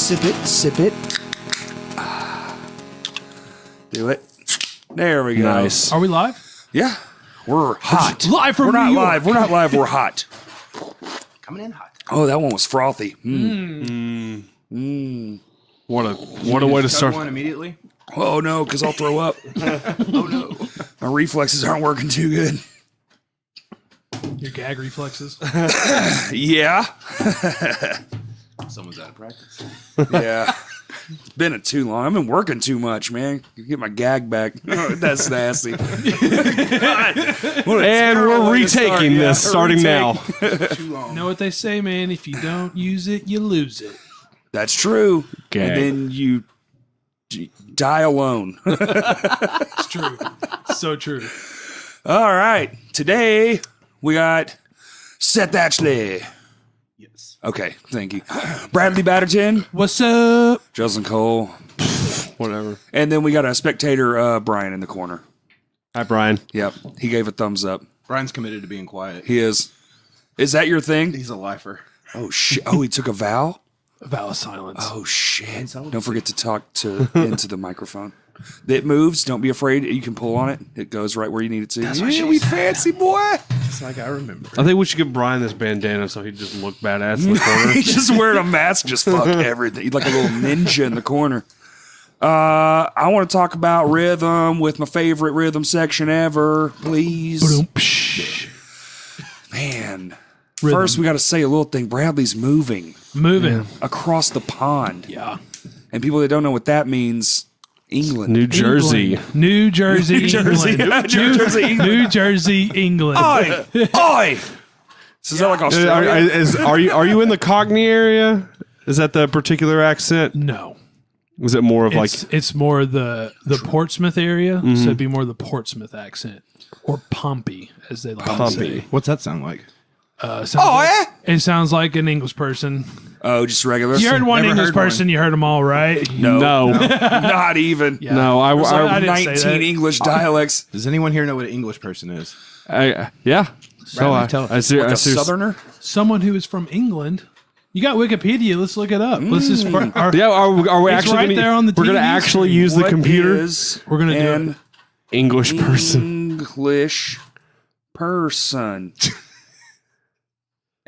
Sip it, sip it. Do it. There we go. Nice. Are we live? Yeah. We're hot. Live from We're not New York. live. We're not live. We're hot. Coming in hot. Oh, that one was frothy. What a way to start. One immediately. Oh, no, because I'll throw up. Oh no. My reflexes aren't working too good. Your gag reflexes. Yeah. Someone's out of practice. Yeah. It's been too long. I've been working too much, man. Get my gag back. That's nasty. And we're retaking this starting now. Too long. You know what they say, man? If you don't use it, you lose it. That's true. Gag. And then you die alone. It's true. So true. All right. Today, we got Seth Atchley. Yes. Okay, thank you. Bradley Batterton, What's up? Justin Cole, Whatever. and then we got a spectator, Brian, in the corner. Hi, Brian. Yep, he gave a thumbs up. Brian's committed to being quiet. He is. Is that your thing? He's a lifer. Oh shit! Oh, he took a vow. A vow of silence. Oh shit! Don't forget to talk into the microphone. It moves. Don't be afraid. You can pull on it. It goes right where you need it to. That's what she we said. fancy boy. It's like I remember. I think we should give Brian this bandana so he just look badass in the corner. He's just wearing a mask. Just fuck everything. He's like a little ninja in the corner. I want to talk about rhythm with my favorite rhythm section ever, please. Man, Rhythm. first we got to say a little thing. Bradley's moving Moving. across the pond, Yeah. and people that don't know what that means, England. New Jersey. England. New Jersey, New Jersey. England. New Jersey, England. New Jersey, England. Oi, oi! Is that like Australia? Are you in the Cockney area? Is that the particular accent? No. Is it more of like It's more the Portsmouth area, so it'd be more the Portsmouth accent. Or Pompey, as they like to say. What's that sound like? It sounds like an English person. Oh, just regular. You heard one Never English heard person, you heard them all, right? No, no. not even. Yeah. No, I I didn't say 19 that. English dialects. Does anyone here know what an English person is? Yeah. So Bradley, tell us. I see. Like I a see. southerner. Someone who is from England. You got Wikipedia. Let's look it up. Let's just. Yeah, are we It's actually right gonna, there on the we're going to TV actually screen. use the What computer? is We're gonna do an it. English person. English person.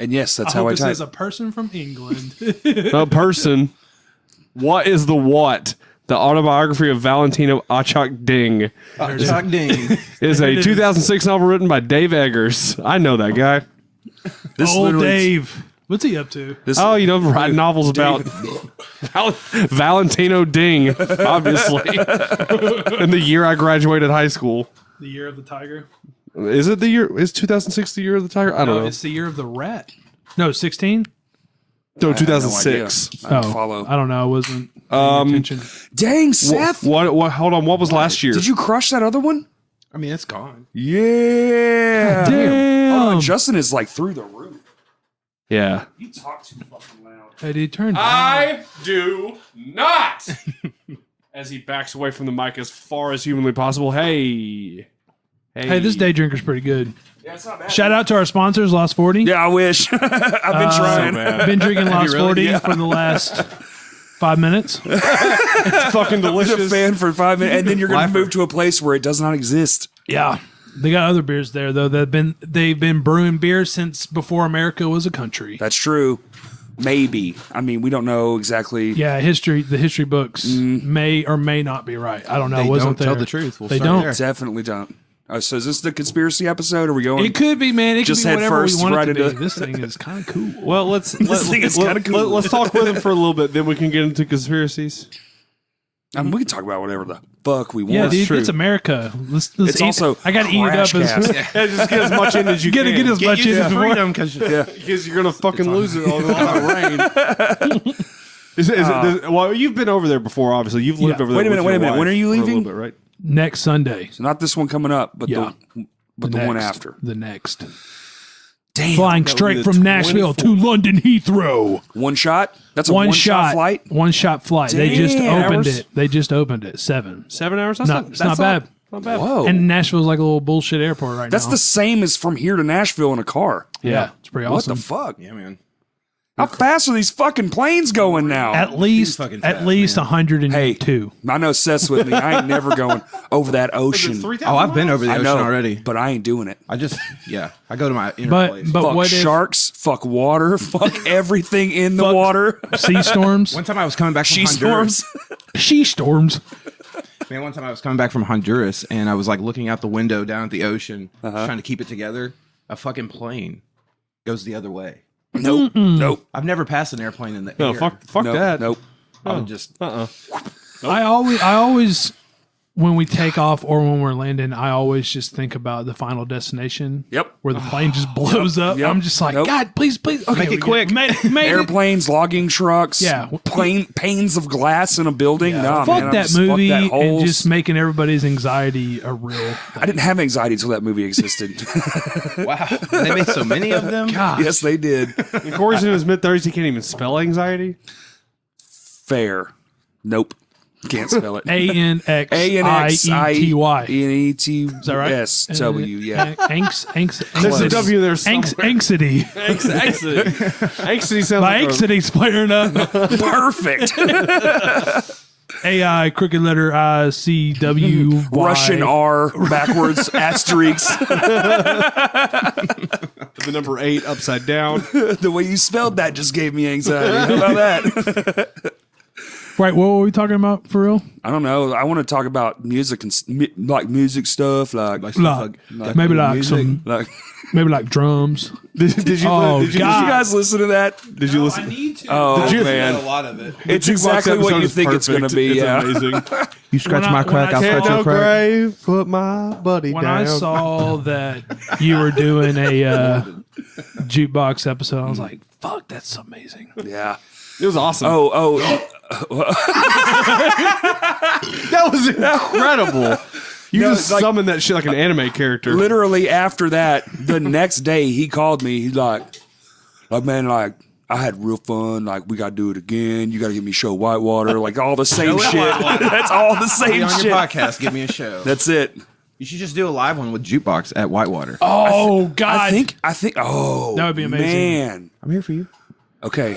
And yes, that's I how hope I it type. says a person from England. A person. What is the what? The autobiography of Valentino Atchley Chuck Ding. is a 2006 novel written by Dave Eggers. I know that guy. This Old literally- Dave. What's he up to? This, Oh, you know, writing novels about Valentino Ding, obviously. In the year I graduated high school. The Year of the Tiger. Is it the year? Is 2006 the year of the tiger? I don't No, know. it's the Year of the Rat. No, 16? No, I have no 2006. idea. I don't follow. I don't know. I wasn't paying attention. Dang, Seth. What? Hold on. What was last year? Did you crush that other one? I mean, it's gone. Yeah. Damn. Oh, Justin is like through the roof. Yeah. You talk too fucking loud. Hey, dude, turn down. I do not. As he backs away from the mic as far as humanly possible. Hey, Hey, this day drinker's pretty good. Yeah, it's not bad. Shout out to our sponsors, Lost 40. Yeah, I wish. I've been trying. I've been drinking Lost 40 for the last 5 minutes. It's fucking Been a delicious. fan for 5 minutes, and then you're going to move to a place where it does not exist. Yeah. They got other beers there though. They've been brewing beer since before America was a country. That's true. Maybe. I mean, we don't know exactly. Yeah, the history books may or may not be right. I don't know. They Wasn't don't tell there. the truth. We'll They start don't. there. Definitely don't. Oh, so is this the conspiracy episode? Are we going? It could be, man. It Just could be head whatever first we want right it to into- be. This thing is kind of cool. Well, let's thing is kinda cool. let's talk with him for a little bit. Then we can get into conspiracies. I mean, we can talk about whatever the fuck we want. Yeah, dude, true. it's America. Let's It's eat. also I got to eat it up. Crash As, Cast. Yeah, just get as much in as you get can. as much in as before. freedom because Because you're gonna fucking lose it all the rain. Well, you've been over there before. Obviously, you've lived Yeah. over there. Wait a minute, with wait a your minute. When wife are you for a leaving? little bit, right? Next Sunday. So not this one coming up, but Yeah. the one after. The next. Damn. Flying that would straight be from the Nashville 24th. to London Heathrow. One shot? That's a One one-shot shot flight? One shot flight. They just Damn. opened Hours? it. They just opened it. 7. 7 hours. It's not bad. Not bad. Whoa. And Nashville's like a little bullshit airport right That's now. the same as from here to Nashville in a car. Yeah, it's pretty What awesome. the fuck? yeah, man. How fast are these fucking planes going now? At least fucking at fast, least man. 102. I know Seth's with me. I ain't never going over that ocean. Oh, I've been over the I ocean know already. but I ain't doing it. I go to my inner But place. but Fuck what if sharks, fuck water, fuck everything in the Fuck- water. sea storms? One time I was coming back from She Honduras. storms. She storms. Man, one time I was coming back from Honduras and I was like looking out the window down at the ocean, trying to keep it together. A fucking plane goes the other way. Nope. Nope. I've never passed an airplane in the No, air. fuck Nope. that. Nope. I would just I always when we take off or when we're landing, I always just think about the final destination. Yep. Where the plane just blows up. Yep. I'm just like, Nope. God, please. Okay, Make it quick. Made it. Airplanes, logging trucks, Yeah. panes of glass in a building. Nah, Fuck man, that movie fuck that and holes. just making everybody's anxiety a real. I didn't have anxiety until that movie existed. wow. They made so many of them. God. Yes, they did. Corey's in his mid-30s. He can't even spell anxiety. Fair. Nope. Can't spell it. ANXIETY. N-E-T-S-W, yeah. There's a W there somewhere. Anxiety. Anxiety sounds My like a- anxiety's squaring up. Perfect. AI, crooked letter I, C, W, Y. Russian R backwards, asterisks. the number 8 upside down. The way you spelled that just gave me anxiety. How about that? Right, what were we talking about for real? I don't know. I want to talk about music and like music stuff, like Maybe like music. some, like. maybe like drums. Did you? Oh, did you, God. Did you guys listen to that? Did you listen? need to. Oh Did you- man, A lot of it. it's Jukebox exactly what episode you is think it's going to perfect. be. It's Yeah. amazing. You scratch When I- my crack, when I I'll said scratch no your crack. grave, put my buddy When down. I saw that you were doing a jukebox episode, I was like, "Fuck, that's amazing." Yeah. It was awesome. Oh, that was incredible. You No, just like- summoned that shit like an anime character. literally after that, the next day he called me. He's like, man, like I had real fun. Like we got to do it again. You got to give me show Whitewater. Like all the same shit. That's all the Be same on shit. your podcast, give me a show. That's it. You should just do a live one with Jukebox at Whitewater. Oh God, I think. Oh, That would be amazing. Man. I'm here for you. Okay.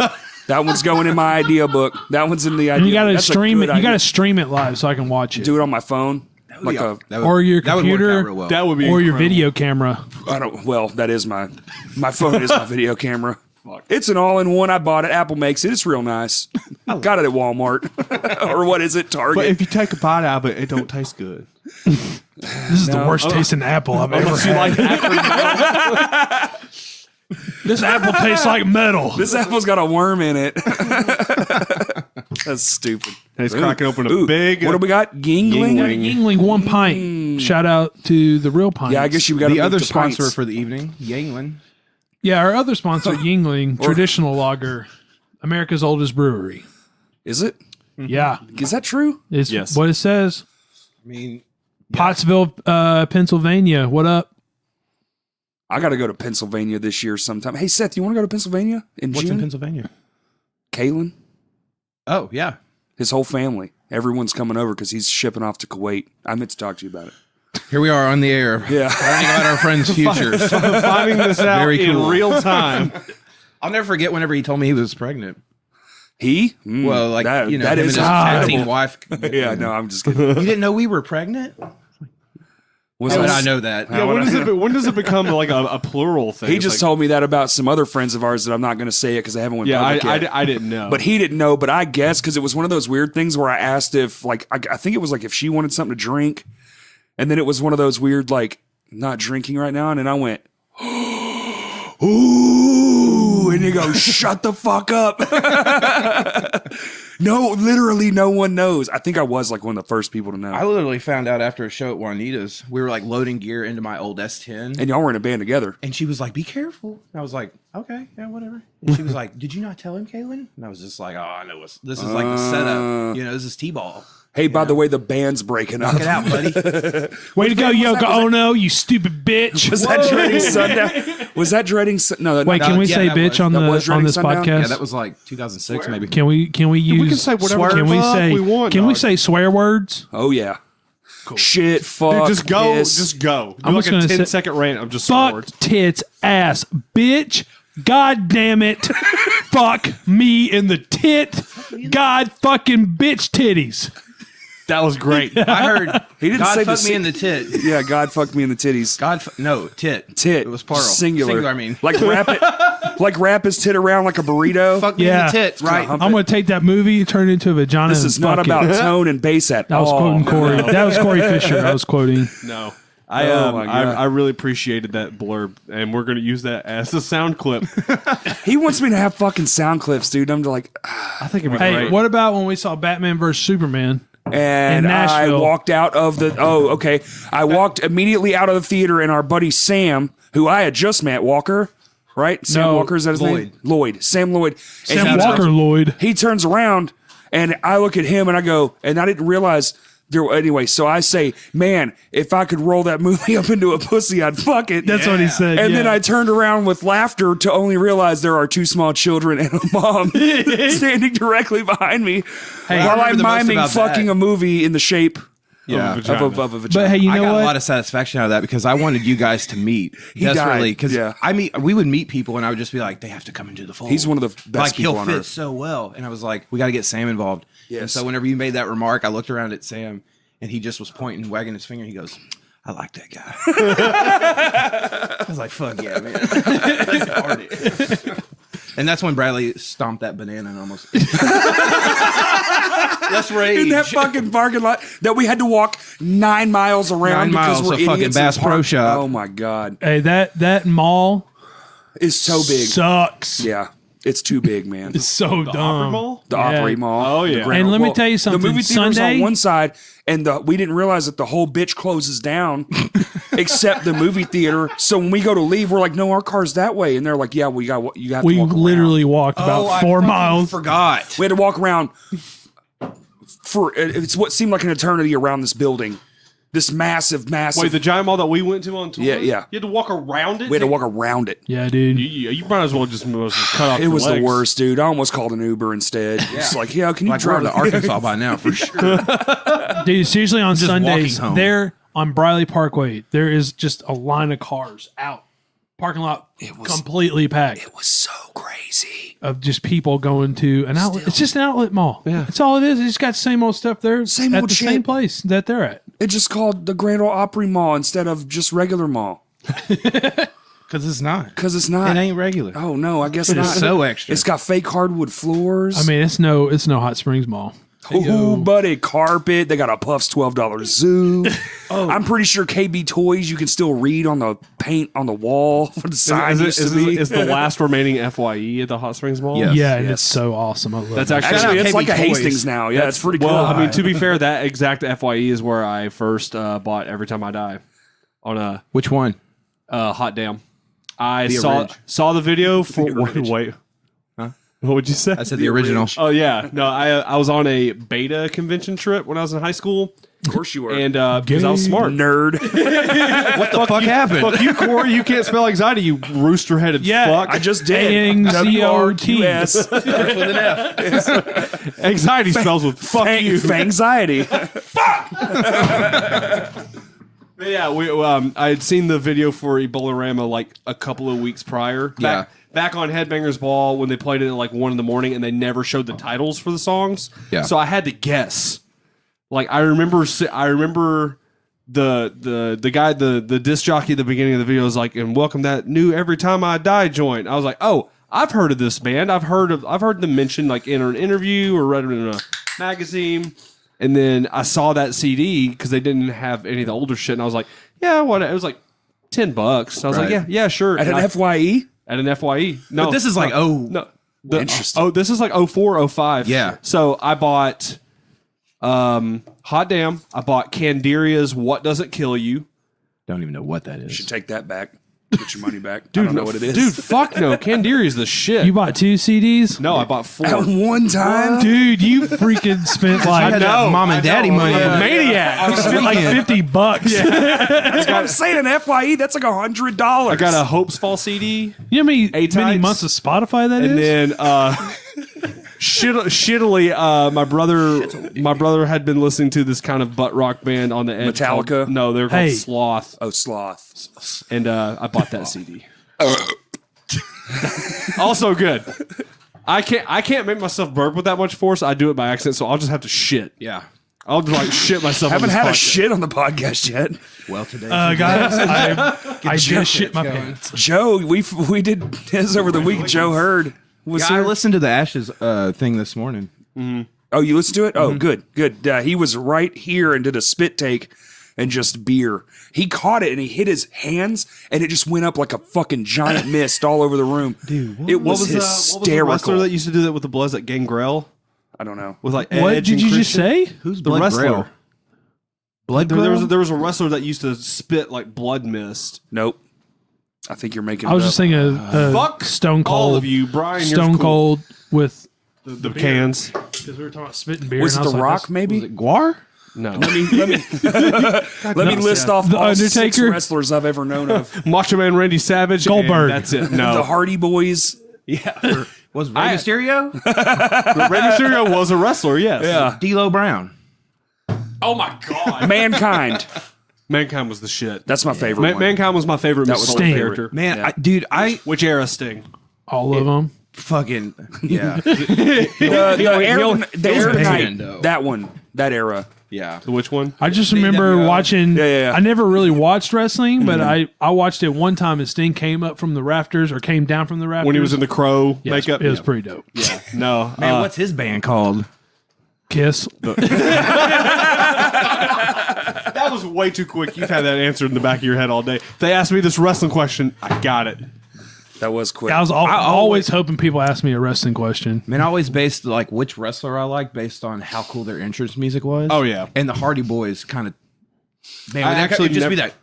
That one's going in my idea book. That one's in the idea. and you got to That's a stream good it. You got idea. to stream it live so I can watch it, do it on my phone. Like Yeah, a, that would- or your that would work computer, out real well. That would be or your incredible. video camera. I don't. Well, that is my phone is my video camera. It's an all-in-one. I bought it. Apple makes it. It's real nice. Got it at Walmart or what is it? Target. But if you take a bite out of it, it don't taste good. This is the worst tasting apple I've ever Unless you had. like acrid This apple tastes like metal. This apple's got a worm in it. That's stupid. And he's cracking open a big. What do we got? Yingling? Yingling 1 pint. Shout out to the real pints. Yeah, I guess you got The other sponsor for the evening, Yangling. Yeah, our other sponsor, Yingling, traditional lager, America's oldest brewery. Is it? Yeah, Is that true? it's Yes. what it says. I mean, Pottsville, Pennsylvania. What up? I got to go to Pennsylvania this year sometime. Hey, Seth, you want to go to Pennsylvania in what's June? in Pennsylvania? Kalen, Oh, yeah. his whole family, everyone's coming over because he's shipping off to Kuwait. I meant to talk to you about it. Here we are on the air. Yeah. Learning about our friends' futures. finding this out Very in cool. real time. I'll never forget whenever he told me he was pregnant. He? Mm, Well, like, that, you know, that him is and his tag team incredible. wife. Yeah, no, I'm just kidding. You didn't know we were pregnant? Was How would that- I know that? Yeah, when does it become like a plural thing? He It's just like, told me that about some other friends of ours that I'm not going to say it because I haven't went Yeah, public yet. I didn't know. But he didn't know. But I guess because it was one of those weird things where I asked if, like, I think it was like if she wanted something to drink, and then it was one of those weird, like, not drinking right now, and then I went, ooh, and you go, shut the fuck up. No, literally, no one knows. I think I was like one of the first people to know. I literally found out after a show at Juanita's. We were like loading gear into my old S10. And y'all were in a band together. And she was like, be careful. And I was like, okay, yeah, whatever. And she was like, did you not tell him, Kaylin? And I was just like, oh, I know this is like the setup. You know, this is T-ball. Hey, by the way, the band's breaking up. Knock it out, buddy. Way to go, Yoko Ono, you stupid bitch. Was that Dreading Sundown? Was that Dreading No, Wait, can we yeah, say that bitch was- on that the was on Dreading this Sundown? podcast? Yeah, that was like 2006 maybe. Can we use? we can say whatever Can the we fuck say? we want, Can we dog. say swear words? Oh, yeah. Shit, fuck, Dude, just go. piss. Just go. Do I'm like just a gonna 10 say- second rant of just Fuck, words. tits, ass, bitch, God damn it. Fuck me in the tit. God fucking bitch titties. That was great. I heard He didn't God say fuck the me in the tit. Yeah, God fucked me in the titties. No, tit. Tit. It was plural. Singular. I mean. Like wrap his tit around like a burrito. Fuck me in the tit. Right. I'm going to take that movie, turn it into a vagina. This is not about tone and bass at I was all. quoting Corey. That was Corey Fisher. I was quoting. No. my God. I really appreciated that blurb, and we're going to use that as a sound clip. He wants me to have fucking sound clips, dude. I'm like, I think it'd be Hey, great. what about when we saw Batman versus Superman? and In I Nashville. walked out of the. Oh, okay. I walked immediately out of the theater, and our buddy Sam, who I had just met, Walker, right? Sam No, Walker, is that his name? Lloyd. Sam Lloyd. And Sam he Walker turns- Lloyd. He turns around, and I look at him, and I go, and I didn't realize. Anyway, so I say, man, if I could roll that movie up into a pussy, I'd fuck it. That's what he said. And then yeah. I turned around with laughter to only realize there are two small children and a mom standing directly behind me Hey, while I I'm remember the most miming about fucking that. a movie in the shape Yeah. of a vagina. But hey, you I know got what? a lot of satisfaction out of that because I wanted you guys to meet desperately. died, Because yeah. we would meet people and I would just be like, they have to come into the fold. He's one of the best like people he'll on fit earth. so well. And I was like, we got to get Sam involved. And Yes. so whenever you made that remark, I looked around at Sam and he just was pointing, wagging his finger. He goes, I like that guy. I was like, fuck yeah, man. Let's party. And that's when Bradley stomped that banana and almost. That's rage. in that fucking parking lot that we had to walk 9 miles around 9 because miles we're to fucking idiots in Bass park. Pro Shop. Oh my god, Hey, that mall it's so big. sucks. Yeah, it's too big, man. It's so dumb. Mall? The Yeah. Opry Mall. Oh, the yeah. Grand- And let me tell you something, The movie theater's Sunday- on one side, and we didn't realize that the whole bitch closes down, except the movie theater. So when we go to leave, we're like, "No, our car's that way," and they're like, "Yeah, you have to We walk literally around." walked about 4 miles. Forgot. We had to walk around for it's what seemed like an eternity around this building, this massive. Wait, the giant mall that we went to on tour? Yeah, yeah. You had to walk around it? We had to walk around it. Yeah, dude. You might as well just cut off It your was the legs. worst, dude. I almost called an Uber instead. It's like, yeah, can you Like we're drive to Arkansas by now for sure. Dude, seriously, on Sundays, walking home. there on Briley Parkway, there is just a line of cars out. Parking lot completely packed It was so crazy. of just people going to an outlet. It's just an outlet mall. Yeah. That's all it is. It's just got the same old stuff there Same at old the shit. same place that they're at. It just called the Grand Ole Opry Mall instead of just regular mall Because it's not. because it's not. It ain't regular. Oh no, I guess not. It's so extra. It's got fake hardwood floors. I mean, it's no Hot Springs Mall. ooh, buddy, carpet. They got a Puffs $12 zoo. I'm pretty sure KB Toys you can still read on the paint on the wall for the sign used to be. Is the last remaining FYE at the Hot Springs Mall? Yes. Yeah, and it's so awesome. I love That's it. actually, Actually, out it's like a KB Toys. Hastings now. Yeah, it's pretty well, cool. I mean, to be fair, that exact FYE is where I first bought Every Time I Die on a Which one? Hot Damn. I The saw Ridge. saw the video for Ridge. wait. What would you say? I said the original. Oh yeah, no, I was on a beta convention trip when I was in high school, of course you were. and because I was smart. nerd. What the fuck happened? Fuck you, Corey. You can't spell anxiety. You rooster-headed Yeah, fuck. I just did. A-N-Z-O-T. WRQS. Anxiety spells with fuck you. Anxiety. But yeah, I had seen the video for Ebola-Rama like a couple of weeks prior. Back on Headbangers Ball when they played it at like 1 a.m. and they never showed the titles for the songs. Yeah. So I had to guess. Like I remember the guy, the disc jockey at the beginning of the video was like, and welcome that new Every Time I Die joint. I was like, oh, I've heard of this band. I've heard them mentioned like in an interview or read it in a magazine. And then I saw that CD because they didn't have any of the older shit, and I was like, "Yeah, what?" It was like $10. I was like, Right. "Yeah, sure." At And an FYE? at an FYE. No, But this is like, no. Interesting. Oh, this is like 04, 05. Yeah. So I bought Hot Damn. I bought Canderia's What Doesn't Kill You. don't even know what that You is. should take that back. Get your money back. I don't know what it is. Dude, fuck no. Canderia's the shit. You bought 2 CDs? No, I bought 4. At one time? Dude, you freaking spent like Mom and daddy money. I'm a maniac. you spent like $50. That's what I'm saying. FYE, that's like $100. I got a Hopes Fall CD. You know how many A-types. months of Spotify that is? And then shittily, my brother had been listening to this kind of butt rock band on the edge. Metallica? Called, no, they're called Hey. Sloth. Oh, sloth. And I bought that CD. Also good. I can't make myself burp with that much force. I do it by accident, so I'll just have to shit. Yeah. I'll just like shit myself. Haven't on this had a podcast. shit on the podcast yet. Well, today. Guys, I just shit my pants. Joe, we did his over the week. Joe heard. Was I here? listened to the Ashes thing this morning. Oh, you listened to it? Oh, good. He was right here and did a spit take and just beer. He caught it and he hit his hands and it just went up like a fucking giant mist all over the room. Dude, it was hysterical. What was the wrestler that used to do that with the Bloods, like Gangrel? I don't know. With like What Edge did and you just Christian? say? Who's The Blood wrestler. Grail? Blood There was a wrestler that used to spit like blood mist. Nope. I think you're making I was it just up. thinking Fuck Stone Cold. all of you, Brian. you're Stone cool. Cold with The cans. because we were talking about spitting beer. Was it and I The like, Rock, that's- maybe? Was it Guar? No. Let me list off The all 6 Undertaker? wrestlers I've ever known of. Macho Man Randy Savage. and Goldberg. That's it. The No. Hardy Boys. Yeah. Was Rey Mysterio? Rey Mysterio was a wrestler, yes. Yeah. D'Lo Brown. Oh my God. Mankind. Mankind was the shit. That's my favorite one. Mankind was my favorite That was Miss my Sting. character. Man, Yeah. I Which era Sting? all of them. fucking yeah. The Air Batterton, Night. though. That one. That era. Yeah. Which one? I just remember NWO. watching. Yeah. I never really watched wrestling, but I watched it one time. And Sting came up from the rafters or came down from the rafters When he was in the crow Yeah, it's- makeup? It was pretty dope. No. Man, what's his band called? Kiss. That was way too quick. You've had that answered in the back of your head all day. If they asked me this wrestling question, I got it. That was quick. I was always hoping people asked me a wrestling question. Man, I always based like which wrestler I like based on how cool their entrance music was. Oh, yeah. And the Hardy Boys kind of man, I actually it'd just be never- that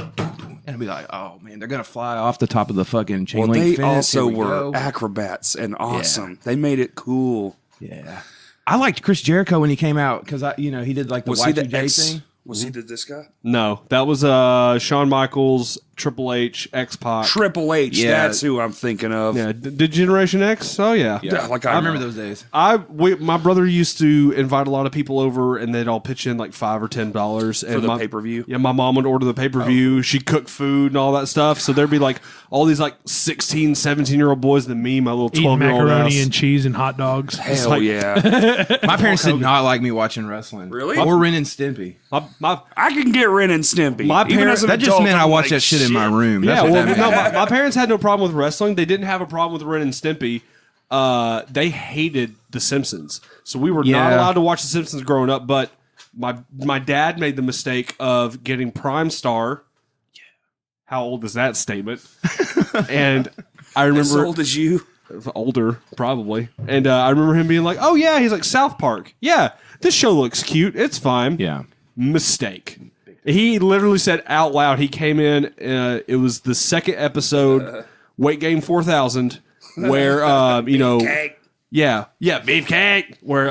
and it'd be like, oh man, they're gonna fly off the top of the fucking chain Well, link they fence. also Here we were go. acrobats and awesome. They made it cool. Yeah. I liked Chris Jericho when he came out because he did like the Was he the Y2J X? thing. Was he this guy? No. That was Shawn Michaels, Triple H, X-Pac. Triple H. Yeah. That's who I'm thinking of. Yeah. Did Generation X? Oh, yeah. Yeah, like I remember those days. My brother used to invite a lot of people over, and they'd all pitch in like $5 or $10 For the pay-per-view? Yeah, my mom would order the pay-per-view. She'd cook food and all that stuff. So there'd be like all these like 16, 17-year-old boys, and me, my little Eating 12-year-old macaroni ass. and cheese and hot dogs. Hell like- yeah. My parents did not like me watching wrestling. Really? Or Ren and Stimpy. My I can get Ren and Stimpy. My Even parents- as an That just adult, meant I I'm watched like, that shit in my room. That's yeah, what well, that no, meant. my parents had no problem with wrestling. They didn't have a problem with Ren and Stimpy. They hated The Simpsons, so we were not Yeah. allowed to watch The Simpsons growing up. But my dad made the mistake of getting Prime Star. How old is that statement? And I As remember old as you. older, probably. And I remember him being like, "Oh yeah," he's like, "South Park. Yeah, this show looks cute. It's fine." Yeah. Mistake. He literally said out loud. He came in. It was the second episode, Weight Gain 4000, where Cake. yeah, beefcake. Where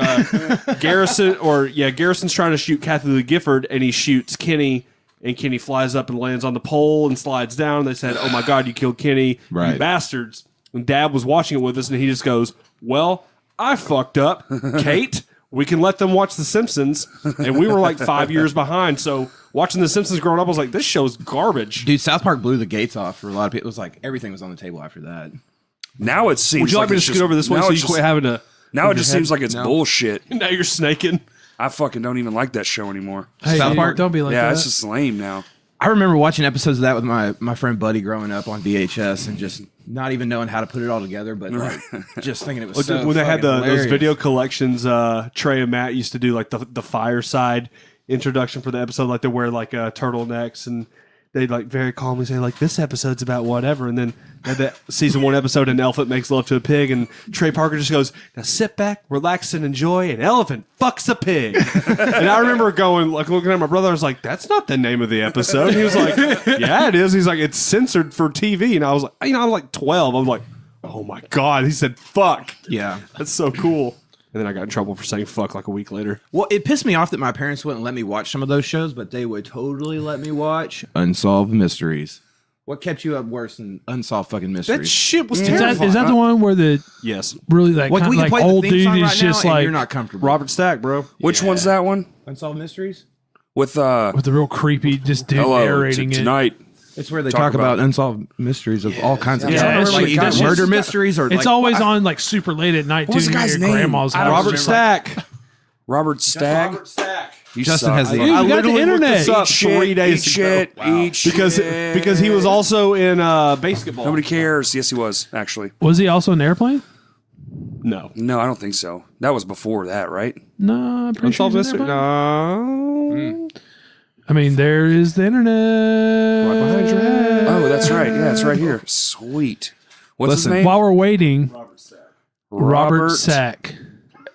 Garrison's trying to shoot Kathy Lee Gifford, and he shoots Kenny, and Kenny flies up and lands on the pole and slides down. They said, "Oh my God, you killed Kenny, you Right. bastards!" And Dad was watching it with us, and he just goes, "Well, I fucked up, Kate. We can let them watch The Simpsons," and we were like 5 years behind. So watching The Simpsons growing up, I was like, "This show's garbage." Dude, South Park blew the gates off for a lot of people. It was like everything was on the table after that. Now it seems Would you like me to it's scoot just- over this way now so it's you just- quit having to? Now it just seems like it's bullshit. Now you're snaking. I fucking don't even like that show anymore. Hey, South dude, Park? don't be like Yeah, that. it's just lame now. I remember watching episodes of that with my friend Buddy growing up on VHS and just not even knowing how to put it all together, but like just thinking it was so When they had fucking those hilarious. video collections, Trey and Matt used to do like the fireside introduction for the episode. Like they wear like turtlenecks and they'd like very calmly say like, "This episode's about whatever," and then had that season 1 episode, an elephant makes love to a pig, and Trey Parker just goes, "Now sit back, relax, and enjoy. An elephant fucks a pig." And I remember going like looking at my brother. I was like, "That's not the name of the episode." He was like, "Yeah, it is." He's like, "It's censored for TV," and I was like, I'm like 12. I'm like, "Oh my God." He said, "Fuck." Yeah. That's so cool. And then I got in trouble for saying fuck like a week later. Well, it pissed me off that my parents wouldn't let me watch some of those shows, but they would totally let me watch Unsolved Mysteries. What kept you up worse than Unsolved fucking Mysteries? That shit was Is terrifying. that the one where the Yes. really like, Like, kind we of can like play old the theme dude song is right just now, and like you're not comfortable. Robert Stack, bro. Which one's that one? Unsolved Mysteries? With with the real creepy just dude hello narrating it. tonight. It's where they talk about unsolved mysteries of all kinds of Yeah, genres. it's Like just- either that's murder just- mysteries or It's like, always on like super late at night. What was too, the near guy's your name? grandma's I don't house. Robert Stack. Robert Stagg. You Justin suck. has the- Dude, you I got the literally looked internet. this up Eat shit, 3 days eat ago. shit, eat shit. Because he was also in basketball. Nobody cares. Yes, he was actually. Was he also in Airplane? No. No, I don't think so. That was before that, right? No, I'm pretty sure Unsolved he's in Mystery. Airplane. No. I mean, there is the internet. Right behind your head. Oh, that's right. Yeah, it's right here. Sweet. What's Listen, his name? While we're waiting, Robert Sack.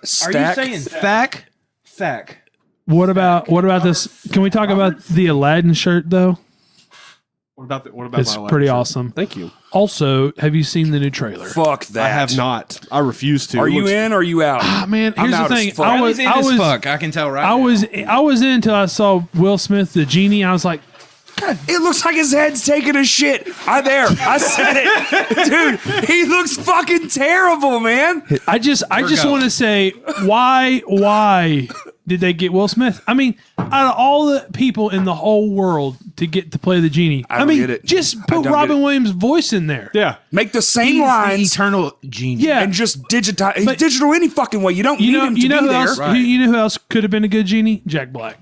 Sack. Are you saying thack? Thack. What about this? Can we talk about the Aladdin shirt though? What about It's my pretty lecture? awesome. Thank you. Also, have you seen the new trailer? Fuck that. I have not. I refuse to. Are It you looks- in or are you out? Ah, man, I'm here's the out as thing. fuck. I was, fuck. I can tell right. I was in until I saw Will Smith, the genie. I was like, It looks like his head's taking a shit. I said it. Dude, he looks fucking terrible, man. I just want to say, why did they get Will Smith? I mean, out of all the people in the whole world to get to play the genie, I don't mean, get it. just I put don't Robin get it. Williams' voice in there. Yeah. Make the same He's the lines eternal genius. Yeah. and just digitize. He's But- digital any fucking way. You don't need him to you know be who there. else? You know who else could have been a good genie? Jack Black.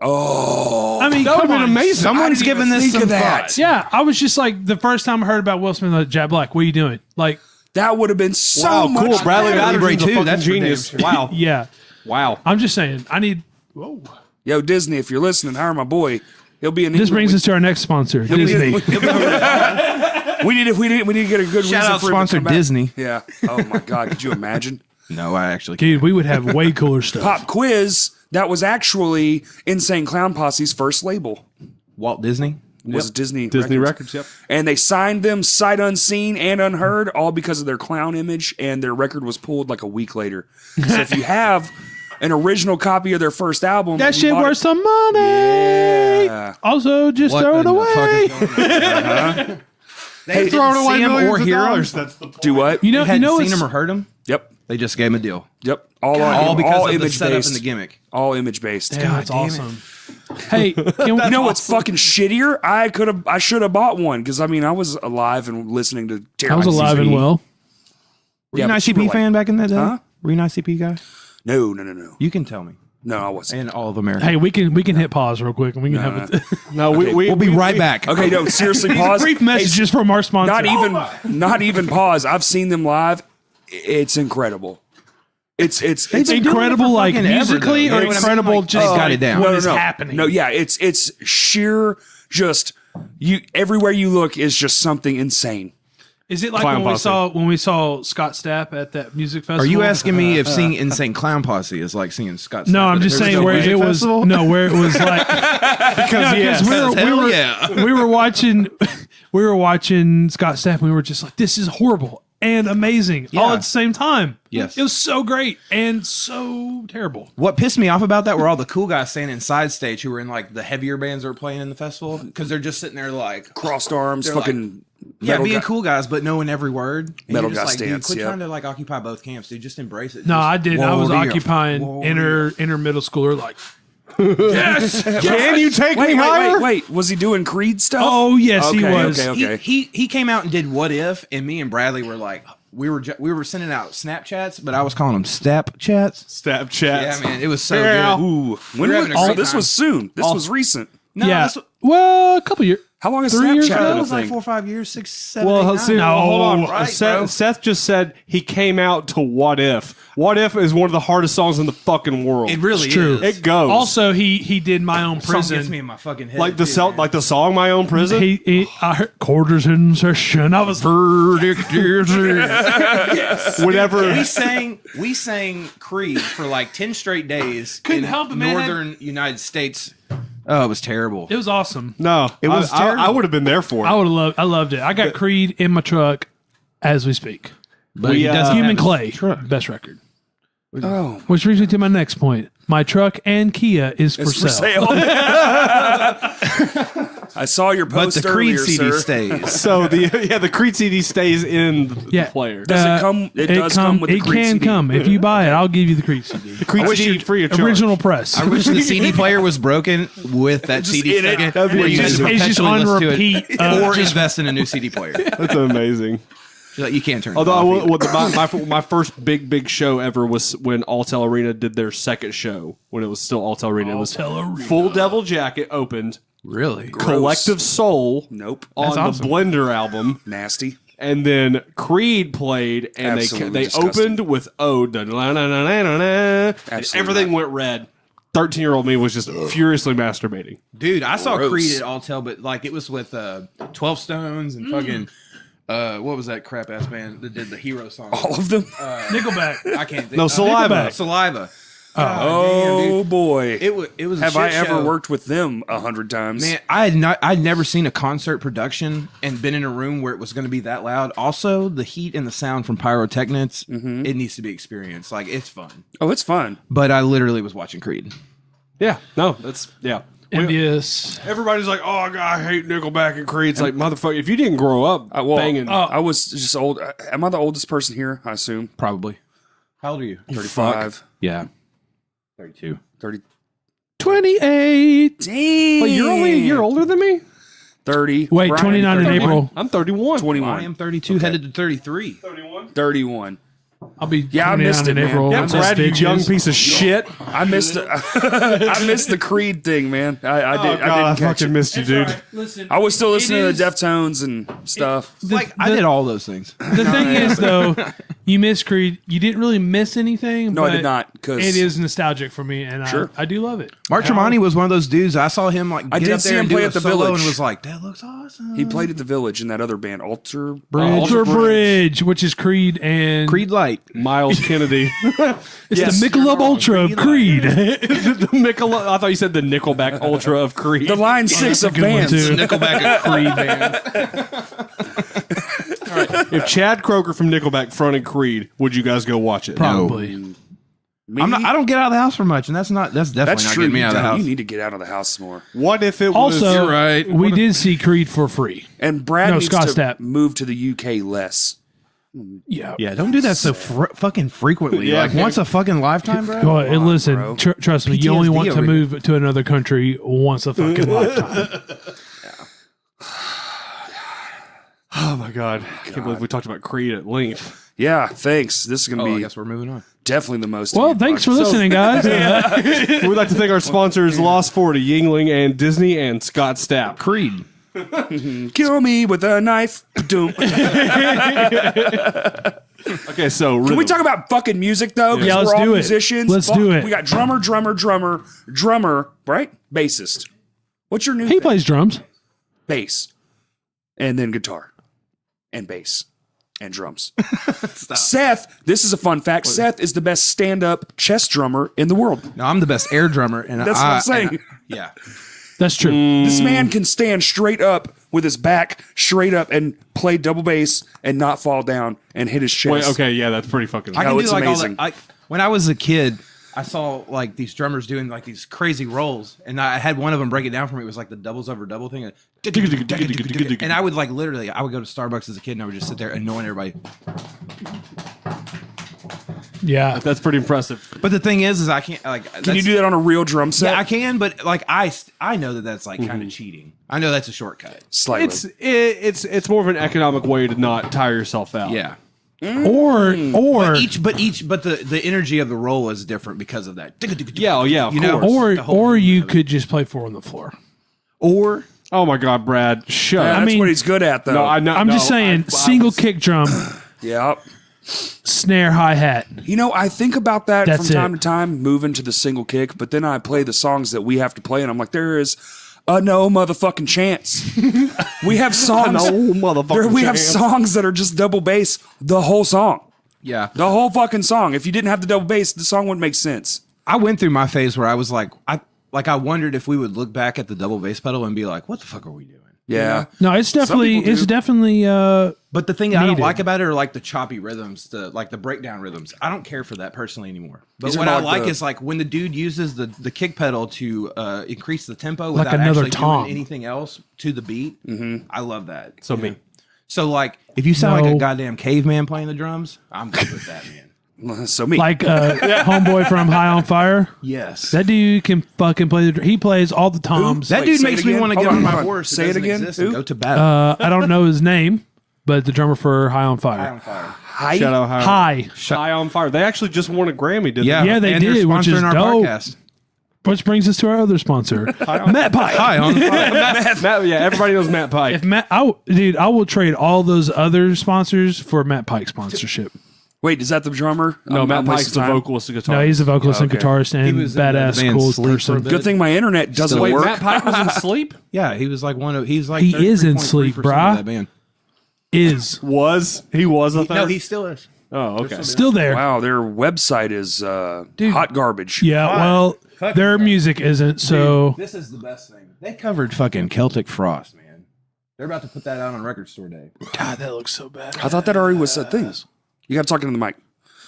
Oh, I mean, That would come have been on. amazing. Someone's I didn't giving even this think some of that. thought. Yeah, I was just like the first time I heard about Will Smith, like, Jack Black. What are you doing? Like, that would have been so Wow, much cool. Bradley better. Batterton's a too. fucking That's for damn genius. sure. Wow. yeah. Wow. I'm just saying. I need. Whoa. Yo, Disney, if you're listening, hire my boy. He'll be in. This brings us to our next sponsor, Disney. We need to get a good Shout reason out for him to sponsor come back. Disney. Yeah. Oh my God, could you imagine? No, I actually Dude, we would have way cooler stuff. Pop quiz. That was actually Insane Clown Posse's first label. Walt Disney. Was Disney Records, yep. And they signed them sight unseen and unheard, all because of their clown image, and their record was pulled like a week later. So if you have an original copy of their first album, That you shit bought worth it- some money. Yeah. Also, just What throw it in the away. fuck is going on? They Throwing didn't away see him millions or of hear him. dollars. That's the point. Do what? You know, Hadn't seen what's- him or heard him. Yep. They just gave him a deal. Yep. All All because all of the image setup based. and the gimmick. All image based. Damn, that's damn it. awesome. Hey, can we, You know what's fucking shittier? I should have bought one because I mean I was alive and listening to. I was alive and well. Were you Yeah, an but you were ICP like- fan back in that day? Huh? Were you an ICP guy? No. You can tell me. No, I wasn't. And all of America. Hey, we can hit pause real quick and we can have it. No, Okay. we'll we'll be right back. Okay, no, seriously, pause. Brief messages from our sponsor. Not even pause. I've seen them live. It's incredible. It's It's been doing it incredible, for like fucking ever, musically, though. or You know what I mean? incredible Like, just they've got it down. what no, is no. happening. No, yeah, it's sheer. Just you. Everywhere you look is just something insane. Is it like Clown when Posse. we saw Scott Stapp at that music festival? Are you asking me if seeing Insane Clown Posse is like seeing Scott? No, Stapp I'm at a just saying music where it was. festival? No, where it was like because because yes. we were watching Scott Stapp and we were just like, this is horrible and amazing all Yeah. at the same time. Yes. It was so great and so terrible. What pissed me off about that were all the cool guys standing inside stage who were in like the heavier bands that were playing in the festival because they're just sitting there like Crossed arms, They're fucking. yeah, metal being guy- cool guys, but knowing every word. And Metal you're just guy like, dude, stance, quit yeah. trying to like occupy both camps, dude. Just embrace it. No, Just- I didn't. I was Warrior. occupying Warrior. inner middle schooler like, yes. Can you take me Wait, higher? wait. Was he doing Creed stuff? Oh yes, he Okay, was. okay. He came out and did What If, and me and Bradley were like, we were sending out Snapchats, but I was calling them Step Chats. Step chats. Yeah, man, it was so Yeah. good. Ooh, when We're having was, a great this time. was soon. This was recent. No, yeah. this was, Well, a couple years. How long has 3 years Snapchat ago? been it a was like thing? 4 or 5 years, 6, 7, Well, 8, 9. let's see. No, Hold on. right, bro. Seth just said he came out to What If. What If is one of the hardest songs in the fucking world. It really It's true. is. It goes. Also, he did My Own Song gets me Prison. in my fucking head. like the too, man. like the song My Own Prison. I heard quarters in session. I was Whenever we sang Creed for like 10 straight days Couldn't in help it, man. northern United States. Oh, it was terrible. It was awesome. no, It was I terrible. would have been there for it. I loved it. I got Creed in my truck as we speak. But We, he doesn't Human have his Clay, truck. best record. Oh, Which brings me to my next point. My truck and Kia is for it's for sale. sale. I saw your But post the Creed earlier, CD sir. stays. So the Creed CD stays in the player. Does it come? It does come with the It Creed can CD. come. If you buy it, I'll give you the Creed CD. The Creed CD free of charge. Original press. I wish the CD player was broken with that Just CD in it. stick That'd be where you amazing. just It's just perpetually on listen to repeat, it, or or just- invest in a new CD player. That's amazing. Like, you can't turn it Although off either. my first big show ever was when Alltel Arena did their second show when it was still Alltel Arena. It was Full Devil Jacket opened, Really? Collective Soul Nope. on awesome. the Blender album, Nasty. and then Creed played, and Absolutely they disgusting. opened with Ode, and everything went red. 13-year-old me was just furiously masturbating. Dude, I saw Gross. Creed at Alltel, but like it was with 12 Stones and fucking what was that crap ass band that did the hero song? All of them. Nickelback. I can't think. No, Saliva. Nickelback. Saliva. Oh boy. It was. A Have I shit ever show. worked with them 100 times? Man, I'd never seen a concert production and been in a room where it was going to be that loud. Also, the heat and the sound from pyrotechnics, it needs to be experienced. Like it's fun. Oh, it's fun. But I literally was watching Creed. Yeah, no, that's yeah. Envious. Everybody's like, "Oh God, I hate Nickelback and Creed." It's like, motherfucker, if you didn't grow up banging, I was just old. Am I the oldest person here? I assume. Probably. How old are you? 35. Yeah. 32. 30. 28. Dang. But you're only a year older than me. 30. Wait, Brian, 29 in 31. April. I'm 31. 21. I am 32, headed to 33. 31. I'll be Yeah, I 29 missed it, in man. April. Yeah, Yeah, Those Brad, you bitches. young piece of shit. I missed I missed the Creed thing, man. I did. I didn't catch it. missed you, dude. Listen, I was still listening it to the is- Deftones and stuff. I did all those things. The thing is, though, you missed Creed. You didn't really miss anything. No, I but did not, 'cause- it is nostalgic for me, and Sure. I do love it. Mark Tremonti was one of those dudes. I saw him like I get did up see there him and do play a at the solo Village. and was like, that looks awesome. He played at the Village in that other band, Alter Alter Bridge, which is Creed and Creed Light. Miles Kennedy. It's Yes. the Michelob Ultra of Creed. the Michelob, I thought you said the Nickelback Ultra of Creed. The line 6 of good one, bands. too. Nickelback of Creed band. If Chad Kroger from Nickelback fronted Creed, would you guys go watch it? Probably. Me? I don't get out of the house for much, and that's definitely That's not true. getting me out of the house. You need to get out of the house more. What if it was? Also, You're right. we did see Creed for free. And Brad No, needs Scott to Stapp. move to the UK less. Yeah. Yeah, don't do that so fucking frequently. Yeah, like once a fucking lifetime, bro. Go ahead, and listen, bro. trust me, you only PTSD want to over here. move to another country once a fucking lifetime. Oh my God! I can't believe we talked about Creed at length. Yeah, thanks. This is going Oh, to I be guess we're moving on. definitely the most. Well, thanks for listening, guys. We'd like to thank our sponsors, Lost 40, Yingling, and Disney, and Scott Stapp. Creed. Kill me with a knife. Doom. Okay, so Can we talk about fucking music though? 'Cause Yeah, let's we're all do it. musicians. Let's do it. We got drummer, right? Bassist. What's your new He thing? plays drums. Bass, and then guitar, and bass, and drums. Seth, this is a fun fact. Seth is the best stand-up chest drummer in the world. No, I'm the best air drummer, and That's what I'm saying. yeah. That's true. This man can stand straight up with his back straight up and play double bass and not fall down and hit his chest. Wait, okay, yeah, that's pretty fucking. I can No, do it's like amazing. all that. When I was a kid, I saw like these drummers doing like these crazy rolls, and I had one of them break it down for me. It was like the doubles over double thing, and I would like literally, I would go to Starbucks as a kid, and I would just sit there annoying everybody. Yeah. That's pretty impressive. But the thing is I can't like. Can you do that on a real drum set? Yeah, I can, but like I know that that's like kind of cheating. I know that's a shortcut. Slightly. It's more of an economic way to not tire yourself out. Yeah. Or But the energy of the roll is different because of that. Yeah, oh yeah, of You know, course. or the whole or meaning you of it. could just play four on the floor. Or Oh my God, Brad, shut Yeah, up. that's mean- what he's good at, though. No, I know. I'm just saying, single kick drum, Yeah. snare, hi hat. You know, I think about that That's from time it. to time, moving to the single kick, but then I play the songs that we have to play, and I'm like, there is no motherfucking chance. We have songs. We have songs that are just double bass the whole song. yeah. The whole fucking song. If you didn't have the double bass, the song wouldn't make sense. I went through my phase where I was like I wondered if we would look back at the double bass pedal and be like, what the fuck are we doing? Yeah. No, it's definitely people do. But the thing I don't Needed. like about it are like the choppy rhythms, the breakdown rhythms. I don't care for that personally anymore. But These are what I not like the- is like when the dude uses the kick pedal to increase the tempo Like without another actually tom. doing anything else to the beat. I love that. So me. So like if you sound like No. a goddamn caveman playing the drums, I'm good with that, man. So me. like homeboy from High on Fire. Yes. That dude can fucking play he plays all the toms. That Wait, dude say makes it me again. want to Hold get on, on my hold on. horse. Say it again. And Who? go to battle. I don't know his name, but the drummer for High on Fire. on fire. Hi. Shout out High. High on Fire. They actually just won a Grammy, didn't Yeah, Yeah, they and they're did, which is sponsoring our dope. podcast. Which brings us to our other sponsor, Matt Pike. Hi, on fire. Matt, yeah, everybody knows Matt Pike. If Matt, I will trade all those other sponsors for Matt Pike sponsorship. Wait, is that the drummer? No, I'm Matt Pike's wasting the time. vocalist and guitarist. No, he's a vocalist and okay. guitarist and was in the badass, band cool Sleep for a person. bit. Good thing my internet doesn't Wait, work. Matt Pike was in Sleep? Yeah, he was like he's like He is in 33.3% Sleep, of brah. that band. Is He was a third? No, he still is. Oh, okay. still there. Wow, their website is hot garbage. Yeah, well, their music isn't. So This is the best thing. They covered fucking Celtic Frost, man. They're about to put that out on Record Store Day. God, that looks so bad. I thought that already was a thing. You got to talk into the mic.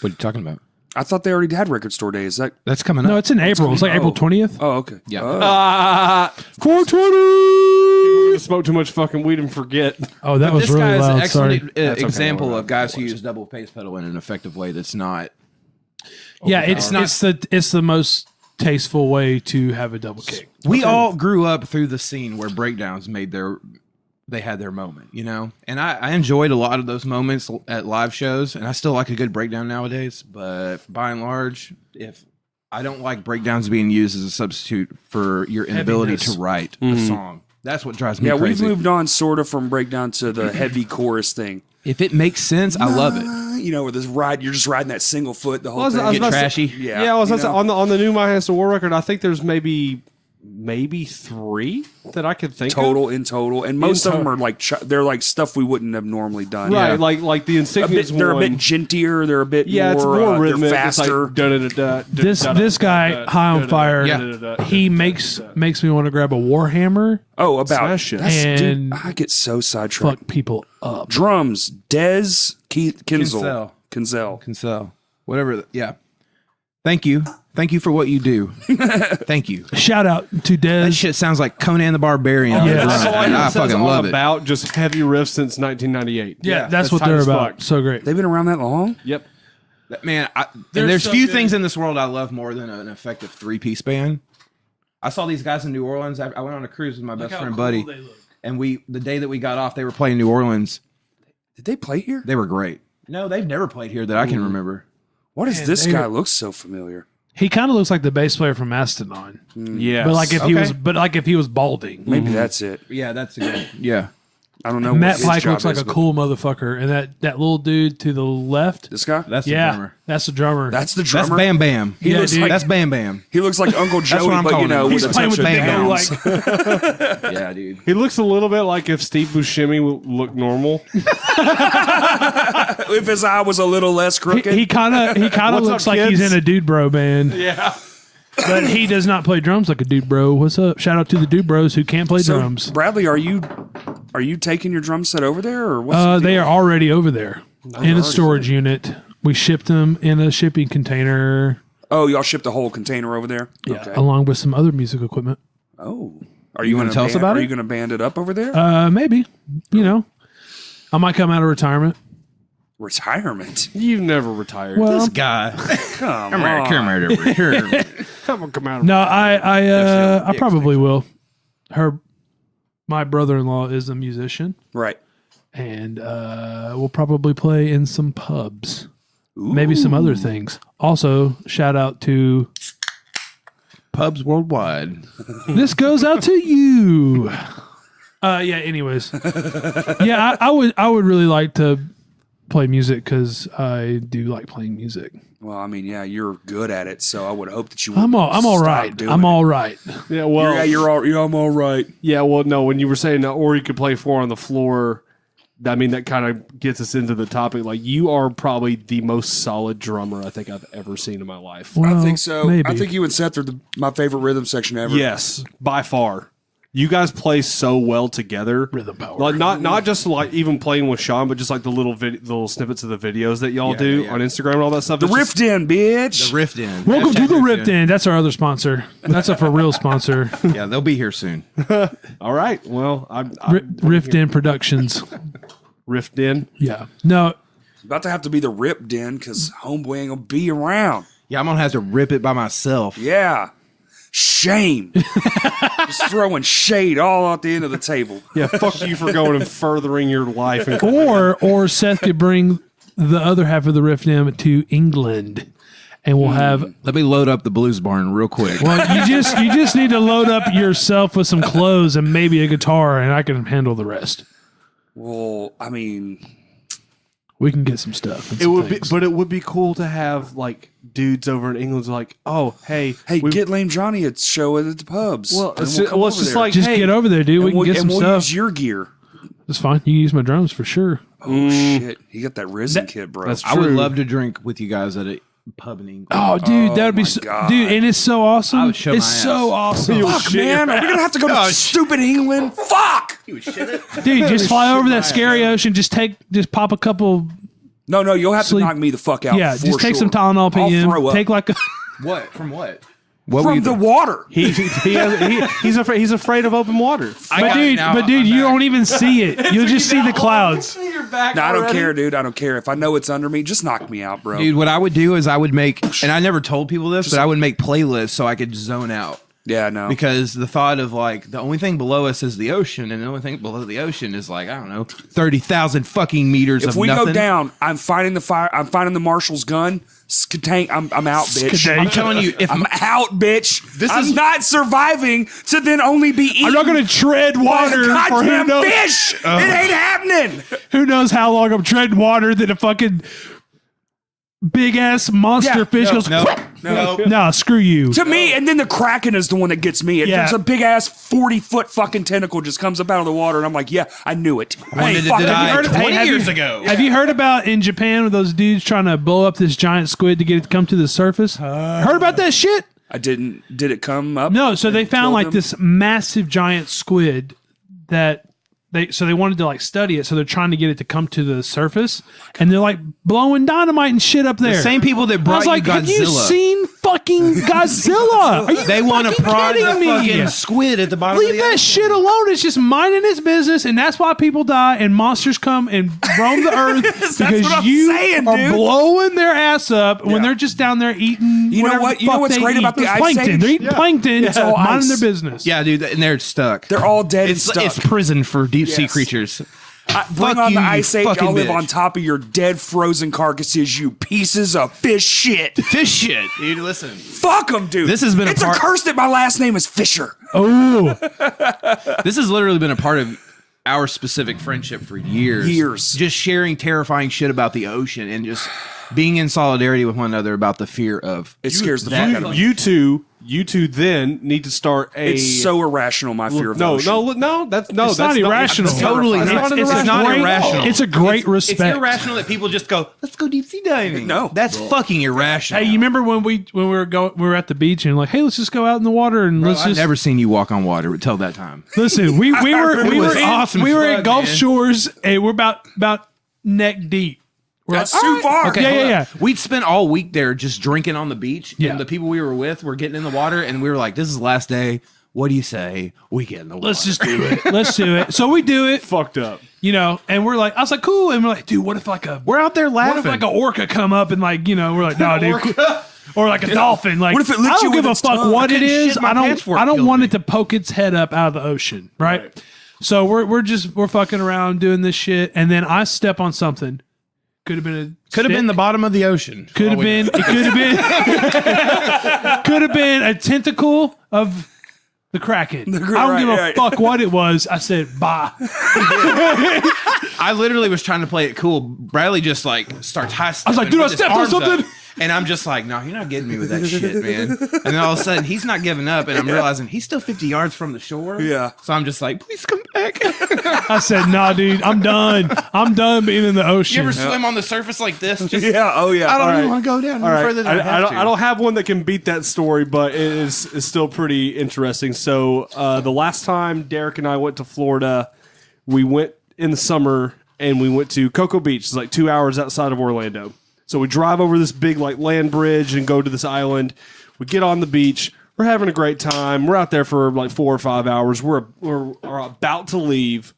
What are you talking about? I thought they already had record store day. Is that? That's coming up. No, it's in April. It's like April 20th. Oh, okay. Yeah. Oh. 420. Smoke too much fucking weed and forget. Oh, that was this really guy is an loud. Sorry. excellent okay. example of guys who use double bass pedal in an effective way. That's not. Yeah, it's not- it's the most tasteful way to have a double kick. We all grew up through the scene where breakdowns they had their moment, you know? And I enjoyed a lot of those moments at live shows, and I still like a good breakdown nowadays, but by and large, if I don't like breakdowns being used as a substitute for your inability Heaviness. to write a song. That's what drives me Yeah, crazy. we've moved on sort of from breakdown to the heavy chorus thing. If it makes sense, I love it. You know, where this ride, you're just riding that single foot the whole I was thing. about to say- Trashy. Yeah, I was you about to say, know? on the new My Hands to War record, I think there's maybe 3 that I could think total of. in total, and most of them are like they're like stuff we wouldn't have normally done. Right, Yeah. like the a Insignias bit, they're a one. bit gentier. They're a bit Yeah, it's more they're rhythmic. It's like faster. da-da-da-da, This guy, High on Fire, da-da-da-da, he makes me want to grab a Warhammer, Oh, about Smash it. that's- And dude, I get so sidetracked. fuck people up. Drums, Dez Kinzel. Kinsell. Whatever. Yeah. Thank you. Thank you for what you do. Thank you. Shout out to That Dez. shit sounds like Conan the Barbarian. Yeah. That's all I it says fucking all love it. about just heavy riffs since 1998. Yeah, that's what tight they're as about. fuck. So great. They've been around that long. Yep. Man, They're and there's so few good. things in this world I love more than an effective 3-piece band. I saw these guys in New Orleans. I went on a cruise with my best friend Buddy, and the day that we got off, they were playing New Orleans. Did they play here? They were great. No, they've never played here that I can remember. What is Man, this they guy? were- Looks so familiar. He kind of looks like the bass player from Mastodon, Yes. but like if he Okay. was balding. Maybe that's it. Yeah, that's a good. Yeah, I don't know. Matt what his Pike job looks like is, a but- cool motherfucker, and that little dude to the left, This guy. that's the yeah, drummer. that's the drummer. That's the That's drummer. Bam Bam. He Yeah, looks dude. like That's Bam Bam. he looks like Uncle Joey, what I'm but you calling know, him. with He's a playing touch with of Bam Bam, downs. like Yeah, dude. He looks a little bit like if Steve Buscemi looked normal. If his eye was a little less crooked. he kind of What's looks up, like he's kids? in a dude bro band, Yeah. but he does not play drums like a dude bro. What's up? Shout out to the dude bros who can't play So, drums. Bradley, are you taking your drum set over there, or what's the They deal? are already over there in a storage unit. We shipped them in a shipping container, Oh, y'all shipped the whole container over there. Okay. along with some other music equipment. Oh, are you wanna going to tell us about Are it? you going to band it up over there? Maybe, I might come out of retirement. Retirement. You've never retired. Well, Guy. Come Come on. here, over here. come out. no, I yeah, probably will. My brother-in-law is a musician, Right. and we'll probably play in some pubs, maybe some other things. Also, shout out to Pubs worldwide. this goes out to you. Yeah. Anyways, yeah, I would really like to play music because I do like playing music. Well, I mean, yeah, you're good at it, so I would hope that you. I'm all stop right. doing I'm it. all right. Yeah, well, I'm all right. yeah, well, no. When you were saying that, or you could play 4 on the floor, I mean, that kind of gets us into the topic. Like, you are probably the most solid drummer I think I've ever seen in my life. Well, I think so. Maybe. I think you and Seth are my favorite rhythm section ever. Yes, by far. you guys play so well together. Rhythm power. Like not just like even playing with Sean, but just like the little snippets of the videos that y'all do on Instagram and all that stuff. The Rift In, bitch. The Rift In. Welcome to the Rift In. That's our other sponsor. That's a for real sponsor. Yeah, they'll be here soon. All right. Well, I'm Rift In Productions. Rift In. Yeah. No. About to have to be the Rip Den because homeboy ain't gonna be around. Yeah, I'm gonna have to rip it by myself. Yeah. Shame. Just throwing shade all at the end of the table. Yeah. Fuck you for going and furthering your life. And Or Seth could bring the other half of the Rift In to England, and we'll have. Let me load up the Blues Barn real quick. Well, you just need to load up yourself with some clothes and maybe a guitar, and I can handle the rest. Well, I mean, We can get some stuff. it would be, but it would be cool to have like dudes over in England like, oh, hey, get Lame Johnny a show at the pubs. well, And it's, we'll come well, it's over just there. like, Just hey, get over there, dude. We can get some we'll stuff. use your gear. It's fine. You can use my drums for sure. Oh shit, you got that risen kit, bro. that's I would true. love to drink with you guys at a pub in England. Oh, dude, that would be my so, God. dude, and it's so awesome. I would show It's my ass. so awesome, Fuck, man, are we gonna have to go to stupid England? Fuck. dude. Just fly over that scary ocean. Just pop a couple. No, you'll have Sleep. to knock me the fuck out. Yeah, for just take sure. some Tylenol I'll PM. throw up. Take like a. What? From what? What from the water. He's afraid of open water. But dude, you don't even see it. You'll just see the clouds. Your back No, I don't care, dude. I don't care. If I know it's under me, just knock me out, bro. Dude, what I would do is I would make, and I never told people this, but I would make playlists so I could zone out. Yeah, no. Because the thought of like the only thing below us is the ocean, and the only thing below the ocean is like, I don't know, 30,000 fucking meters if of we nothing. go down, I'm finding the fire. I'm finding the marshal's gun. Skatank, I'm out, bitch. Skatank. I'm telling you, if I'm out, bitch. I'm is- not surviving to then only be eaten I'm not gonna tread by a water for who goddamn knows, fish. It ain't happening. who knows how long I'm treading water that a fucking big ass monster Yeah, fish goes. no, Nah, screw you. To me, and then the Kraken is the one that gets me. Yeah. There's a big ass 40-foot fucking tentacle just comes up out of the water, and I'm like, yeah, I knew it. Wanted to fucking deny heard of- 20 have years you- ago. Have you heard about in Japan with those dudes trying to blow up this giant squid to get it to come to the surface? Heard about that shit? I didn't. Did it come up? No, so they found killed like them? this massive giant squid that they wanted to like study it, so they're trying to get it to come to the surface, and they're like blowing dynamite and shit up there. The same people that I brought was like, you have you Godzilla. seen fucking Godzilla? Are you They want to fucking prod the kidding me? fucking squid at the bottom Leave of the that ocean. shit alone. It's just minding its business, and that's why people die and monsters come and roam the earth because what I'm you saying, are dude. blowing their ass up when Yeah. they're just down there eating. You know whatever what? the You know fuck what's they great eat. about the It's Ice plankton. Age? They're eating plankton. It's all minding ice. their business. Yeah, dude, and they're stuck. They're all dead It's and stuck. prison for deep sea Yes. creatures. Bring Fuck on you, the you Ice Age. fucking I'll live bitch. on top of your dead, frozen carcasses, you pieces of fish shit. Fish shit, dude. Listen, Fuck them, dude. This has been a It's part- a curse that my last name is Fisher. Oh, this has literally been a part of our specific friendship for years. Years. Just sharing terrifying shit about the ocean and just being in solidarity with one another about the fear of. It scares the fuck out of me. You two then need to start a. It's so irrational, my fear of the no, ocean. that's it's not that's irrational. That's Totally It's not. not It's irrational. not great- irrational. It's a great respect. It's irrational that people just go, let's go deep sea diving. No. That's fucking irrational. Hey, you remember when we were at the beach and like, hey, let's just go out in the water and let's I've just never seen you walk on water until that time. listen. We were was awesome as at fuck, Gulf man. Shores and we're about neck deep. We're That's like, too all right. far. Okay, Yeah, hold yeah, up. yeah. We'd spent all week there just drinking on the beach. Yeah. And the people we were with were getting in the water, and we were like, this is the last day. What do you say? We get in the water. Let's just do it. Let's do it. So we do it, fucked up. you know, and we're like, I was like, cool. And we're like, dude, what if like a We're out there what laughing. if like a orca come up and like, you know, we're like, no, dude. Or like a dolphin. Like, What if it I licked don't you give with a its fuck tongue? what I it couldn't is. shit my I pants don't. before it I don't killed want me. it to poke its head up out of the ocean, right? So we're fucking around doing this shit, and then I step on something. Could have been a Could have been the bottom of the ocean. Could have been. It could have been. Could have been a tentacle of the Kraken. I don't give a right. fuck what it was. I said bye. I literally was trying to play it cool. Bradley just like starts high. I was like, dude, I stepped on something. And I'm just like, no, you're not getting me with that shit, man. And then all of a sudden, he's not giving up, and I'm realizing he's still 50 yards from the shore. Yeah. So I'm just like, please come back. I said, nah, dude, I'm done. I'm done being in the ocean. You ever swim on the surface like this? Just, Yeah. Oh yeah. I don't All even right. want to go down All any right, further than I have to. I don't have one that can beat that story, but it is still pretty interesting. So the last time Derek and I went to Florida, we went in the summer and we went to Cocoa Beach. It's like 2 hours outside of Orlando. So we drive over this big like land bridge and go to this island. We get on the beach. We're having a great time. We're out there for like 4 or 5 hours. We're about to leave,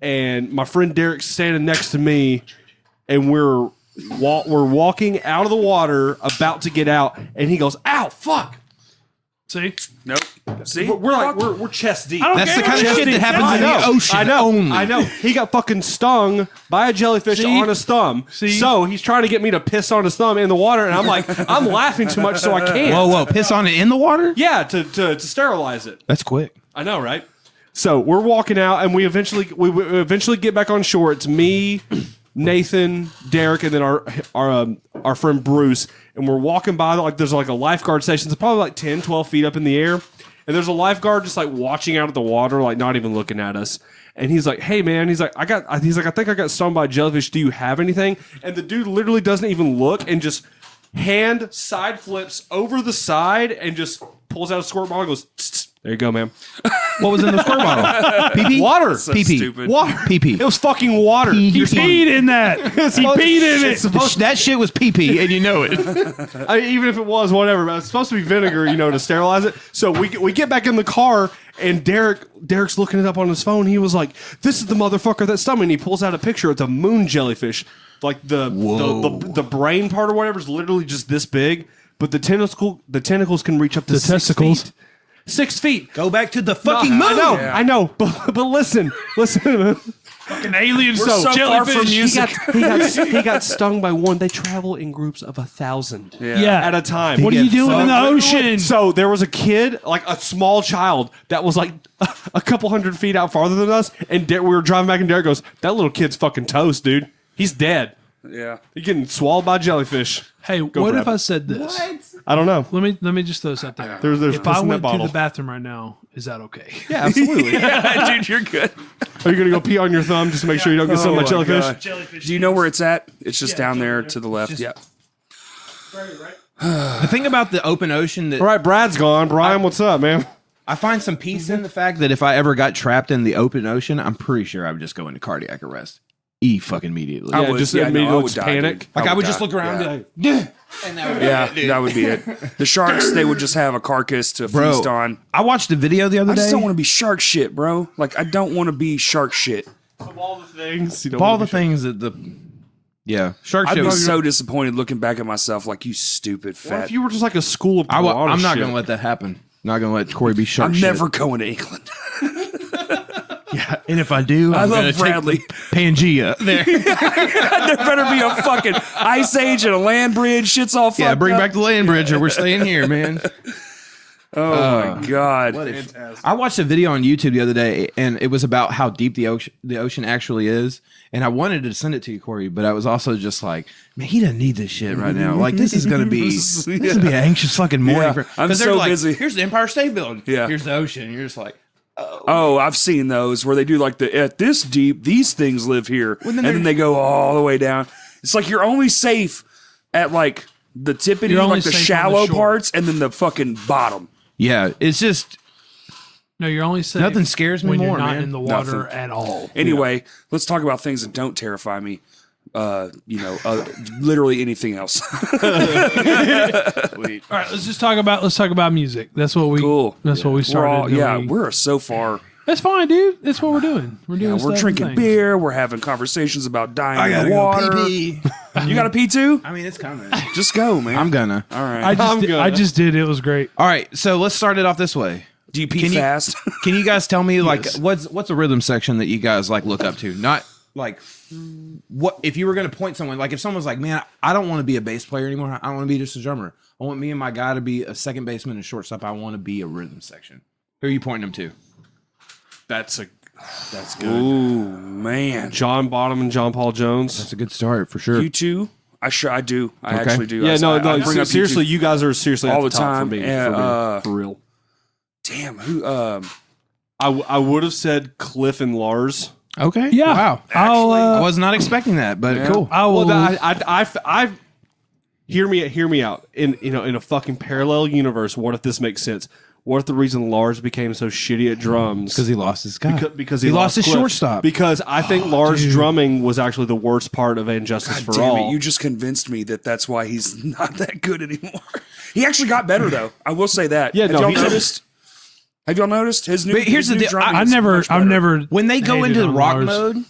and my friend Derek's standing next to me, and we're walking out of the water, about to get out, and he goes, "Ow, fuck!" See? Nope. See, We're chest deep. That's the kind of shit that happens in the ocean. I know. Only. I know. He got fucking stung by a jellyfish See? on his thumb. See? So he's trying to get me to piss on his thumb in the water, and I'm like, I'm laughing too much, so I can't. Whoa, piss on it in the water? Yeah, to sterilize it. That's quick. I know, right? So we're walking out, and we eventually get back on shore. It's me, Nathan, Derek, and then our friend Bruce, and we're walking by like there's like a lifeguard station. It's probably like 10, 12 feet up in the air, and there's a lifeguard just like watching out at the water, like not even looking at us. And he's like, "Hey man," he's like, "I think I got stung by a jellyfish. Do you have anything?" And the dude literally doesn't even look and just hand side flips over the side and just pulls out a squirt bottle and goes, "Tss, tss. There you go, man." What was in the squirt bottle? Pee-pee? Water. So Pee-pee. stupid. Water. Pee-pee. It was fucking water. He peed in that. He peed in it. That shit was pee-pee, and you know it. Even if it was whatever, but it's supposed to be vinegar, to sterilize it. So we get back in the car, and Derek's looking it up on his phone. He was like, "This is the motherfucker that stung me." And he pulls out a picture. It's a moon jellyfish. Like the brain part or whatever is literally just this big, but the tentacles can reach up to The 6 testicles. feet. 6 feet. Go back to the fucking moon. I know, but listen. Fucking aliens. We're so far from music. He got stung by one. They travel in groups of 1,000 Yeah. at a time. What are you doing in the ocean? So there was a kid, like a small child, that was like a couple hundred feet out farther than us, and we were driving back, and Derek goes, "That little kid's fucking toast, dude. He's dead. Yeah. He's getting swallowed by jellyfish." Hey, what grab if it. I said this? I don't know. Let me just throw this out there. There's If piss I in that went to bottle. the bathroom right now, is that okay? Yeah, absolutely. Yeah, dude, you're good. Are you gonna go pee on your thumb just to make sure you don't get stung by my jellyfish? God. Jellyfish. Do you know where it's at? It's just Yeah, down it's there over there. to the left. Yeah. The thing about the open ocean that All right, Brad's gone. Brian, what's up, man? I find some peace in the fact that if I ever got trapped in the open ocean, I'm pretty sure I would just go into cardiac arrest. Fucking immediately. I Yeah, would just no, immediately I would just die, panic. dude. Like I would just die. look around Yeah. and be like, and that would be Yeah, it, dude. that would be it. The sharks, they would just have a carcass to Bro, feast on. I watched a video the other I day. just don't want to be shark shit, bro. Like, I don't want to be shark shit. Of all the things, of all the things that shark I'd shit be was so disappointed looking back at myself like, you stupid What fat. if you were just like a school of piranha I'm not shit? gonna let that happen. Not gonna let Corey be shark I'm shit. never going to England. Yeah, and if I do, I love Bradley. Pangea. There. There better be a fucking ice age and a land bridge. Shit's all fucked Yeah, bring up. back the land bridge, or we're staying here, man. Oh my god. I watched a video on YouTube the other day, and it was about how deep the ocean actually is. And I wanted to send it to you, Corey, but I was also just like, man, he doesn't need this shit right now. Like, this is gonna be this is gonna be an anxious fucking morning. Yeah, for, I'm 'cause they're so like, busy. Here's the Empire State Building. Yeah. Here's the ocean. And you're just like, Oh, I've seen those where they do like at this deep, these things live here, and then they go all the way down. It's like you're only safe at like the tippity, You're only like the safe on the shallow shore. parts, and then the fucking bottom. yeah, it's just No, you're only safe. Nothing scares me when more, you're not man. in the water Nothing. at all. Anyway, let's talk about things that don't terrify me. Literally anything else. All right, let's talk about music. That's what we. Cool. That's what we started. We're so far. That's fine, dude. That's what we're doing. We're doing. We're stuff and drinking things. beer. We're having conversations about dying I in gotta the go water. pee. You got to pee too? I mean, it's coming. Just go, man. I'm gonna. All right. I just did. It was great. All right, so let's start it off this way. Do you pee Can you- fast? Can you guys tell me like Yes. what's a rhythm section that you guys like look up to? Not like what if you were going to point someone like if someone's like, man, I don't want to be a bass player anymore. I want to be just a drummer. I want me and my guy to be a second baseman and shortstop. I want to be a rhythm section. Who are you pointing them to? That's good. Ooh, man. John Bonham and John Paul Jones. That's a good start for sure. You two, I do. I actually do. Yeah, I bring up seriously, YouTube you guys are seriously all at the top time. for me, for real. Damn, who? I would have said Cliff and Lars. Okay. Yeah. Wow. I was not expecting that, but cool. I will. I hear me out. In a fucking parallel universe, what if this makes sense? What if the reason Lars became so shitty at drums Because he lost his guy. because he lost his Cliff? shortstop. Because I think Lars drumming was actually the worst part of Injustice for damn All. it, you just convinced me that that's why he's not that good anymore. He actually got better though. I will say that. Yeah, Have no, y'all he- noticed? Have y'all noticed his new? But here's his the new deal. drumming I've is never. much I've better. never. When they go hated into on rock Lars. mode,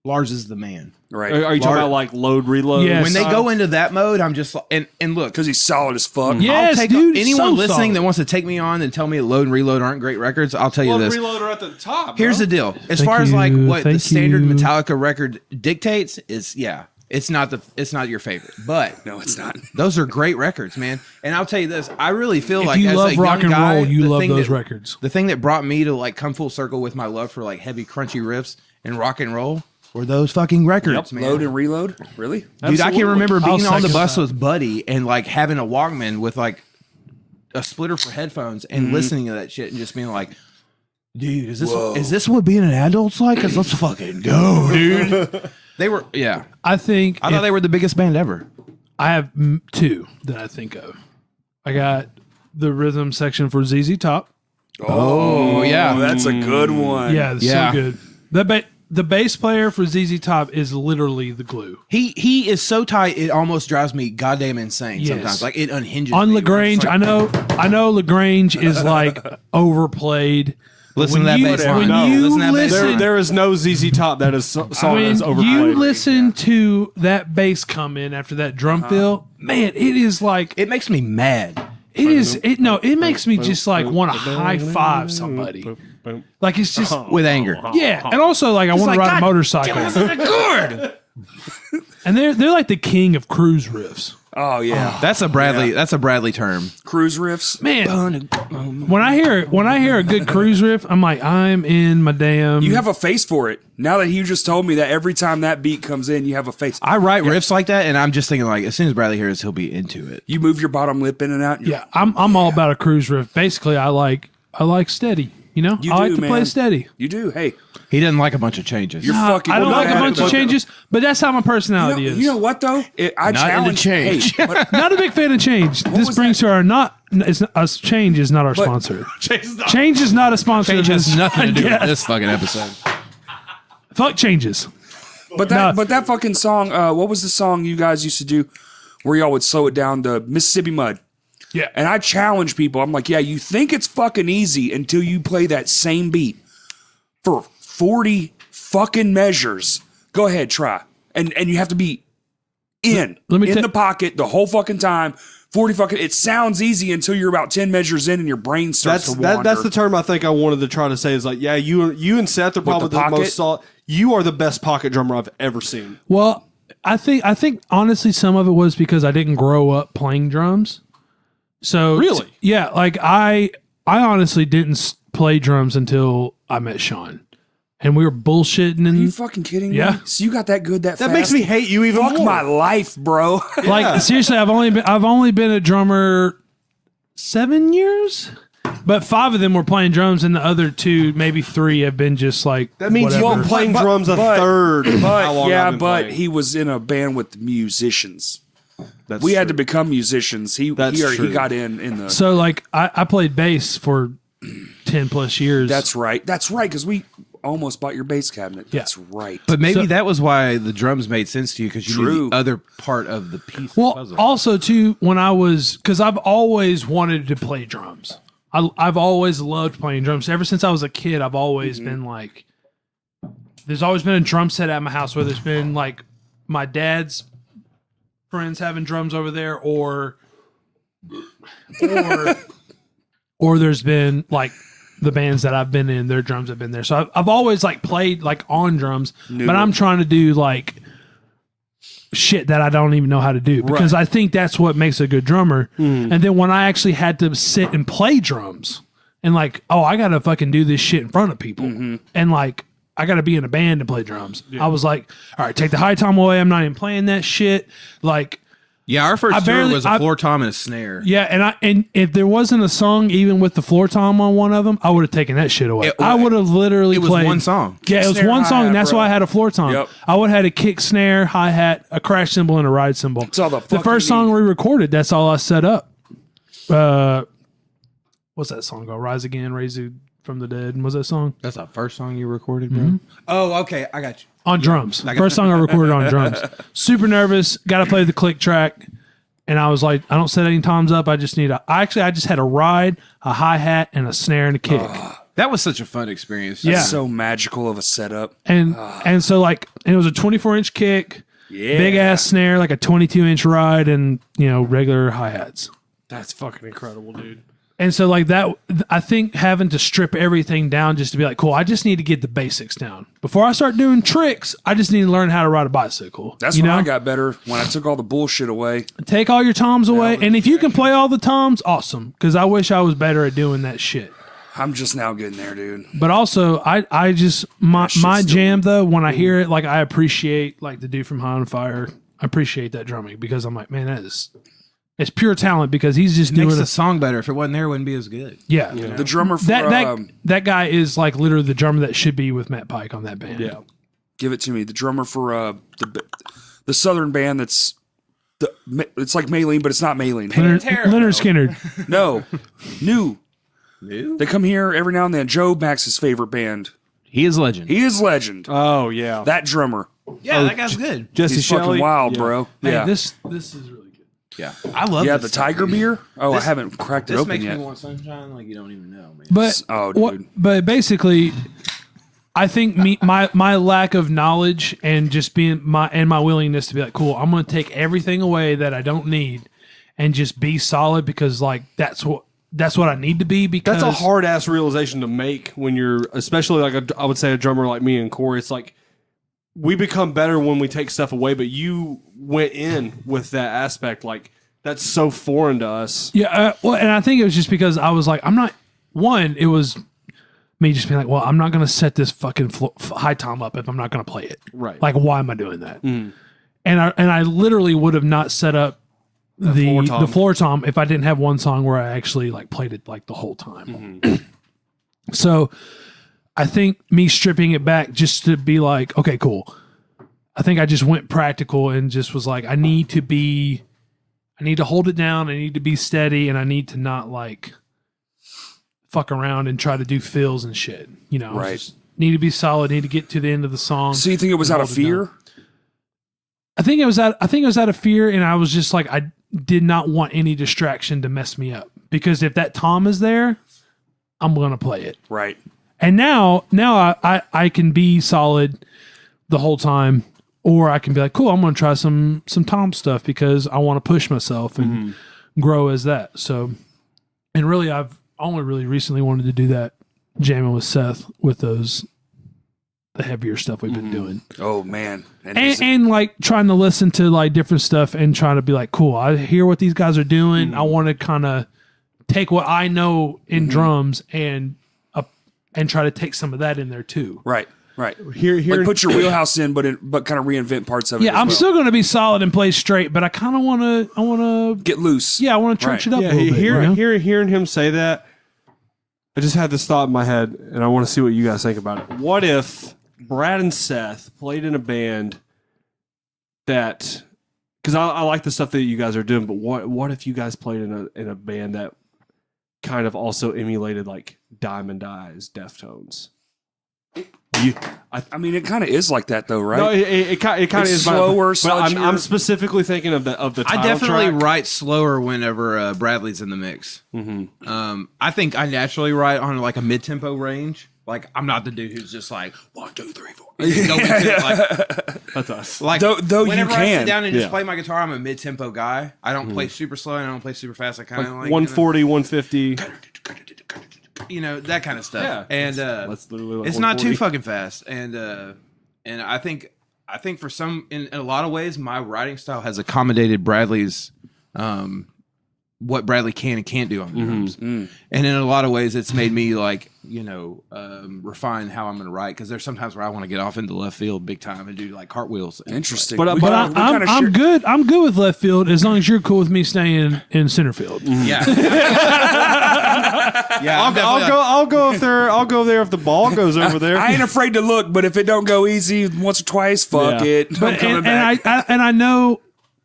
Lars is the man. Right. Are you talking about like load reload? Yes. When they go into that mode, I'm just like, and look, Because he's solid as fuck. Yes, I'll take dude. anyone so listening solid. that wants to take me on and tell me that Load and Reload aren't great records. I'll tell you Load this. reload are at the top. Here's bro. the deal. As Thank far as like you, what the thank standard you. Metallica record dictates is, it's not your favorite, but No, it's not. those are great records, man. And I'll tell you this, I really feel If like you as love a rock young and guy, roll, you the love thing those that- records. The thing that brought me to like come full circle with my love for like heavy, crunchy riffs and rock and roll were those fucking records, man. Load and reload. Really? Dude, I can Absolutely. remember being I'll on the second bus that. with Buddy and like having a Walkman with like a splitter for headphones and listening to that shit and just being like, dude, is this what being an adult's like? Because let's fucking go, dude. They were, I think I thought they were the biggest band ever. I have two that I think of. I got the rhythm section for ZZ Top. Oh, yeah. That's a good one. Yeah, it's Yeah. so good. The bass player for ZZ Top is literally the glue. He is so tight, it almost drives me goddamn insane Yes. sometimes. Like it unhinges On me. Lagrange, It's like, I know Lagrange is like overplayed. Listen to When that you- bass line. when No, you listen to that bass listen- line. There is no ZZ Top that is song that's When overplayed. you listen to that bass come in after that drum fill, man, it is like It makes me mad. it makes me just like want to high five somebody. Like it's just With anger. yeah, and also like I want to ride a motorcycle. And they're like the king of cruise riffs. Oh yeah. That's a Bradley term. Cruise riffs. Man, when I hear a good cruise riff, I'm like, I'm in my damn. You have a face for it. Now that you just told me that every time that beat comes in, you have a face. I write riffs like that, and I'm just thinking like, as soon as Bradley hears, he'll be into it. You move your bottom lip in and out. and you're- yeah, I'm all about a cruise riff. Basically, I like steady. You know, You I like do, to man. play steady. You do. Hey, He doesn't like a bunch of changes. you're fucking. I don't like a mad. bunch of changes, but that's how my personality You know, is. you know what though? I Not into challenge change. Hey, but Not a big fan of change. This was brings to our us. Change is not our sponsor. Change is not a sponsor. Change of has this nothing to do with podcast. this fucking episode. Fuck changes. that No. fucking song. What was the song you guys used to do where y'all would slow it down? The Mississippi Mud. Yeah. And I challenge people. I'm like, yeah, you think it's fucking easy until you play that same beat for 40 fucking measures. Go ahead, try. And you have to be in the pocket the whole fucking time. 40 fucking. It sounds easy until you're about 10 measures in and your brain starts to wander. That's the term I think I wanted to try to say is like, yeah, you and Seth are probably the the pocket? most solid. You are the best pocket drummer I've ever seen. Well, I think honestly, some of it was because I didn't grow up playing drums. So Really? yeah, like I honestly didn't play drums until I met Sean, and we were bullshitting Are you and fucking kidding me? Yeah. So you got that good that That fast? makes me hate you even Fuck more. my life, bro. like seriously, I've only been a drummer 7 years, but 5 of them were playing drums, and the other 2, maybe 3, have been just like That means whatever. you've been playing But- drums a but- third. of how long I've been but playing. he was in a band with musicians. That's We had to true. become musicians. He true. got in the. So like I played bass for 10 plus years. That's right. That's right. Because we almost bought your bass cabinet. Yeah. That's right. But maybe So- that was why the drums made sense to you, because you knew True. the other part of the piece of the well. puzzle. Also, too, when I was because I've always wanted to play drums. I've always loved playing drums. Ever since I was a kid, I've always been like. There's always been a drum set at my house where there's been like my dad's friends having drums over there, or there's been like the bands that I've been in, their drums have been there. So I've always like played like on drums, but I'm trying to do like shit that I don't even know how to do because I think that's what makes a good drummer. And then when I actually had to sit and play drums and like, oh, I got to fucking do this shit in front of people and like I got to be in a band to play drums. I was like, all right, take the high tom away. I'm not even playing that shit. Like, Yeah, our first tour was a floor tom and a snare. yeah, and if there wasn't a song even with the floor tom on one of them, I would have taken that shit away. I would have literally It was played one song. Yeah, it was snare, one song, hi-hat, and that's bro. why I had a floor tom. Yep. I would have had a kick, snare, hi hat, a crash cymbal, and a ride cymbal. That's all the fuck first you song need. we recorded, that's all I set up. What's that song called? Rise Again, Raise You from the Dead. What's that song? That's the first song you recorded, bro? Oh, okay. I got you. On drums. I got First song I recorded on drums. Super nervous. Got to play the click track. And I was like, I don't set any toms up. I just had a ride, a hi-hat, and a snare and a kick. That was such a fun experience. Yeah. So magical of a setup. And so like, and it was a 24-inch kick, Yeah. big ass snare, like a 22-inch ride, and regular hi-hats. That's fucking incredible, dude. And so like that, I think having to strip everything down just to be like, cool, I just need to get the basics down. Before I start doing tricks, I just need to learn how to ride a bicycle. That's when I got better, when I took all the bullshit away. Take all your toms away. And if you can play all the toms, awesome. Because I wish I was better at doing that shit. I'm just now getting there, dude. But also, I just, my jam though, when I hear it, like I appreciate like the dude from High on Fire. I appreciate that drumming because I'm like, man, it's pure talent because he's just doing Makes the it. song better. If it wasn't there, it wouldn't be as good. Yeah. The drummer for That guy is like literally the drummer that should be with Matt Pike on that band. Yeah. give it to me. The drummer for the Southern band that's it's like Maylene, but it's not Maylene. Leonard Skinner. No, new. They come here every now and then. Joe Max's favorite band. He is legend. He is legend. Oh yeah. That drummer. Yeah, that guy's good. Jesse He's Shelley. fucking wild, Yeah. bro. Hey, Yeah. this is really good. Yeah, I love. Yeah, this the stuff, Tiger dude. beer. Oh, This- I haven't cracked it This open makes yet. me want sunshine like you don't even know, man. But Oh, dude. but basically, I think my lack of knowledge and just being my willingness to be like, cool, I'm going to take everything away that I don't need and just be solid because like that's what I need to be. Because That's a hard ass realization to make when you're, especially like I would say a drummer like me and Corey. It's like we become better when we take stuff away, but you went in with that aspect. Like that's so foreign to us. Yeah, well, and I think it was just because I was like, I'm not. One, it was me just being like, well, I'm not going to set this fucking high tom up if I'm not going to play it. Right. Like, why am I doing that? And I literally would have not set up the floor tom if I didn't have one song where I actually like played it like the whole time. So I think me stripping it back just to be like, okay, cool. I think I just went practical and just was like, I need to hold it down. I need to be steady, and I need to not like fuck around and try to do fills and shit. You know, Right. Just need to be solid. Need to get to the end of the song. So you think it was and out of hold it down. fear? I think it was out of fear, and I was just like, I did not want any distraction to mess me up because if that tom is there, I'm gonna play it. Right. And now I can be solid the whole time, or I can be like, cool, I'm gonna try some tom stuff because I want to push myself and grow as that. So, and really, I've only really recently wanted to do that, jamming with Seth with the heavier stuff we've been doing. Oh man. And like trying to listen to like different stuff and trying to be like, cool, I hear what these guys are doing. I want to kind of take what I know in drums and try to take some of that in there too. right. Right. Here, Like put your wheelhouse in, but kind of reinvent parts of it. Yeah, as I'm well. still going to be solid and play straight, but I kind of want to. Get loose. Yeah, I want to church Right. it up yeah, a little bit. you know? hearing him say that, I just had this thought in my head, and I want to see what you guys think about it. What if Brad and Seth played in a band that, because I like the stuff that you guys are doing, but what if you guys played in a band that kind of also emulated like Diamond Eyes, Deftones? I mean, it kind of is like that though, right? No, it kind of It's is slower, but I'm sludgier. specifically thinking of the title I definitely track. write slower whenever Bradley's in the mix. I think I naturally write on like a mid-tempo range. Like I'm not the dude who's just like 1, 2, 3, 4. And just go into it, like, That's us. like Though you whenever I can. sit down and just Yeah. play my guitar, I'm a mid-tempo guy. I don't play super slow and I don't play super fast. I kind of like 140, 150. you know that kind of stuff. Yeah, and that's literally like it's not too 140. fucking fast. And I think for some in a lot of ways my writing style has accommodated Bradley's what Bradley can and can't do on the drums. And in a lot of ways, it's made me like, refine how I'm going to write. Because there's sometimes where I want to get off into left field big time and do like cartwils. Interesting. But I'm good. I'm good with left field as long as you're cool with me staying in center field. Yeah. Yeah. I'll go if there. I'll go there if the ball goes over there. I ain't afraid to look, but if it don't go easy once or twice, fuck Yeah. it. I'm coming back. I know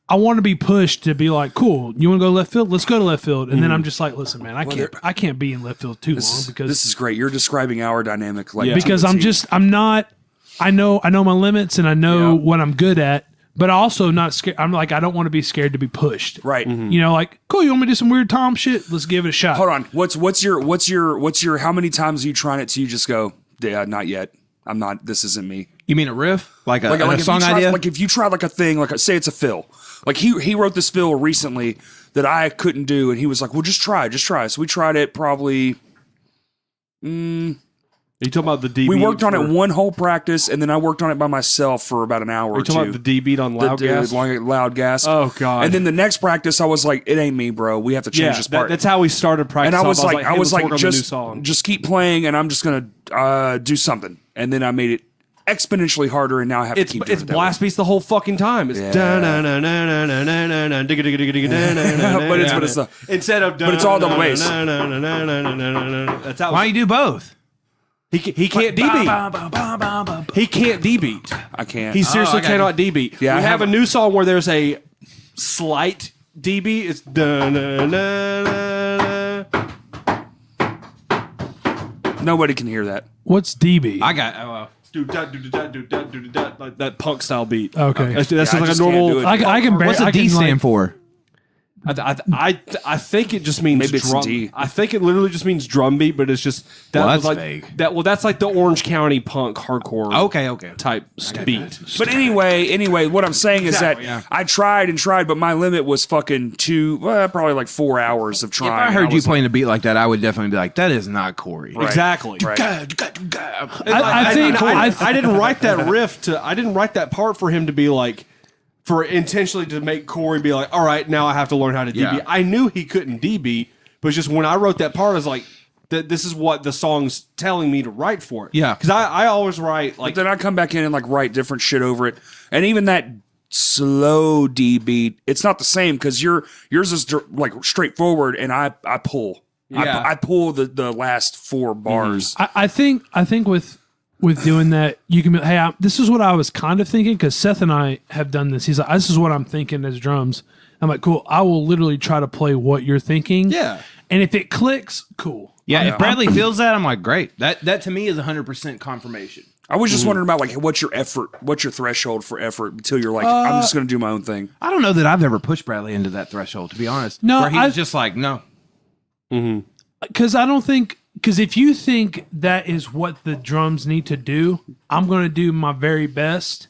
I want to be pushed to be like, cool, you want to go left field? Let's go to left field. And then I'm just like, listen, man, I can't be in left field too long because this is great. You're describing our dynamic like because to a T. I'm not. I know my limits and I know what I'm good at, but also not scared. I'm like, I don't want to be scared to be pushed. Right. You know, like, cool, you want me to do some weird Tom shit? Let's give it a shot. Hold on. What's your how many times are you trying it till you just go, yeah, not yet. I'm not. This isn't me. You mean a riff, like a Like song if you try, idea? Like if you try like a thing, like say it's a fill. Like he wrote this fill recently that I couldn't do, and he was like, "Well, just try." So we tried it probably. Are you talking about the D beat? We worked on it one whole practice, and then I worked on it by myself for about an hour Are you or two. talking about the D beat on loud gas? Loud gas. Oh, God. And then the next practice, I was like, "It ain't me, bro. We have to change this part." that's how we started practicing. and I was like, hey, let's work on the new just song. just keep playing, and I'm just gonna do something. And then I made it exponentially harder, and now I have to keep doing It's it that blast beats the whole fucking time. It's Yeah. but it's the- instead of but it's all double bass. That's how Why don't you do both? he can't D beat. He can't D beat. I can't. He seriously I got cannot D beat. Yeah, we I have have a new song where there's a slight D beat. It's Nobody can hear that. What's DB? I got. like that punk style beat. Okay. That's Yeah, I like a just can't do normal. it. I can. What's the D stand for? I think it just means Maybe it's drum. D. I think it literally just means drum beat, but it's just that Well, was that's like vague. that. Well, that's like the Orange County punk hardcore. Okay. Type beat. But anyway, what I'm saying is Exactly, that yeah. I tried, but my limit was fucking probably like 4 hours of If trying. I heard you was playing a beat like that, I would definitely be like, "That is not Corey." Right. Exactly. Right. I think I didn't write that riff to. I didn't write that part for him to be like. For intentionally to make Corey be like, all right, now I have to learn how to DB. Yeah. I knew he couldn't DB, but just when I wrote that part, I was like, this is what the song's telling me to write for it. Yeah. Because I always write like But then I come back in and like write different shit over it, and even that slow D beat, it's not the same because yours is like straightforward, and I pull. Yeah. I pull the last 4 bars. I think with doing that, you can be, hey, this is what I was kind of thinking because Seth and I have done this. He's like, this is what I'm thinking as drums. I'm like, cool. I will literally try to play what you're thinking. Yeah. And if it clicks, cool. Yeah, if Bradley feels that, I'm like, great. That to me is 100% confirmation. I was just wondering about like what's your threshold for effort until you're like, I'm just gonna do my own thing. I don't know that I've ever pushed Bradley into that threshold, to be honest. No, where he was just like, no. Because I don't think, because if you think that is what the drums need to do, I'm going to do my very best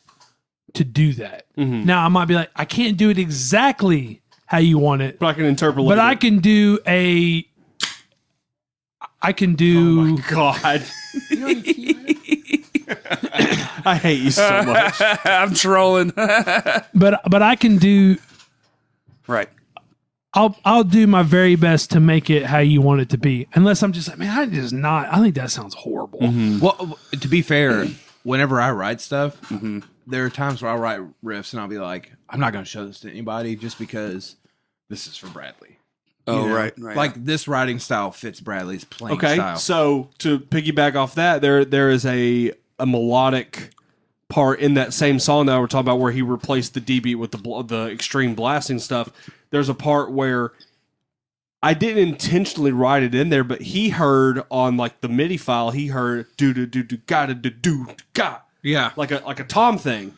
to do that. Now, I might be like, I can't do it exactly how you want it, but I can interpolate. but it. I can do Oh my God. I hate you so much. I'm trolling. but I can do, Right. I'll do my very best to make it how you want it to be. Unless I'm just like, man, I think that sounds horrible. Well, to be fair, whenever I write stuff, there are times where I'll write riffs and I'll be like, I'm not going to show this to anybody just because this is for Bradley. Oh, You know? right. Like this writing style fits Bradley's playing Okay, style. so to piggyback off that, there is a melodic part in that same song that we're talking about where he replaced the D beat with the extreme blasting stuff. There's a part where I didn't intentionally write it in there, but he heard on like the MIDI file, he heard do do do do gotta do do ga, Yeah. like a tom thing.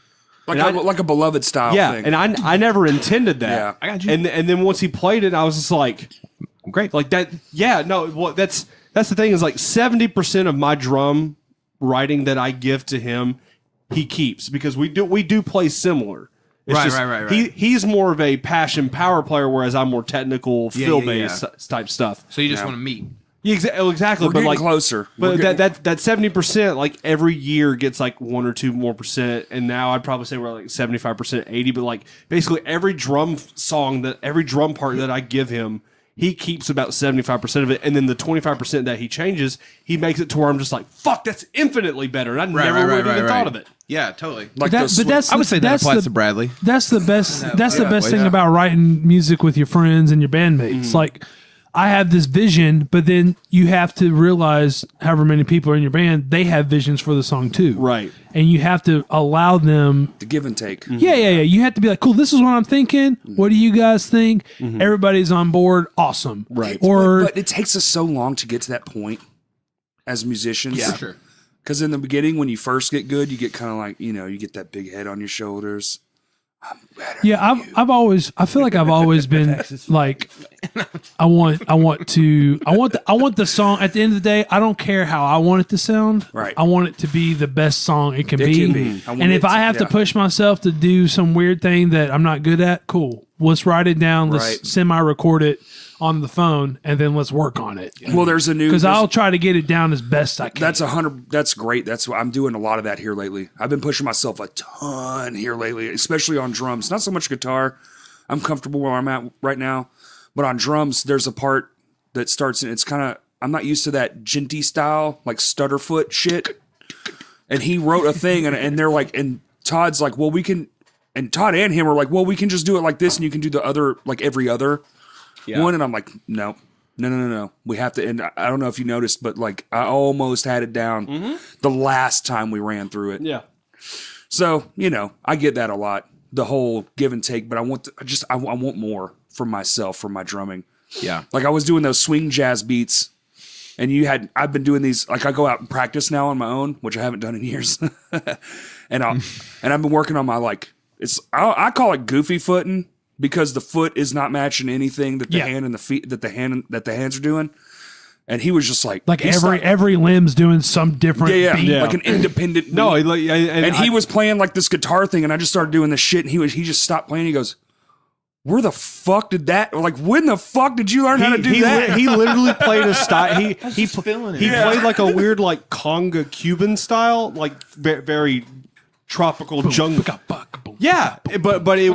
Like a beloved style Yeah, thing. and I never intended that. Yeah. I got you. And then once he played it, I was just like, Great. like that. Yeah, no. Well, that's the thing is like 70% of my drum writing that I give to him, he keeps because we do play similar. It's Right. He's more of a passion power player, whereas I'm more technical, feel based yeah. type stuff. So you just want to meet. Yeah, exactly. We're but getting like closer. But We're getting- that 70%, like every year gets like 1 or 2 more percent, and now I'd probably say we're like 75%, 80. But like basically every drum part that I give him, he keeps about 75% of it, and then the 25% that he changes, he makes it to where I'm just like, fuck, that's infinitely better. And I never would have even thought of it. Yeah, totally. Like But that's I would say that applies to Bradley. That's the best. That's the best thing yeah. about writing music with your friends and your bandmates. Like, I have this vision, but then you have to realize, however many people are in your band, they have visions for the song too. Right. And you have to allow them. the give and take. Yeah. You have to be like, cool. This is what I'm thinking. What do you guys think? Everybody's on board. Awesome. Right. Or But it takes us so long to get to that point as musicians. Yeah, sure. Because in the beginning, when you first get good, you get kind of like, you get that big head on your shoulders. I'm better. yeah, I feel like I've always been like, I want the song at the end of the day. I don't care how I want it to sound. Right. I want it to be the best song it can It be. can be. I want And it if I to- have to yeah. push myself to do some weird thing that I'm not good at, cool. Let's write it down. Let's Right. semi-record it on the phone, and then let's work on it. Well, there's a new. Because I'll try to get it down as best I can. That's 100. That's great. That's what I'm doing a lot of that here lately. I've been pushing myself a ton here lately, especially on drums. Not so much guitar. I'm comfortable where I'm at right now, but on drums, there's a part that starts and it's kind of. I'm not used to that jinty style, like stutterfoot shit. And he wrote a thing, and they're like, and Todd's like, well, we can, and Todd and him are like, well, we can just do it like this, and you can do the other, like every other one. And I'm like, no. We have to. And I don't know if you noticed, but like I almost had it down the last time we ran through it. Yeah. So I get that a lot, the whole give and take. But I want I want more for myself, for my drumming. Yeah. Like I was doing those swing jazz beats, and I've been doing these. Like I go out and practice now on my own, which I haven't done in years. and I've been working on my I call it goofy footing. Because the foot is not matching anything that the hand and the feet that the hands are doing, and he was just like every limb's doing some different beat. like an independent beat. No, and he was playing like this guitar thing, and I just started doing this shit, and he just stopped playing. He goes, "Where the fuck did that? Like, when the fuck did you learn how to do that?" He literally played a style. He feeling it. he played like a weird like conga Cuban style, like very tropical jungle. Yeah, but it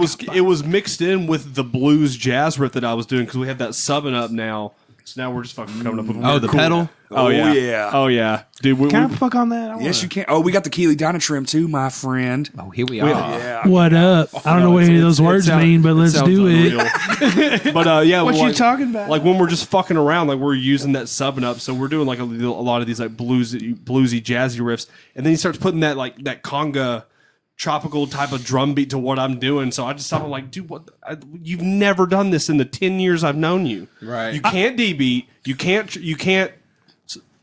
was mixed in with the blues jazz riff that I was doing because we have that subbing up now. So now we're just fucking coming up with the pedal. Oh yeah, dude. Can I fuck on that? Yes, you can. Oh, we got the Keeley Dynatrim too, my friend. Oh, here we are. Yeah. What up? I don't know what any of those words mean, but let's do it. But yeah, What you talking about? Like when we're just fucking around, like we're using that subbing up, so we're doing like a lot of these like bluesy, jazzy riffs, and then he starts putting that like that conga tropical type of drum beat to what I'm doing. So I just thought, I'm like, dude, you've never done this in the 10 years I've known you. Right. You can't D beat. You can't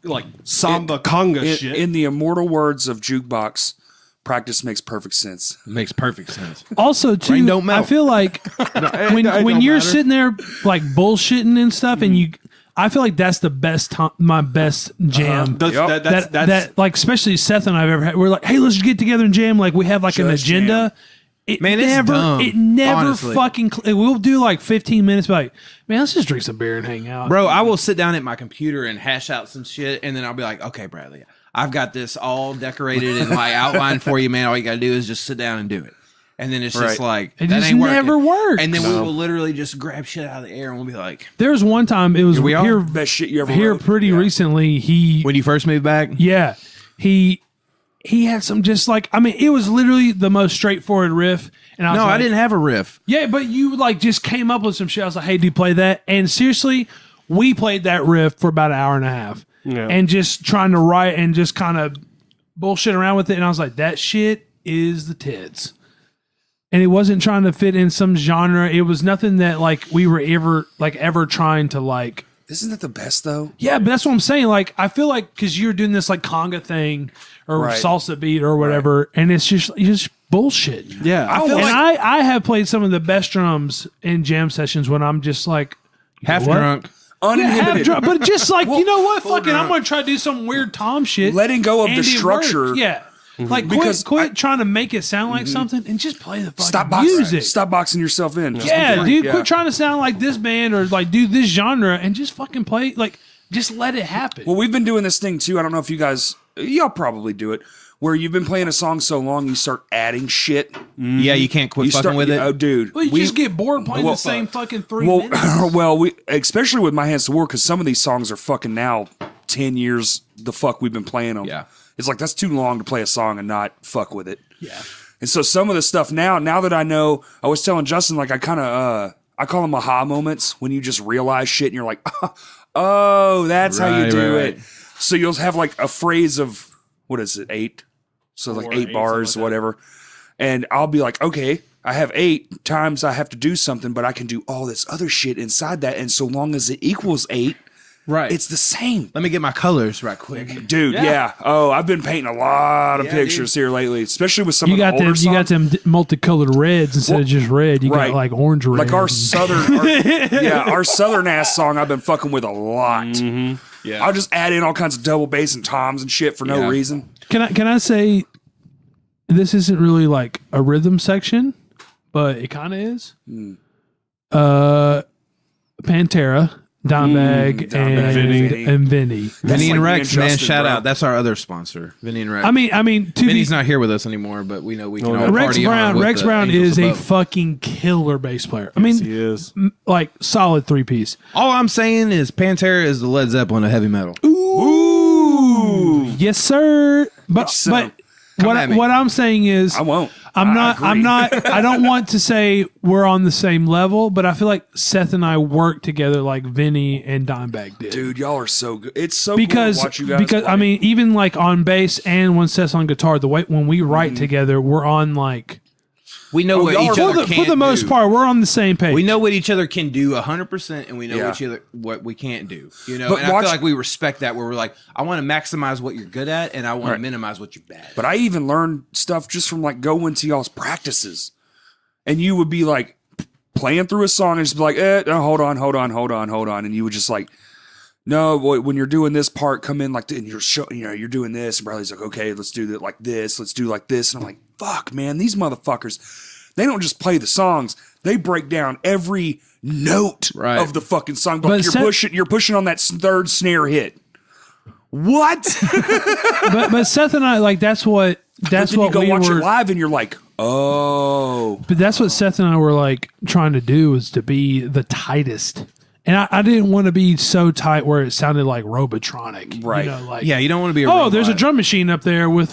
like samba conga shit. In the immortal words of Jukebox, practice makes perfect sense. Makes perfect sense. Also, too, Rain don't melt. I feel like when don't you're matter. sitting there like bullshitting and stuff, and I feel like that's the best my best jam. That's Like especially Seth and I've ever had. We're like, hey, let's get together and jam. Like we have like an Just agenda. It Man, it's never, dumb, it never honestly. fucking. We'll do like 15 minutes, but like, man, let's just drink some beer and hang out, Bro, I will sit down at my computer and hash out some shit, and then I'll be like, okay, Bradley, I've got this all decorated and like outlined for you, man. All you got to do is just sit down and do it. And then it's just like, It that just ain't working. never works. And then we will literally just grab shit out of the air and we'll be like, There was one time it was we are. here Best shit you ever here wrote. pretty Yeah. recently. when you first moved back? Yeah. He had some just like, I mean, it was literally the most straightforward riff. And I was No, like, I didn't have a riff. Yeah, but you like just came up with some shit. I was like, hey, do you play that? And seriously, we played that riff for about an hour and a half. Yeah. And just trying to write and just kind of bullshit around with it. And I was like, that shit is the tits. And it wasn't trying to fit in some genre. It was nothing that like we were ever trying to like. Isn't that the best though? Yeah, but that's what I'm saying. Like, I feel like because you're doing this like conga thing or Right. salsa beat or whatever, and it's just bullshit. yeah. I feel And like I have played some of the best drums in jam sessions when I'm just like Half what? drunk. uninhibited. But just like you know what, fucking, I'm drunk. gonna try to do some weird Tom shit. Letting go of and the it structure. worked. Yeah, like Because quit trying to make it sound like something and just play the fucking Stop boxing. music. Stop boxing yourself in. Just Yeah, be free. dude, Yeah. quit trying to sound like this band or like do this genre and just fucking play. Like, just let it happen. Well, we've been doing this thing too. I don't know if y'all probably do it. where you've been playing a song so long, you start adding shit. Yeah, you can't quit You fucking start with it. Oh, dude. Well, you just get bored playing well, the same fucking 3 minutes. Well, we especially with My Hands to War, because some of these songs are fucking now 10 years the fuck we've been playing them. Yeah. It's like that's too long to play a song and not fuck with it. Yeah. And so some of the stuff now that I know, I was telling Justin, like I kind of I call them aha moments when you just realize shit and you're like, oh, that's how you Right, do right, it. right. So you'll have like a phrase of what is it, 8? So like 8 bars, whatever. And I'll be like, okay, I have 8 times I have to do something, but I can do all this other shit inside that. And so long as it equals 8, Right. it's the same. Let me get my colors right quick. Dude, yeah. Oh, I've been painting a lot of pictures here lately, especially with some You of the got older them. songs. You got them multicolored reds instead of just red. You right. got like orange red. Like our southern, our southern ass song. I've been fucking with a lot. Yeah. I'll just add in all kinds of double bass and toms and shit for no Yeah. reason. Can I say this isn't really like a rhythm section, but it kind of is. Pantera, Dimebag, and Vinny. Vinny like and me Rex, and man, Justin, shout bro. out. That's our other sponsor, Vinny and Rex. I mean, to Vinny's be, not here with us anymore, but we know we can all Rex party on Brown. with Rex the Brown Angels is a above. fucking killer bass player. I mean, He is. like solid 3-piece. All I'm saying is Pantera is the Led Zeppelin of heavy metal. Ooh, Yes, sir. But So, but at me. what I'm saying is I won't. I'm I not. agree. I don't want to say we're on the same level, but I feel like Seth and I work together like Vinny and Dimebag did. Dude, y'all are so good. It's so Because cool to watch you guys because play. I mean, even like on bass and when Seth's on guitar, the way when we write together, we're on like We know what y'all each are- other for can the most do. part, we're on the same page. We know what each other can do 100%, and we know Yeah. what we can't do. You know, But and I watch- feel like we respect that. Where we're like, I want to maximize what you're good at, and I want Right. to minimize what you're bad at. But I even learned stuff just from like going to y'all's practices. And you would be like playing through a song and just be like, no, hold on. And you would just like, no, boy, when you're doing this part, come in like, and you're doing this. And Bradley's like, okay, let's do it like this. Let's do like this. And I'm like, fuck, man, these motherfuckers, they don't just play the songs. They break down every note Right. of the fucking song. But Like Seth- you're pushing on that third snare hit. What? but Seth and I like that's what Then you go we watch were. it live and you're like, oh. But that's what Seth and I were like trying to do is to be the tightest. And I didn't want to be so tight where it sounded like Robotronic. Right. You know, like, Yeah, you don't want to be. oh, there's a robot. drum machine up there with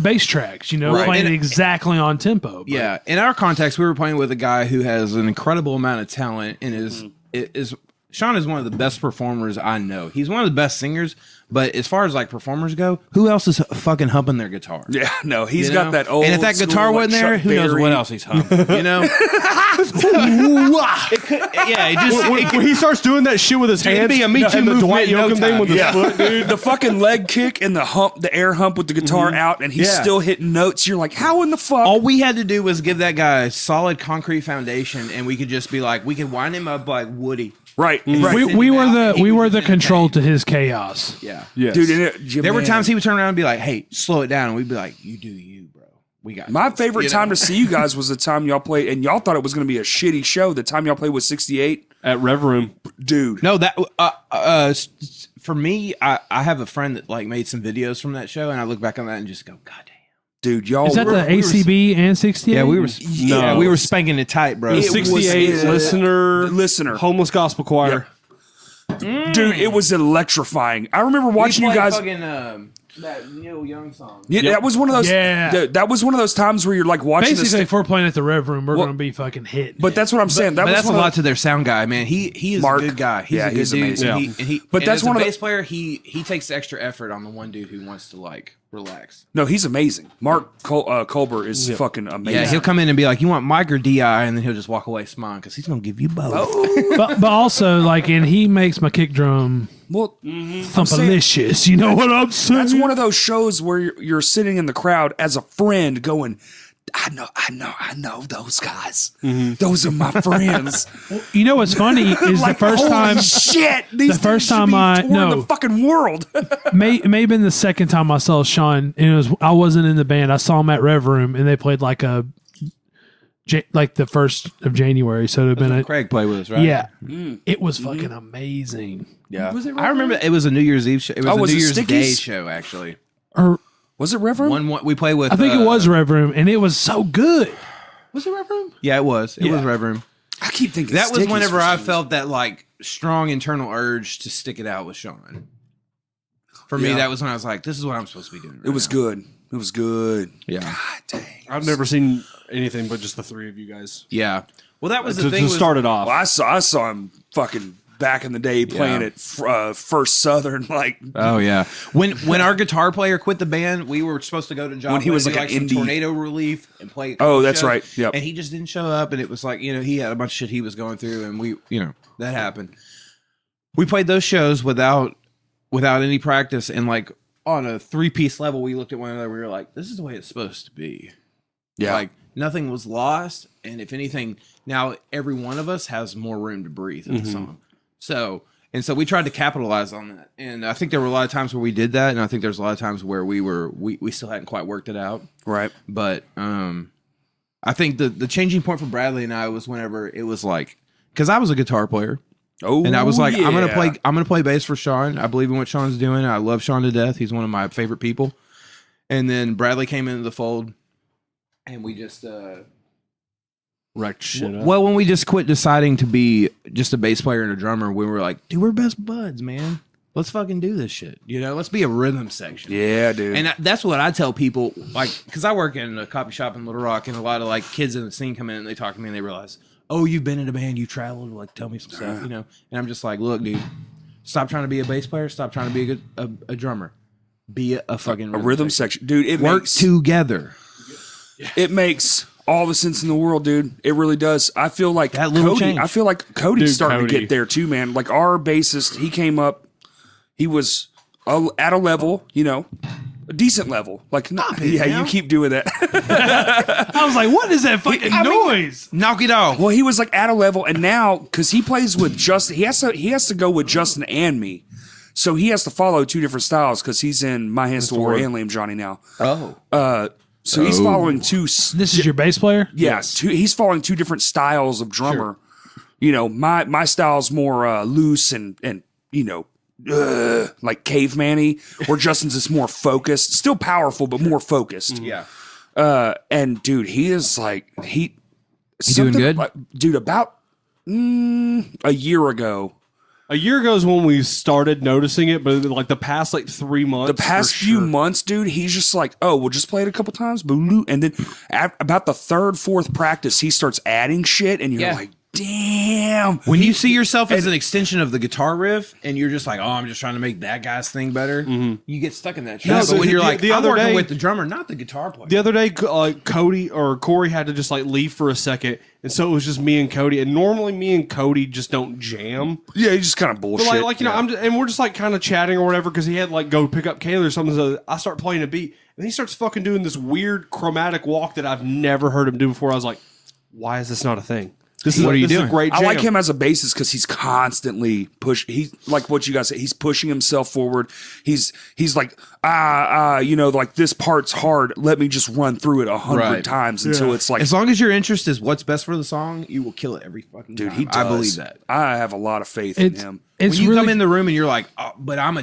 bass tracks, Right. playing And- exactly on tempo. But Yeah, in our context, we were playing with a guy who has an incredible amount of talent and is Sean is one of the best performers I know. He's one of the best singers, but as far as like performers go, who else is fucking humping their guitar? Yeah, no, he's You got know? that old. And if that school, guitar like, wasn't there, Chuck who knows Berry. what else he's humping? You know? Yeah, it just When he starts doing that shit with his hands, be a Me Too and the movement Dwight in no Yoakam thing time. with his Yeah, foot, dude. the fucking leg kick and the air hump with the guitar out, and he's Yeah. still hitting notes. You're like, how in the fuck? all we had to do was give that guy a solid concrete foundation, and we could just be like, we could wind him up like Woody. right, we, right, we were the He we was were the just control to his chaos. Yeah. Yes. dude. And There were man, times he would turn around and be like, hey, slow it down. And we'd be like, you do you, bro. We got My this." favorite You know? time to see you guys was the time y'all played, and y'all thought it was going to be a shitty show. The time y'all played with 68, At Rev Room. dude. No, that for me, I have a friend that like made some videos from that show, and I look back on that and just go, God damn. Dude, y'all. Is that were- the ACB and 68? Yeah, we were. No. Yeah, we were spanking it tight, bro. It was- 68 listener. Homeless gospel choir. dude. It was electrifying. I remember watching you guys. that Neil Young song. Yeah, that was one of those. Yeah. that was one of those times where you're like watching Basically, this. if we're playing at the Rev Room, we're Well, going to be fucking hit. But that's what I'm saying. That But was that's a one of lot to their sound guy, man. He is Mark. a good guy. He's Yeah, a good he's dude. amazing. And But and that's as one a of the- bass player. He takes the extra effort on the one dude who wants to like relax. No, he's amazing. Mark Colbert is fucking amazing. Yeah, he'll come in and be like, "You want mic or DI?" And then he'll just walk away smiling because he's gonna give you both. but also, like, and he makes my kick drum Well, thumpalicious. You know what I'm saying? that's one of those shows where you're sitting in the crowd as a friend going, I know those guys. Those are my friends. You know what's funny is Like, the first holy time, shit, these the first dudes should time be I- touring no. the fucking world. may have been the second time I saw Sean, and I wasn't in the band. I saw him at Rev Room, and they played like the 1st of January. So it'd have been Craig played with us, right? yeah, it was fucking amazing. yeah. Was it I remember it was a New Year's Eve show. It was Oh, a was New it Year's Day Stickies? show, actually. Or Was it Rev Room? We played with. I think it was Rev Room, and it was so good. Was it Rev Room? Yeah, it was. It Yeah. was Rev Room. I keep thinking That was Stickies whenever for I some felt that like strong internal urge to stick it out with Sean. For me, Yeah. that was when I was like, "This is what I'm supposed to be doing." It was good. It was good. Yeah. God dang. I've never seen anything but just the three of you guys Yeah. Well, that was the to thing. start it off. Well, I saw him fucking back in the day playing Yeah. at First Southern. Like, Oh yeah. When our guitar player quit the band, we were supposed to go to Joplin. When he was do, like an some indie- tornado relief and play. a Oh, couple that's shows, right. Yep. And he just didn't show up, and it was like he had a bunch of shit he was going through, and we that happened. We played those shows without any practice, and like on a 3-piece level, we looked at one another. We were like, "This is the way it's supposed to be." yeah. Like nothing was lost, and if anything, now every one of us has more room to breathe in the song. So we tried to capitalize on that, and I think there were a lot of times where we did that, and I think there's a lot of times where we still hadn't quite worked it out. right. But I think the changing point for Bradley and I was whenever it was like, because I was a guitar player. Oh, And I was like, yeah. I'm gonna play bass for Sean. I believe in what Sean's doing. I love Sean to death. He's one of my favorite people. And then Bradley came into the fold, and we just Wrecked shit up. well, when we just quit deciding to be just a bass player and a drummer, we were like, dude, we're best buds, man. Let's fucking do this shit. Let's be a rhythm section. Yeah, dude. And that's what I tell people, like, because I work in a coffee shop in Little Rock, and a lot of like kids in the scene come in and they talk to me and they realize, oh, you've been in a band, you traveled, like, tell me some stuff, And I'm just like, look, dude, stop trying to be a bass player, stop trying to be a drummer, be a fucking a rhythm section, dude. It Work makes together. it makes all the sense in the world, dude. It really does. I feel like That little Cody. change. I feel like Cody's Dude, starting to Cody. get there too, man. Like our bassist, he came up. He was at a level, a decent level. Like, yeah, now. you keep doing that. I was like, what is that fucking noise? Knock it off. Well, he was like at a level, and now because he plays with Justin, he has to go with Justin and me, so he has to follow two different styles because he's in My Hands to War and Liam Johnny now. Oh. So he's following two. This is your bass player? Yes, he's following two different styles of drummer. My style's more loose and like caveman-y, where Justin's is more focused, still powerful but more focused. Yeah. And dude, he is like he doing good? like, dude. About a year ago, A year ago is when we started noticing it, but like the past 3 months, the past for few sure. months, dude, he's just like, oh, we'll just play it a couple times, boo-doo. And then about the third, fourth practice, he starts adding shit, and you're Yeah. like, damn. When you see yourself as an extension of the guitar riff, and you're just like, "Oh, I'm just trying to make that guy's thing better," you get stuck in that shit. No, but so when you're the- like, the "I'm other working day- with the drummer, not the guitar player," The other day, Cody or Corey had to just leave for a second, and so it was just me and Cody. And normally, me and Cody just don't jam. Yeah, he just kind of But bullshit. and we're just kind of chatting or whatever because he had go pick up Kayla or something. So I start playing a beat, and he starts fucking doing this weird chromatic walk that I've never heard him do before. I was like, "Why is this not a thing?" This is What are you this is doing? a great I jam. like him as a bassist because he's constantly he's like what you guys say. He's pushing himself forward. He's like like this part's hard. Let me just run through it 100 Right. times until it's like, as long as your interest is what's best for the song, you will kill it every fucking dude, time. he does. I believe that. I have a lot of faith in It's him. it's When you really come in the room and you're like, oh, but I'm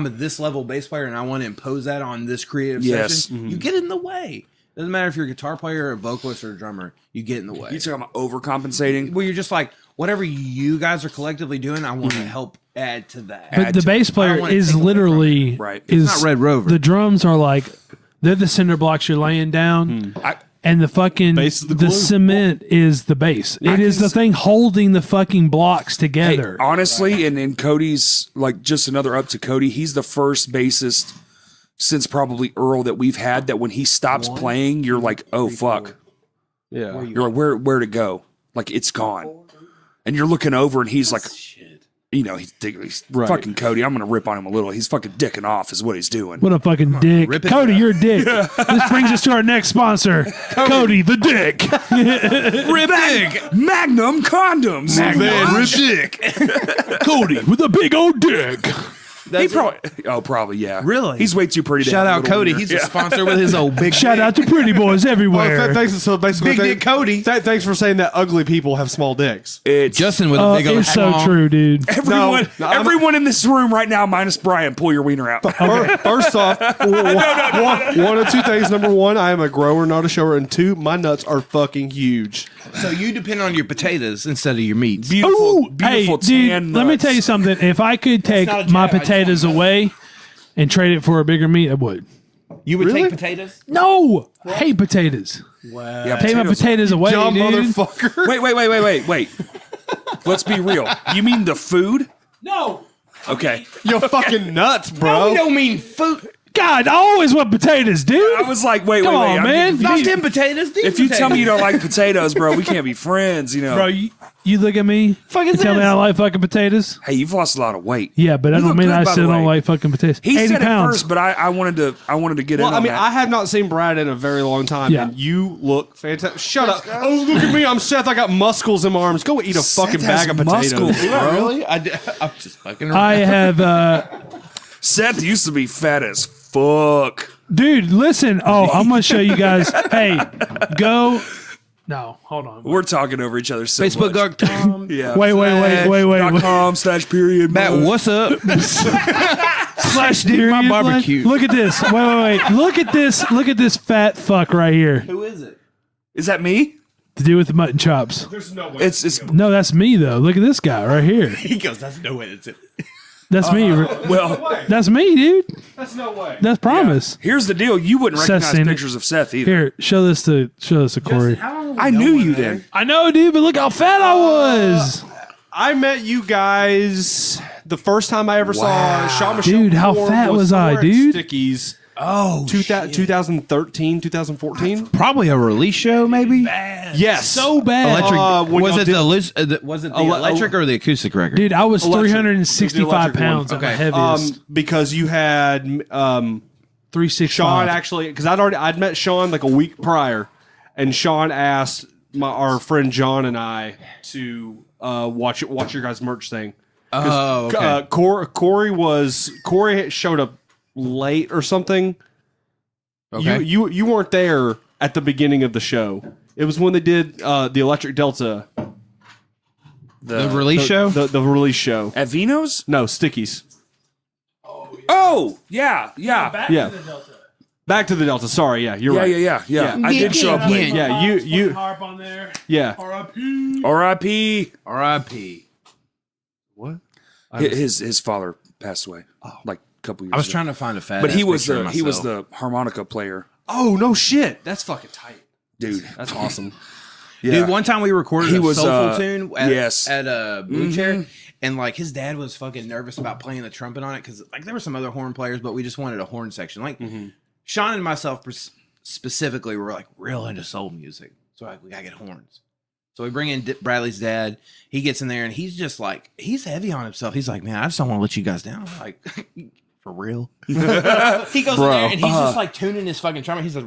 a this level bass player and I want to impose that on this creative Yes. session, you get in the way. Doesn't matter if you're a guitar player, a vocalist, or a drummer, you get in the way. You talking about overcompensating? Well, you're just like, whatever you guys are collectively doing, I want to help add to that. but the bass I player don't wanna is take away literally Right. is It's not Red Rover. The drums are they're the cinder blocks you're laying down. And the fucking Bass is the the glue. cement is the bass. It is the thing holding the fucking blocks Hey, together. honestly, and Cody's just another up to Cody. He's the first bassist since probably Earl that we've had that when he stops playing, you're like, oh fuck. Yeah. You're like, where to go? Like it's gone. And you're looking over and he's like, he's Right. fucking Cody. I'm going to rip on him a little. He's fucking dicking off is what he's doing. What a fucking dick. rip it Cody, up. you're a dick. This brings us to our next sponsor, Cody the Dick. Magnum condoms. Cody with a big old dick. He probably, yeah. Really? He's way too pretty to Shout have a out little Cody. wiener. He's Yeah. a sponsor with his old big Shout out to pretty boys everywhere. Thanks. So basically, Big Dick Cody. Thanks for saying that ugly people have small dicks. It's Justin with a big old It's so schlong. true, dude. everyone in this room right now, minus Brian, pull your wiener out. First off, one of two things. Number one, I am a grower, not a shower, and two, my nuts are fucking huge. So you depend on your potatoes instead of your meats. Beautiful, Hey, beautiful dude, tan let me nuts. tell you something. If I could take not a my jab, I just potatoes away and trade it for a bigger meat, I would. You would Really? take potatoes? No, I hate potatoes. Yeah, Take my potatoes away, Dumb dude. motherfucker. Wait. Let's be real. You mean the food? No. Okay. You're fucking nuts, We bro. don't mean food. God, I always want potatoes, dude. I was like, wait, Come wait. on, I'm man. getting Not confused. them potatoes. These If you tell me you potatoes. don't like potatoes, bro, we can't be friends, you know. Bro, you look at me Fucking and tell me this. I like fucking potatoes. Hey, you've lost a lot of weight. Yeah, but I You don't look mean good, I by still the don't way. like fucking potatoes. He 80 said pounds. it first, but I wanted to get in Well, on I mean, that. I have not seen Brad in a very long time, Yeah. and you look fantastic. Shut up. Oh, look at me. I'm Seth. I got muscles in my arms. Go eat a fucking has bag of potatoes. muscles. bro. Really? I'm just fucking around. I have, Seth used to be fat as fuck. dude, listen. Oh, I'm going to show you guys. Hey, go. No, hold on. We're talking over each other so Facebook much. Tom. Yeah. Wait. .com/period. Matt, what's up? Slash my barbecue. Look at this. Wait. Look at this. Look at this fat fuck right here. Who is it? Is that me? To do with the mutton chops. There's no way. It's No, that's me though. Look at this guy right here. He goes, that's no way that's it. That's me. well. That's me, dude. That's no way. That's promise. Here's the deal: you wouldn't Seth's recognize seen it. pictures of Seth either. Here, show this to Corey. I knew you then. I know, dude, but look how fat I was. I met you guys the first time I ever saw Sean Michelle. Dude, how perform fat was I, somewhere at dude? Stickies. Oh, 2013, 2014. probably a release show, maybe. Yes. So bad. Electric. when was y'all it did- was it the Ele- electric or the acoustic record? Dude, I was Electric. 365 Electric one. pounds at my Okay. heaviest. Because you had 365. Sean actually, because I'd met Sean like a week prior, and Sean asked our friend John and I to watch your guys' merch thing. Oh, okay. Corey showed up late or something. Okay. You weren't there at the beginning of the show. It was when they did the Electric Delta, the release show. the release show. At Vino's? No, Stickies. Oh, yeah. Yeah. Back to the Delta. Sorry, yeah, you're right. Yeah. I did show up late. Yeah, you harp on there. yeah. R.I.P. R.I.P. What? His father passed away like a couple years I was ago. trying to find a fat. But he ass was picture of the myself. harmonica player, Oh no shit. That's fucking tight. dude. That's awesome. Yeah. Dude, one time we recorded He a was, soulful tune at, yes. at a Blue Chair, and like his dad was fucking nervous about playing the trumpet on it because like there were some other horn players, but we just wanted a horn section. Like Sean and myself specifically were like real into soul music, so like we gotta get horns. So we bring in Bradley's dad. He gets in there and he's just like he's heavy on himself. He's like, man, I just don't want to let you guys down. I'm like, for real? He goes in there and he's just like tuning his fucking trumpet. He's like,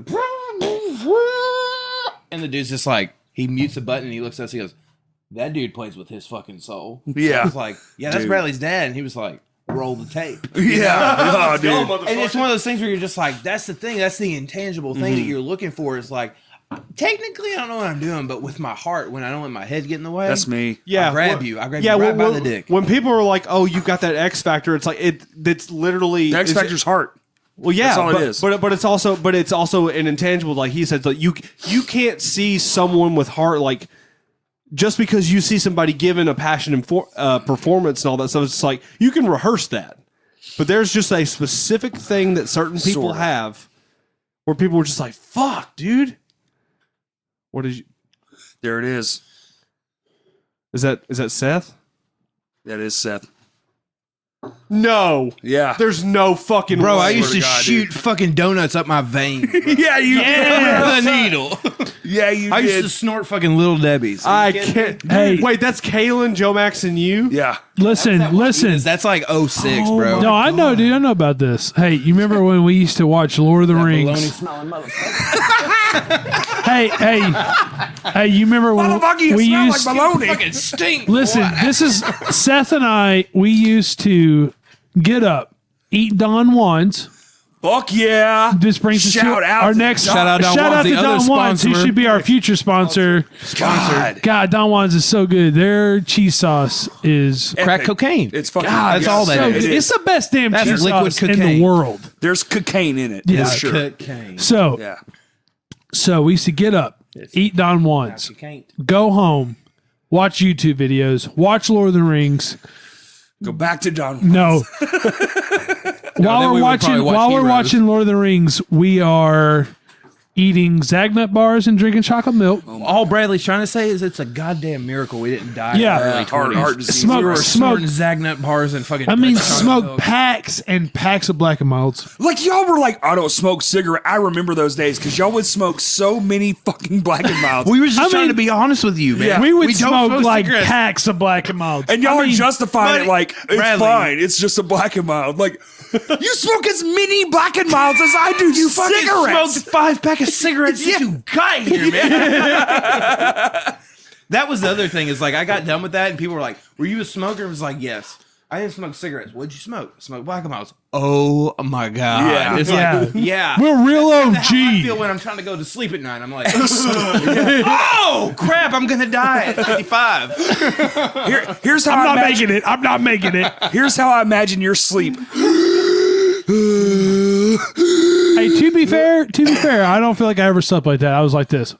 and the dude's just like. He mutes a button and he looks at us. He goes, "That dude plays with his fucking soul." Yeah. I was like, "Yeah, that's Dude. Bradley's dad." And he was like, "Roll the tape." Yeah. Oh, dude. And it's one of those things where you're just like, "That's the thing. That's the intangible thing that you're looking for." Is like, technically, I don't know what I'm doing, but with my heart, when I don't let my head get in the way, That's me. Yeah, I grab well- you. I grab yeah, you right well, by the dick. When people are like, "Oh, you've got that X factor," it's like it's literally The X Factor's heart. Well, yeah, That's all but, it is. But it's also an intangible, like he said. Like you can't see someone with heart like just because you see somebody giving a passion and performance and all that stuff. It's like you can rehearse that, but there's just a specific thing that certain people Sorta. have where people are just like, "Fuck, dude." What did you? There it is. Is that Seth? That is Seth. No. Yeah. There's no fucking Bro, way. I used to God, shoot fucking donuts up my veins. yeah, you With a needle. Yeah, you I used did. to snort fucking little Debbie's. I can't. Hey. Wait, that's Kalen, Joe Max, and you? Yeah. Listen. That's like 06, bro. No, I know, dude. I know about this. Hey, you remember when we used to watch Lord of the Rings? Hey, you remember when Motherfucker, you we smell used like baloney. Fucking stink. Listen, this is Seth and I. We used to get up Eat Don Juan's. Fuck yeah. This brings us Shout to out our to next. Shout out Don shout Juan's, out to the other Don Juan's, who sponsor. should be our future sponsor. God. Don Juan's is so good. Their cheese sauce is Crack cocaine. It's fucking. God, that's all that so is. good. It's the best damn That's cheese liquid sauce in cocaine. the world. There's cocaine in it. Yeah. for sure. Cocaine. So, Yeah. so we used to get up, eat Don Juan's, go home, watch YouTube videos, watch Lord of the Rings. Go back to Don Juan. No. then while we we're would probably watching, watch while we're Heroes. watching Lord of the Rings, we are eating Zagnut bars and drinking chocolate milk. All Bradley's trying to say is it's a goddamn miracle we didn't die. Yeah. in the early Heart 20s. disease. Smoke- We were smoke- snorting Zagnut bars and fucking. I mean, drinking chocolate smoke milk. packs and packs of Black and Milds. Like y'all were like, I don't smoke cigarette. I remember those days because y'all would smoke so many fucking Black and Milds. We were just I trying mean- to be honest with you, man. Yeah. We would don't smoke like cigarettes. packs of Black and Milds. and y'all I are mean, justifying it buddy, like it's Bradley. fine. It's just a Black and Mild. Like you smoke as many Black and Milds as I do. You fucking cigarettes. smoked 5 pack of cigarettes since you got here, man. That was the other thing is like I got done with that and people were like, "Were you a smoker?" I was like, "Yes." I didn't smoke cigarettes. What'd you smoke? I smoked Black and Milds. Oh my god! Yeah. It's Yeah. like, yeah. We're real That's how I OG. feel when I'm trying to go to sleep at night. I'm like, oh crap! I'm gonna die at 55. Here's how I'm I not imagine, making it. I'm not making it. Here's how I imagine your sleep. Hey, to be fair, I don't feel like I ever slept like that. I was like this.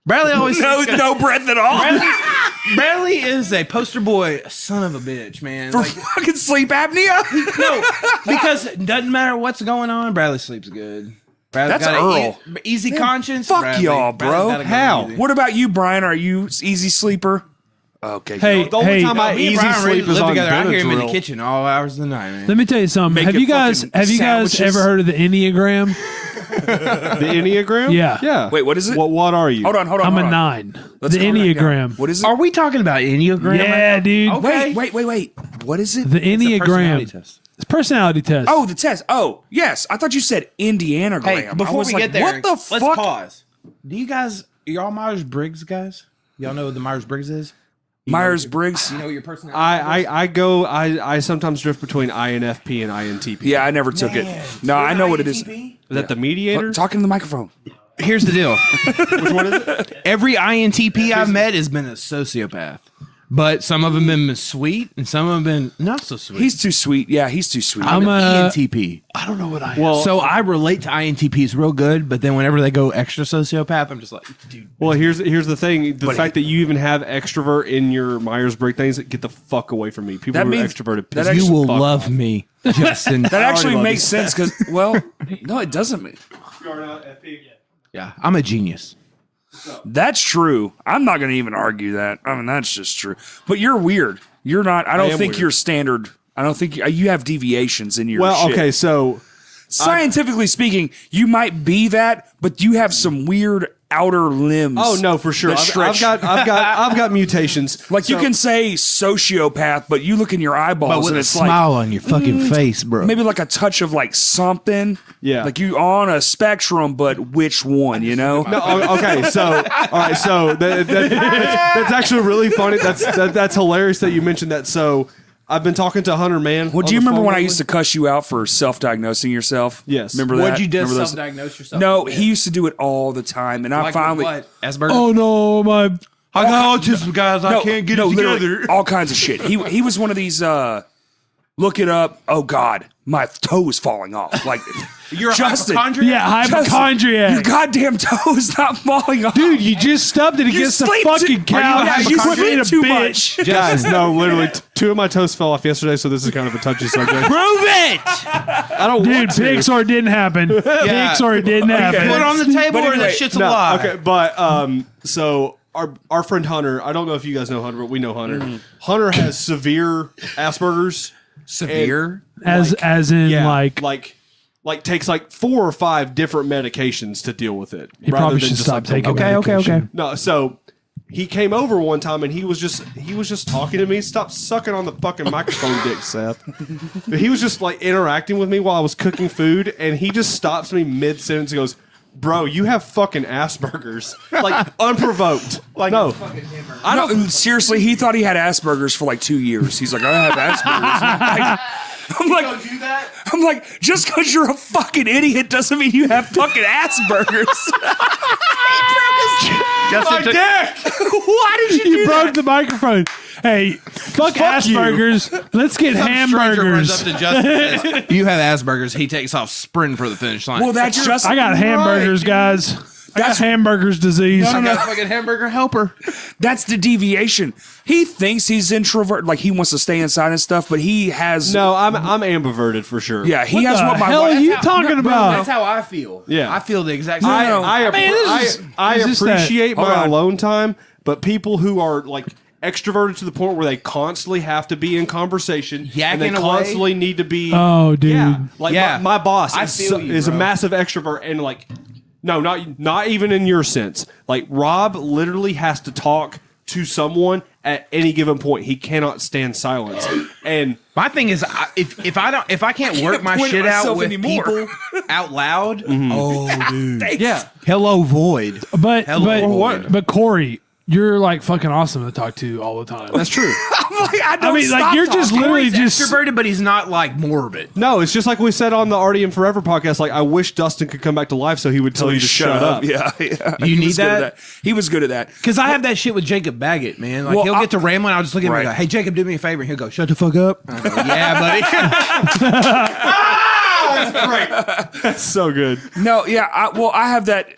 Bradley always No breath at all. Bradley is a poster boy, son of a bitch, man. For Like, fucking sleep apnea. no, because it doesn't matter what's going on. Bradley sleeps good. Bradley's That's got Earl. easy conscience. fuck Bradley. y'all, bro. Bradley's gotta go How? easy. What about you, Brian? Are you easy sleeper? Okay. Hey, The only hey, time I Me and easy Brian sleep is live on together. I hear him in the Benadryl. kitchen all hours of the night, man. let me tell you something. Making Have you guys fucking sandwiches. ever heard of the Enneagram? The Enneagram? Yeah. Yeah. Wait, what is it? What are you? Hold on. I'm a hold on. 9. Let's the calm that down. Enneagram. What is it? Are we talking about Enneagram? Yeah, dude. Okay. Wait. What is it? The It's a personality Enneagram. test. It's a personality test. Oh, the test. Oh, yes. I thought you said Indianagram. Hey, I before was we like, get there, what the let's fuck? pause. Do you guys, y'all Myers-Briggs guys? Y'all know what the Myers-Briggs is? Myers-Briggs. You know what your personality I sometimes drift between INFP and INTP. Yeah, I never took it. No, I know what it is. Is that the mediator? Talking to the microphone. Here's the deal. Which one is it? Every INTP I've met has been a sociopath. But some of them have been sweet and some of them have been not so sweet. He's too sweet. Yeah, he's too sweet. I'm an a- ENTP. I don't know what I am. Well, So I relate to INTPs real good, but then whenever they go extra sociopath, I'm just like, dude. well, here's the thing. The But fact that you even have extrovert in your Myers-Briggs things, get the fuck away from me. People That who are means- extroverted that piss actually- me You will the fuck love off. me, Justin. That actually love makes you. sense because, well, no, it doesn't. Yeah, I'm a genius. That's true. I'm not going to even argue that. I mean, that's just true. But you're weird. You're not. I don't am think weird. you're standard. I don't think you have deviations in your Well, shit. okay, so Scientifically speaking, you might be that, but you have some weird outer limbs. oh no, for sure. that I've stretch. got mutations. Like you So- can say sociopath, but you look in your eyeballs and it's like on your fucking face, bro. maybe like a touch of like something. Yeah. Like you on a spectrum, but which one, you know? No, okay, so all right, so that's actually really funny. That's hilarious that you mentioned that. So I've been talking to Hunter Man. Well, do you remember when I used to cuss you out for self-diagnosing yourself? Yes. Remember that? What'd you do? Remember those- Self-diagnose yourself? No, he used to do it all the time, and I Like finally. what? Asperger's? Oh no, my I got autism, guys. I can't get it literally, together. all kinds of shit. He was one of these. Look it up. Oh God, my toe is falling off. Like You're a Justin, hypochondriac? yeah, Justin, hypochondriac. your goddamn toe is not falling off. Dude, you just stubbed it against the sleep fucking too- couch. Yeah, you Quit being sleep a too bitch. much. Guys, no, literally, 2 of my toes fell off yesterday, so this is kind of a touchy subject. Prove it! I don't Dude, want to. Pixar didn't happen. Pixar didn't happen. Put it on the table But or anyway, that shit's a No, lie. okay, but so our friend Hunter, I don't know if you guys know Hunter, but we know Hunter. Mm-hmm. Hunter has severe Asperger's. Severe? As in Yeah, like like takes like 4 or 5 different medications to deal with it. he probably should stop taking Okay, okay, medication. okay. No, so he came over one time and he was just talking to me. Stop sucking on the fucking microphone, dick, Seth. He was just like interacting with me while I was cooking food, and he just stops me mid sentence and goes, "Bro, you have fucking Asperger's," like unprovoked. Like no, I don't. Seriously, he thought he had Asperger's for like 2 years. He's like, I have Asperger's. I'm like, do that? I'm like, just because you're a fucking idiot doesn't mean you have fucking Asperger's. Justin took, Why did you do broke that? the microphone. Hey, fuck Asperger's. Let's get stranger runs up hamburgers. to Justin and says, you have Asperger's. He takes off sprinting for the finish line. Well, that's just. I got hamburgers, guys. I got hamburgers disease. I got a fucking hamburger helper. That's the deviation. He thinks he's introvert, like he wants to stay inside and stuff, but he has. No, I'm ambiverted for sure. Yeah, he What has the what my hell wife. are you talking about? That's how I feel. Yeah. I feel the exact same. I it's just that- appreciate Hold my on. alone time, but people who are like extroverted to the point where they constantly have to be in conversation and they Yakking away. constantly need to be. Oh, dude. Yeah, like Yeah. my boss I is, feel you, is a bro. massive extrovert and like. No, not even in your sense. Like Rob literally has to talk to someone at any given point. He cannot stand silence. And My thing is, if I can't work my point shit out myself with anymore. people out loud, oh dude, yeah, hello void. But Hello. but Corey, you're like fucking awesome to talk to all the time. that's true. I'm like, I don't I mean, like stop you're just talking. literally He's just. extroverted, but he's not like morbid. No, it's just like we said on the Artie and Forever podcast. Like I wish Dustin could come back to life so he would tell you to shut up. Yeah. You He need was good at that? He was good at that. Because I have that shit with Jacob Baggett, man. Like Well, he'll I- get to rambling, I'll just look at him and Right. go, "Hey, Jacob, do me a favor." And he'll go, "Shut the fuck up." I go, yeah, buddy. That's so good. No, yeah. I have that.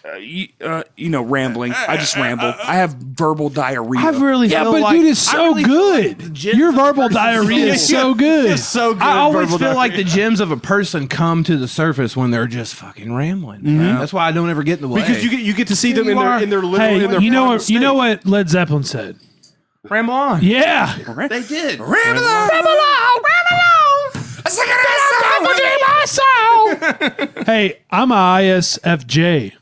Rambling. I just ramble. I have verbal diarrhea. I really Yeah, feel but like, dude, it's I so really feel like the good. gems Your of a verbal person's diarrhea is soul- so good. It's so good. I always verbal feel like diarrhea. the gems of a person come to the surface when they're just fucking rambling. That's why I don't ever get in the way. because you get to see them You in their are- in their literal Hey, in their you know private what? You know state. what Led Zeppelin said? ramble on. Yeah. They did. Ramble on. Hey, I'm a ISFJ,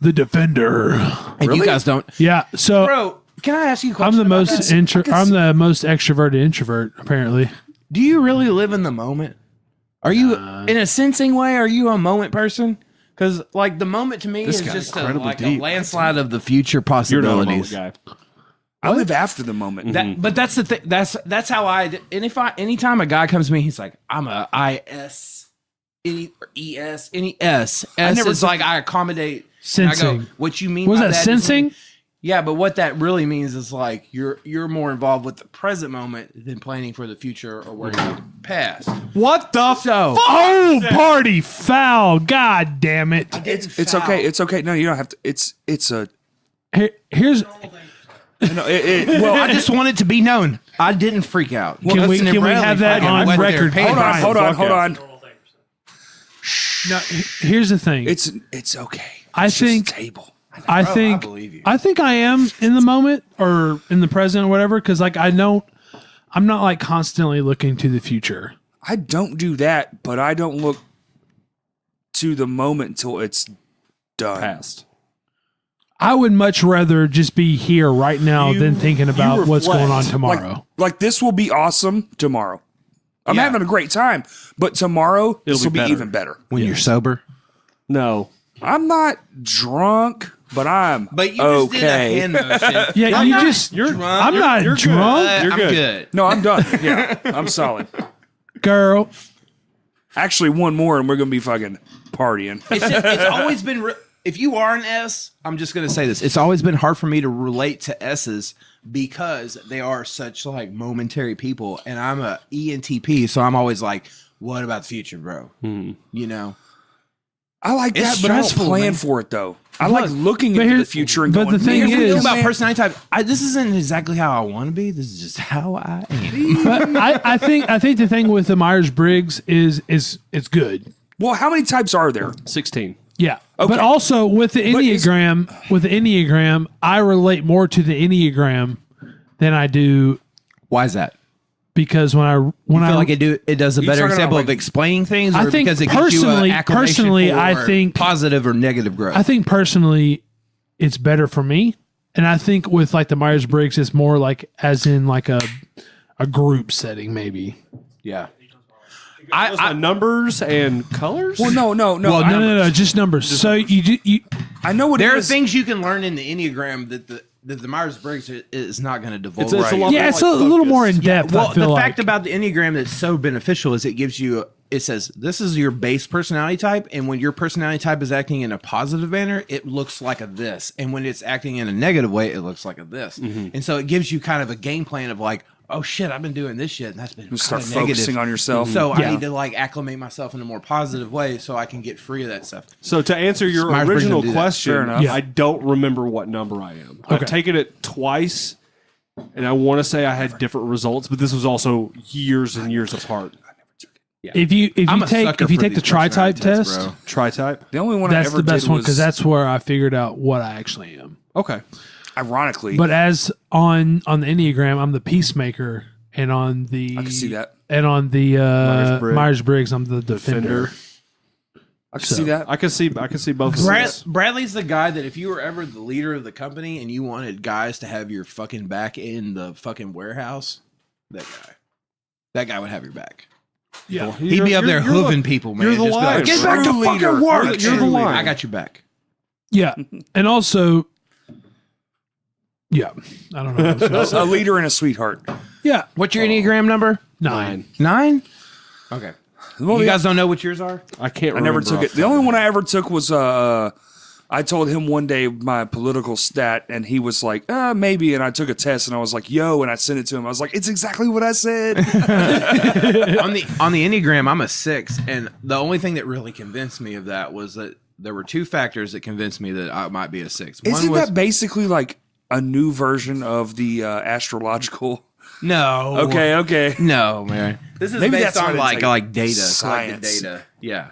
the defender. And you guys don't. Yeah. So Bro, can I ask you a I'm question? the about most that? I'm the most extroverted introvert, apparently. Do you really live in the moment? Are you, in a sensing way, are you a moment person? Because, like, the moment to me is guy's just incredibly like a deep. landslide of the future You're not a moment possibilities. guy. I live after the moment. But that's the thing. That's how I. And if anytime a guy comes to me, he's like, "I'm a IS, any or ES, any S." S never is took- like I accommodate. And I go, Sensing. what you mean? Was by that is sensing? like- yeah, but what that really means is like you're more involved with the present moment than planning for the future or worrying about the past. What the So Oh, party foul. God damn it. It's okay. It's okay. No, you don't have to. It's a. Here's No, well, I just want it to be known. I didn't freak out. Can we have that on record? Hold on. no, here's the thing. It's okay. I It's just think- a table. I think believe you. I think I am in the moment or in the present or whatever because like I'm not like constantly looking to the future. I don't do that, but I don't look to the moment until it's done. past? I would much rather just be here right now than thinking about what's going on reflect. tomorrow. Like this will be awesome tomorrow. I'm Yeah. having a great time, but tomorrow this will be be better. even better. When you're sober. No. I'm not drunk, but I'm But you okay. just did a hand motion. Yeah, I'm you not just drunk. I'm not you're good. drunk, You're I'm good. good. No, I'm done. Yeah, I'm solid. girl. Actually, one more, and we're gonna be fucking partying. It's always been. If you are an S, I'm just gonna say this. It's always been hard for me to relate to S's because they are such like momentary people, and I'm a ENTP, so I'm always like, "What about the future, bro?" You know. I like that, It's but I don't stressful, plan man. for it though. I like looking but into the here's- future and but going. the thing "Man, is- we Think know, about man." personality type. This isn't exactly how I want to be. This is just how I am. But I think the thing with the Myers Briggs is it's good. Well, how many types are there? 16. Yeah. Okay. But also with the is- Enneagram, I relate more to the Enneagram than I do Why is that? because when I I feel like it does a better talking about, example like- of explaining things, or I think because it gives you an acclamation personally, for I think- positive or negative growth. I think personally it's better for me. And I think with like the Myers Briggs, it's more like as in like a group setting, maybe. yeah. I numbers and colors? Well, no. Well, no, just numbers. So you I know what There it are is. things you can learn in the Enneagram that the the Myers-Briggs is not going to divulge. It's a lot Yeah, more, it's like, a little more in focused. depth. Well, I feel the like. fact about the Enneagram that's so beneficial is it gives you, it says, this is your base personality type. And when your personality type is acting in a positive manner, it looks like a this. And when it's acting in a negative way, it looks like a this. And so it gives you kind of a game plan of like, oh shit, I've been doing this shit. And that's been You start kinda negative. focusing on yourself. So Yeah. I need to like acclimate myself in a more positive way so I can get free of that stuff. So to answer your Myers-Briggs original don't do that. question, Fair enough. Yeah. I don't remember what number I am. Okay. I've taken it twice, and I want to say I had different results, but this was also years and years apart. if you I'm a take sucker if you for take the these personality tri-type tests, test, bro. Tri-type. The only one I that's ever the best did one was, because that's where I figured out what I actually am. Okay. ironically. But as on the Enneagram, I'm the peacemaker, and on the I can see that. and on the Myers-Briggs. Myers-Briggs, I'm the defender. I can see that. I can see both of those. Bradley's the guy that if you were ever the leader of the company and you wanted guys to have your fucking back in the fucking warehouse, that guy would have your back. Yeah, He'd be up there hooving people, man. you're the Just be like, lion. get back to True fucking leader. work. You're the lion. I got your back. yeah, and also, yeah, I don't know. What I was gonna say. A leader and a sweetheart. Yeah, What's your Enneagram number? 9. 9? Okay. Well, You guys don't know what yours are? I can't I remember. never took off it. The only one I ever took was I told him one day my political stat, and he was like, maybe. And I took a test, and I was like, yo, and I sent it to him. I was like, it's exactly what I said. on the Enneagram, I'm a 6, and the only thing that really convinced me of that was that there were 2 factors that convinced me that I might be a 6. Isn't was that basically like a new version of the astrological? no, Okay. no, man. This is Maybe based that's why I on didn't like take data, science. collected data. Yeah.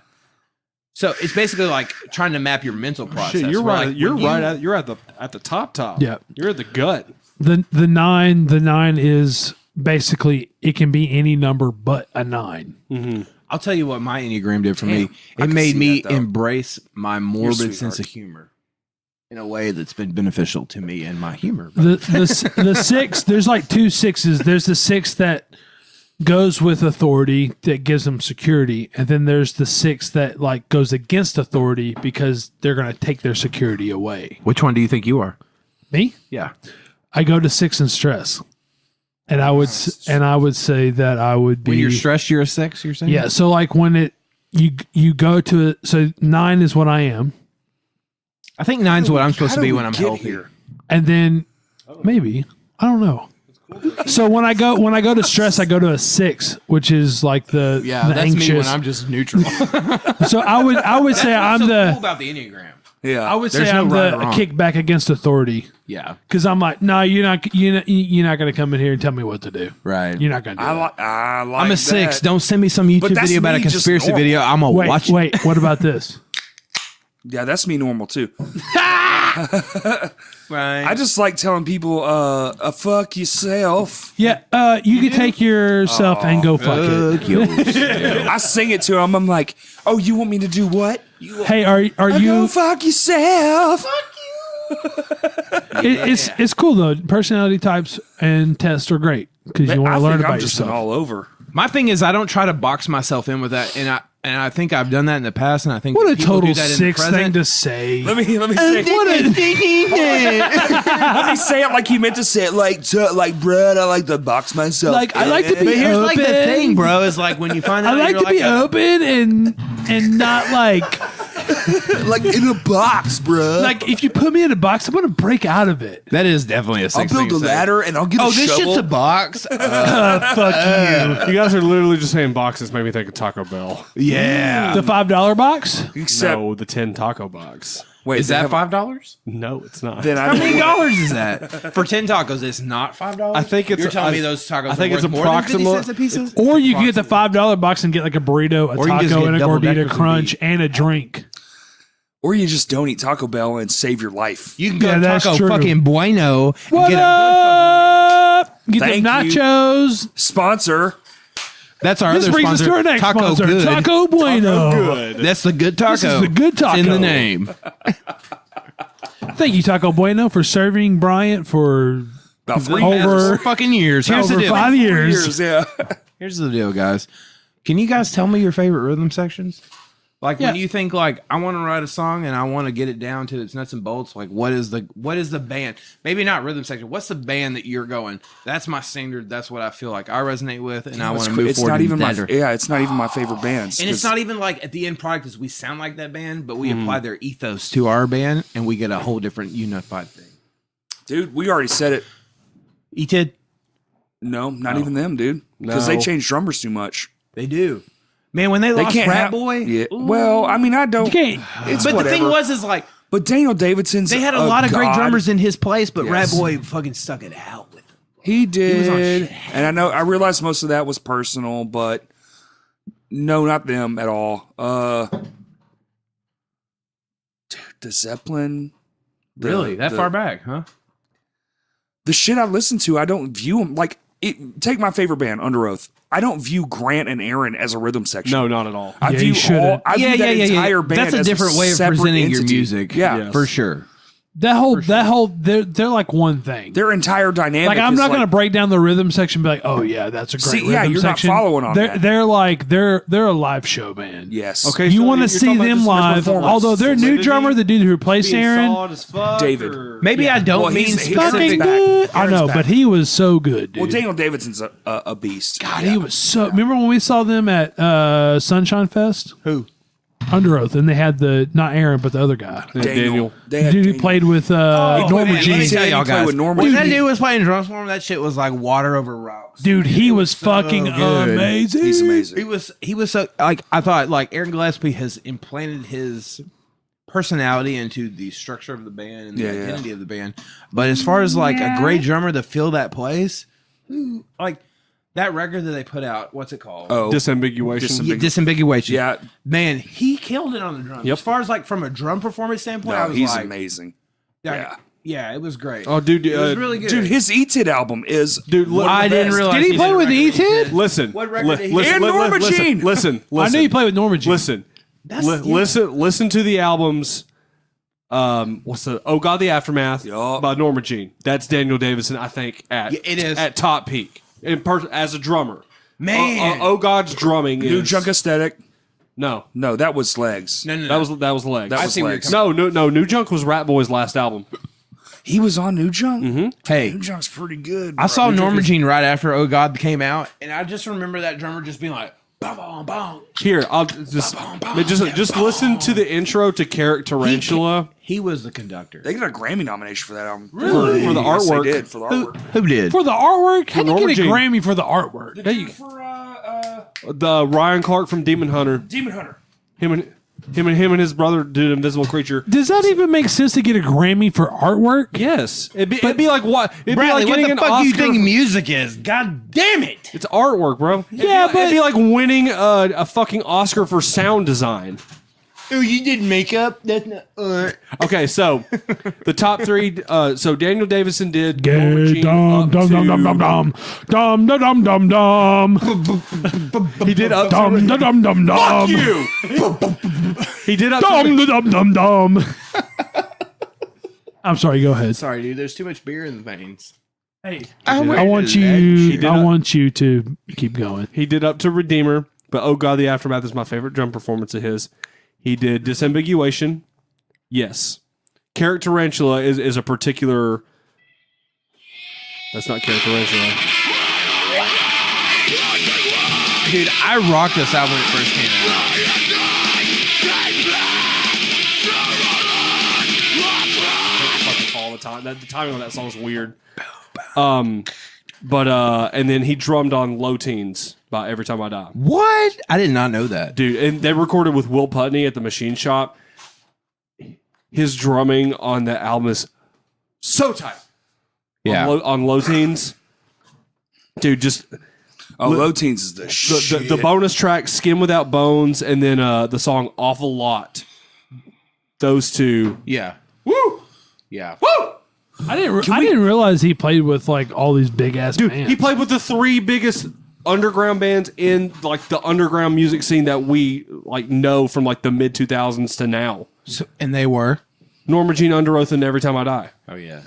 So it's basically like trying to map your mental process. Shit, you're where, right. like, You're when right. You're at the top. Yeah. You're at the gut. the 9 is basically it can be any number but a 9. I'll tell you what my Enneagram did for me. I It can made see me that, though. embrace my morbid sweetheart. sense of humor in a way that's been beneficial to me and my humor. The 6, there's like 2 6s. There's the 6 that goes with authority that gives them security, and then there's the 6 that like goes against authority because they're going to take their security away. Which one do you think you are? Me, Yeah. I go to 6 in stress, and I would say that I would be When you're stressed, you're a 6, you're saying? yeah. So like when you go to it, so 9 is what I am, I think 9's what I'm supposed How to did be we when I'm get healthy. here? and then maybe I don't know. So when I go to stress, I go to a 6, which is like the anxious. just neutral. So I would say I'm cool the about the Enneagram. Yeah. I would say There's no I'm right the or wrong. kickback against authority Yeah. because I'm like, no, you're not going to come in here and tell me what to do. Right. You're not going to do that. I like I'm a 6. that. Don't send me some YouTube that's video about a me just conspiracy normal. video. I'm going to watch it. Wait, what about this? Yeah, that's me normal too. Right. I just like telling people, fuck yourself. Yeah, you can take yourself and go fuck it. I sing it to them. I'm like, oh, you want me to do what? Hey, are Go you? fuck yourself. It's cool though. Personality types and tests are great because you want I to learn think about I'm just an yourself. all over. My thing is I don't try to box myself in with that, and I think I've done that in the past, and I think What that a people total do that in the 6 present. thing to say. Let me say, let me say it like you meant to say it, like Brad. I like to box myself. Like, I like to be But here's like the open. thing, bro, is like when you find out I like you're to be a- open and not like like in a box, bro. like if you put me in a box, I'm gonna break out of it. That is definitely a 6 I'll build a ladder and I'll get a Oh, this shovel. shit's a box. Fuck You guys are literally just saying boxes. Made me think of Taco Bell. Yeah. you. The $5 box. Except, No, the 10 taco box. wait, Is they that have- $5? No, it's not. Then I How don't many know. dollars is that for 10 tacos? It's not $5. I think it's- You're telling I- me those tacos. I think are it's worth more than 50 approximate- cents a piece. Or you can get the $5 box and get like a burrito, a Or you can just taco, get and a double gordita deckers and crunch beef. and a drink. Or you just don't eat Taco Bell and save your life. You can go Yeah, that's Taco true. fucking Bueno and What get a up? Get Thank the you. nachos. Sponsor. That's our This other brings us sponsor, to our next Taco sponsor, Good. Taco Bueno. Good. That's the good taco. This is the good It's in taco. the name. Thank you, Taco Bueno, for serving Bryant for About 3 Over- 4 fucking years. Here's the over deal. 5 years. years. Yeah. Here's the deal, guys. Can you guys tell me your favorite rhythm sections? Like when you think like I want to write a song and I want to get it down to its nuts and bolts, like what is the band? Maybe not rhythm section. What's the band that you're going? That's my standard. That's what I feel like I resonate with, and I want to move It's forward. not even my that. it's not even my favorite bands. And it's not even like at the end product is we sound like that band, but we apply their ethos to our band, and we get a whole different unified thing. dude. We already said it. E-Tid? No, not even them, dude. Because they changed drummers too much. They do. Man, when they lost Rat Boy. Yeah. Well, I mean, I don't. It's But whatever. the thing was like but Daniel Davidson's. they had a lot of great god. drummers in his place, but Yes. Rat Boy fucking stuck it out with him. He did, was on shit. and I realized most of that was personal, but no, not them at all. Dude, the Zeppelin. Really? That far back, huh? The shit I listen to, I don't view them like. Take my favorite band, Under Oath. I don't view Grant and Aaron as a rhythm section. No, not at all. I Yeah, view you shouldn't. I view that entire band. That's a as different way of separate presenting your entity. music. Yeah, Yes. For sure. They're like one thing. their entire dynamic. Like I'm is not going to break down the rhythm section and be like, oh yeah, that's a great See, rhythm yeah, you're not section. following on they're, that. They're like they're a live show band. Yes. Okay, You so want to you're see talking about them just their live, performance. although their new Solidity, drummer, the dude who replaced being Aaron, solid as fuck, David. or- Maybe I don't Well, mean he's specific. fucking back. good. I Aaron's know, back. but he was so good, dude. Well, Daniel Davidson's a beast. God, he was so. Remember when we saw them at Sunshine Fest? Who? Under Oath, and they had not Aaron, but the other guy. Daniel. They The had dude who Daniel. played with Norma Man, let me Jean. tell He y'all played guys. with Norma When that Jean. dude was playing drums for him, that shit was like water over rocks. Dude, he was fucking good. amazing. He's amazing. He was so like I thought like Aaron Gillespie has implanted his personality into the structure of the band and the Yeah, yeah. identity of the band. But as far as like a great drummer to fill that place, like that record that they put out, what's it called? Oh, Disambiguation. Yeah, Disambiguation. Yeah. Man, he killed it on the drums. Yep. As far as like from a drum performance standpoint, I no, was he's like, amazing. yeah, yeah, it was great. Oh, dude, it was really good. Dude, his E-Tid album is dude, look, I didn't realize. Did he play did a with record E-Tid? listen. What record did he- listen, And Norma Jean. Listen. I knew he played with Norma Jean. Listen. Listen to the albums. What's the Oh God, the Aftermath Yup. by Norma Jean. That's Daniel Davidson, I think, at Yeah, it is. at top peak as a drummer. Man. Oh God's drumming New is Junk Aesthetic. no. No, that was Legs. No. That was legs. That I was see where Legs. you're no. New Junk was Rat Boy's last album. He was on New Junk. Hey, New Junk's pretty good. I saw bro. Norma Jean right after Oh God came out, and I just remember that drummer just being like, "Bom bom bom." Here, I'll just listen to the intro to Tarantula He was the conductor. They got a Grammy nomination for that album. for the Yes, they artwork. did, for the artwork. Who did? For the artwork? How do you Norma get a Jean. Grammy for the artwork? For The Ryan Clark from Demon Hunter. Demon Hunter. Him and his brother did Invisible Creature. Does that even make sense to get a Grammy for artwork? Yes, it'd be like what? It'd Bradley, be like what getting the an fuck Oscar. do you think music is? God damn it! It's artwork, bro. Yeah, it'd be like winning a fucking Oscar for sound design. Oh, you did makeup? That's not. Okay, so the top three. So Daniel Davidson did Norma Gay Jean dum up dum to- dum dum dum dum dum dum dum dum He did up dum to, dum dum dum you. He did up dum to, dum dum dum. I'm sorry. Go ahead. Sorry, dude. There's too much beer in the veins. Hey, I I want you. I want you to keep going. he did up to Redeemer, but Oh God, the Aftermath is my favorite drum performance of his. He did Disambiguation. Yes. Tarantula is a particular. That's not Tarantula. Dude, I rocked this album when it first came out. Fucking all the time. The timing on that song is weird. But and then he drummed on Low Teens by Every Time I Die. What? I did not know that. Dude, and they recorded with Will Putney at the Machine Shop. His drumming on that album is so tight. Yeah. On Low Teens. Dude, just Oh, Low Teens is the shit. the bonus track, Skin Without Bones, and then the song Awful Lot. Those two. Yeah. Woo! Yeah. I didn't realize he played with like all these big ass bands. He played with the three biggest underground bands in like the underground music scene that we like know from like the mid 2000s to now. So, and they were? Norma Jean, Under Oath, and Every Time I Die. Oh, yeah.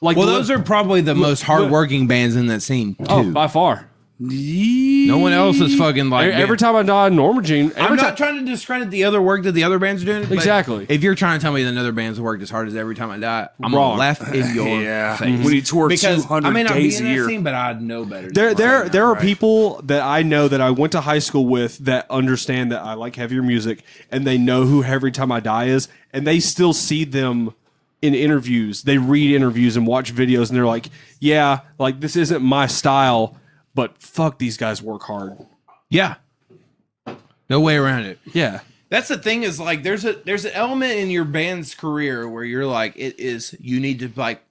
Like Well, those are probably the most hardworking bands in that scene, too. oh, by far. No one else is fucking like Every time I die, Norma Jean. I'm not trying to discredit the other work that the other bands are doing. But Exactly. if you're trying to tell me that another band's worked as hard as Every Time I Die, I'm Wrong. gonna laugh in your face. When he toured Because 200 I may not be days in a that year. scene, but I know better. There are people that I know that I went to high school with that understand that I like heavier music, and they know who Every Time I Die is, and they still see them in interviews. They read interviews and watch videos, and they're like, yeah, like this isn't my style, but fuck, these guys work hard. Yeah. No way around it. Yeah. That's the thing is like there's an element in your band's career where you're like you need to like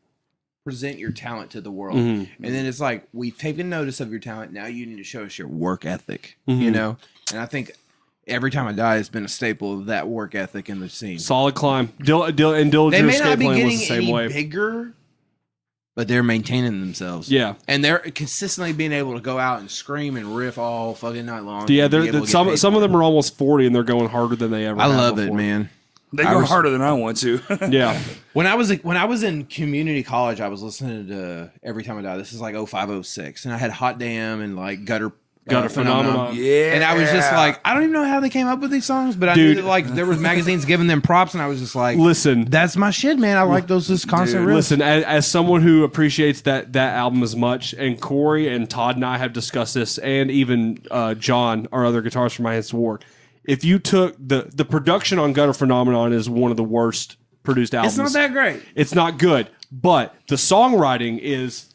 present your talent to the world. Mm-hmm. And then it's like we've taken notice of your talent, now you need to show us your work ethic. You know? And I think Every Time I Die has been a staple of that work ethic in the scene. Solid climb. Dillinger They may Escape not be Plan was getting the same any way. bigger, but they're maintaining themselves. Yeah. And they're consistently being able to go out and scream and riff all fucking night long. Yeah, and be able to get some paid of for them are almost 40 and they're going harder than they ever I have love it, before. man. They go harder than I want to. Yeah. When I was in community college, I was listening to Every Time I Die. This is like 0506, and I had Hot Damn and like Gutter Phenomenon. Yeah. And I was just like, I don't even know how they came up with these songs, but I knew that like there was magazines giving them props, and I was just like, Listen, that's my shit, man. I like those just constant riffs. listen. As someone who appreciates that album as much, and Corey and Todd and I have discussed this, and even John, our other guitarist from My Hands to War. If you took the production on Gutter Phenomenon is one of the worst produced albums. It's not that great. It's not good, but the songwriting is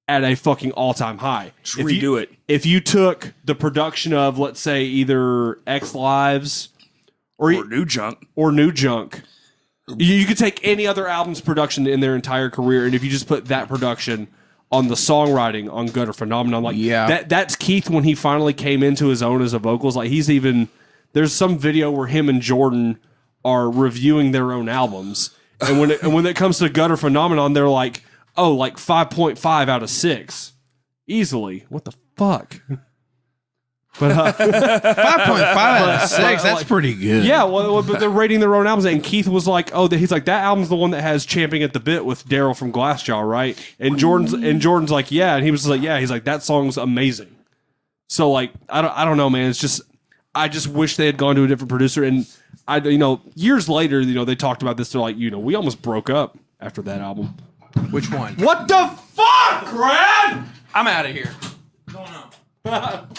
at a fucking all-time high. Redo it. If you took the production of, let's say, either X Lives Or New Junk. you could take any other album's production in their entire career, and if you just put that production on the songwriting on Gutter Phenomenon, like that's Keith when he finally came into his own as a vocalist. Like there's some video where him and Jordan are reviewing their own albums, and when it comes to Gutter Phenomenon, they're like, oh, like 5.5 out of 6. Easily. What the fuck? But 5.5 out of 6. That's pretty good. yeah, well, but they're rating their own albums, and Keith was like, "Oh, he's like that album's the one that has Champing at the Bit with Daryl from Glassjaw, right?" And Jordan's like, "Yeah," and he was like, "Yeah." He's like, "That song's amazing." So like, I don't know, man. It's just I just wish they had gone to a different producer, and years later, they talked about this. They're like, we almost broke up after that album. Which one? What the fuck, Brad? I'm out of here. What's going on?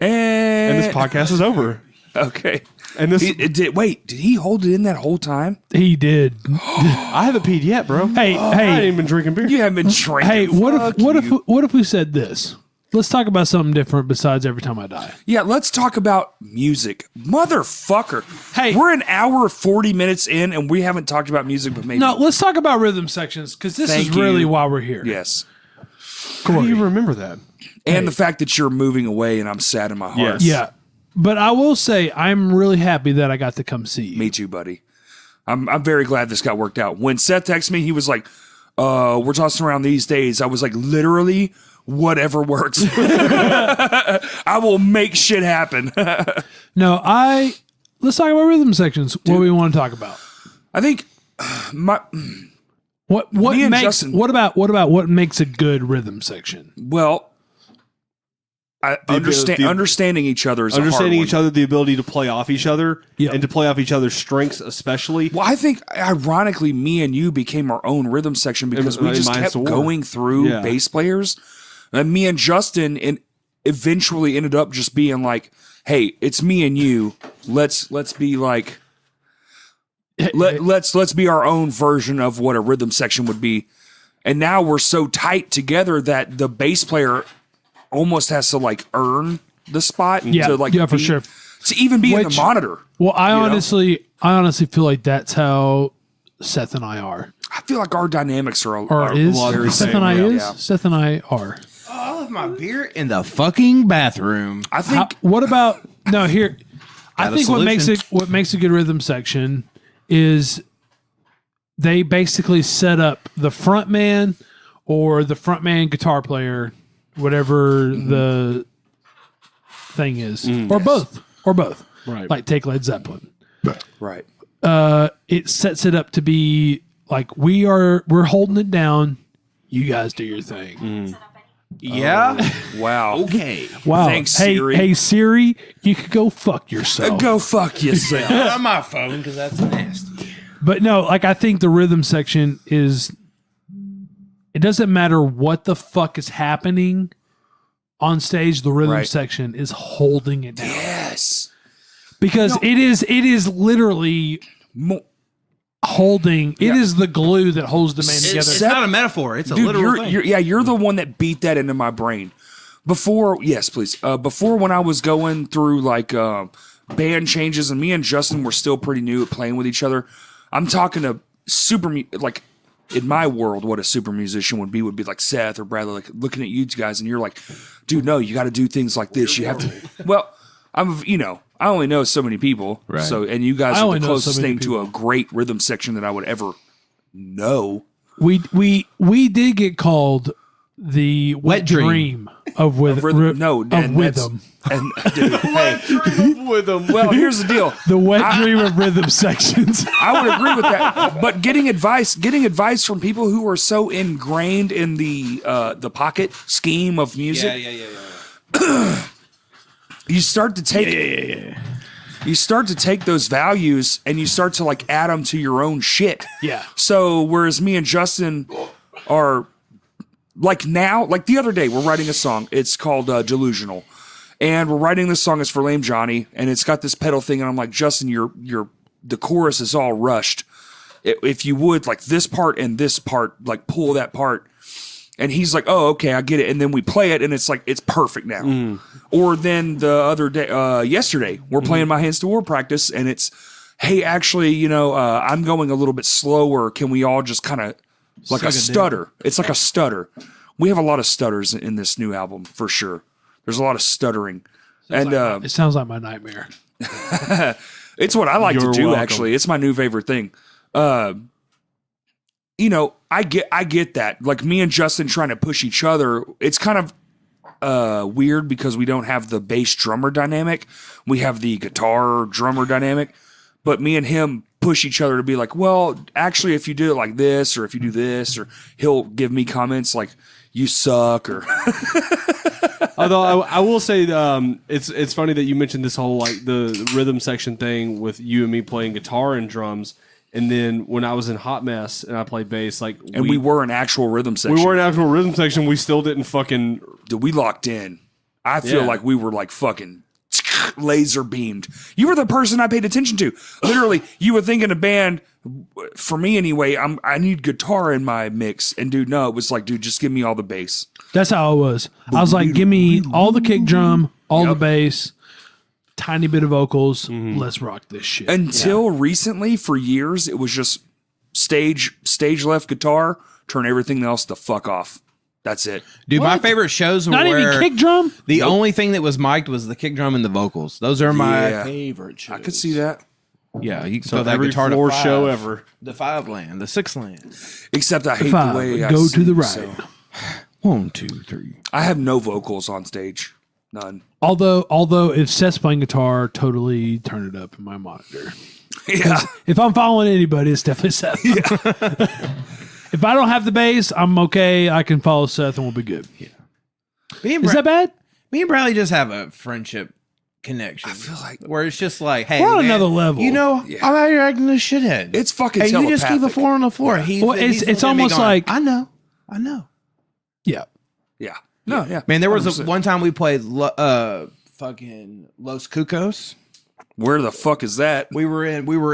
And this podcast is over. Okay. And this, Did he hold it in that whole time? He did. I haven't peed yet, bro. Hey, I ain't even been drinking beer. You haven't been drinking. Hey, what if we said this? Let's talk about something different besides Every Time I Die. Yeah, let's talk about music. Motherfucker. Hey. We're an hour 40 minutes in and we haven't talked about music, but maybe. No, let's talk about rhythm sections because this Thank is really you. why we're here. Yes. How do you remember that? And the fact that you're moving away and I'm sad in my heart. Yes. Yeah. But I will say I'm really happy that I got to come see you. Me too, buddy. I'm very glad this got worked out. When Seth texted me, he was like, we're tossing around these days. I was like, literally, whatever works. I will make shit happen. No, let's talk about rhythm sections. What we want to talk about. I think What Me and makes Justin- what about what makes a good rhythm section? well, understanding each other is Understanding each other. other, the ability to play off each other, Yep. and to play off each other's strengths, especially. Well, I think ironically, me and you became our own rhythm section because we just kept going through bass players. And me and Justin eventually ended up just being like, "Hey, it's me and you. Let's be like, let's be our own version of what a rhythm section would be." And now we're so tight together that the bass player almost has to like earn the spot. Yeah, to, like, for sure. To even be in the Which- monitor. Well, I honestly feel like that's how Seth and I are. I feel like our dynamics are Or a is lot very Seth same. and I is? Yeah. Seth and I are. Oh, I left my beer in the fucking bathroom. I think What about no here? I Got a think solution. what makes a good rhythm section is they basically set up the front man or the front man guitar player, whatever the thing is, or both. Right. Like take Led Zeppelin. right. It sets it up to be like we're holding it down. You guys do your thing. Yeah. Wow. Okay. Wow. Thanks, hey, Siri. Hey Siri, you could go fuck yourself. Go fuck yourself. Not on my phone because that's nasty. But no, like I think the rhythm section is. It doesn't matter what the fuck is happening on stage. The rhythm Right. section is holding it down Yes. because it is literally holding. It is the glue that holds the man together. It's not a metaphor. It's a Dude, literal thing. you're the one that beat that into my brain. Before, yes, please. Before when I was going through like band changes, and me and Justin were still pretty new at playing with each other. I'm talking to like in my world, what a super musician would be like Seth or Bradley, like looking at you guys, and you're like, dude, no, you got to do things like this. You have to. Well, I only know so many people, Right. so and you guys I are only the know so closest many thing to a great rhythm section that I would ever know. We did get called the wet dream of Rhythm, no, of and rhythm. And dude, hey, with them. well, here's the deal. The wet dream of rhythm sections. I would agree with that, but getting advice from people who are so ingrained in the pocket scheme of music, you start to take you start to take those values and you start to like add them to your own shit. Yeah. So whereas me and Justin are like now, like the other day, we're writing a song. It's called Delusional. And we're writing this song. It's for Lame Johnny. And it's got this pedal thing. And I'm like, Justin, the chorus is all rushed. If you would, like this part and this part, like pull that part. And he's like, oh, okay, I get it. And then we play it and it's like, it's perfect now. Or then the other day, yesterday, we're playing My Hands to War practice. And it's, hey, actually, I'm going a little bit slower. Can we all just kind of, like a stutter. It's like a stutter. We have a lot of stutters in this new album for sure. There's a lot of stuttering, It sounds like my nightmare. it's what I like to You're do. welcome. Actually, it's my new favorite thing. I get that. Like me and Justin trying to push each other. It's kind of weird because we don't have the bass drummer dynamic. We have the guitar drummer dynamic, but me and him push each other to be like, well, actually, if you do it like this, or if you do this, or he'll give me comments like, you suck, or Although I will say, it's funny that you mentioned this whole like the rhythm section thing with you and me playing guitar and drums, and then when I was in Hot Mess and I played bass, like we were an actual rhythm section. we were an actual rhythm section. We still didn't fucking. Dude, we locked in. I feel Yeah. like we were like fucking laser beamed. You were the person I paid attention to. Literally, you were thinking a band. For me anyway, I need guitar in my mix, and dude, no, it was like, dude, just give me all the bass. That's how it was. I was like, give me all the kick drum, all the bass, tiny bit of vocals. Let's rock this shit. Until recently, for years, it was just stage left guitar, turn everything else the fuck off. That's it. Dude, my favorite shows were Not where even kick drum? the only thing that was mic'd was the kick drum and the vocals. Those are my Yeah. favorite shows. I could see that. Yeah, you can So throw that every guitar to floor five. show ever. The 5 land, the 6 land. Except I hate Five, the way I go to sing, the right. so. 1, 2, 3. I have no vocals on stage. None. Although if Seth's playing guitar, totally turn it up in my monitor. Yeah. If I'm following anybody, it's definitely Seth. If I don't have the bass, I'm okay. I can follow Seth and we'll be good. Is that bad? Me and Bradley just have a friendship connection. I feel like- where it's just like, hey, We're on man, another level. You know, Yeah. I'm out here acting a shithead. It's fucking Hey, you just keep a telepathic. 4 on the floor. He's Well, it's looking at me almost going, like- I know. Yeah. Yeah. No, yeah. Man, there was 100%. one time we played fucking Los Cucos. Where the fuck is that? We were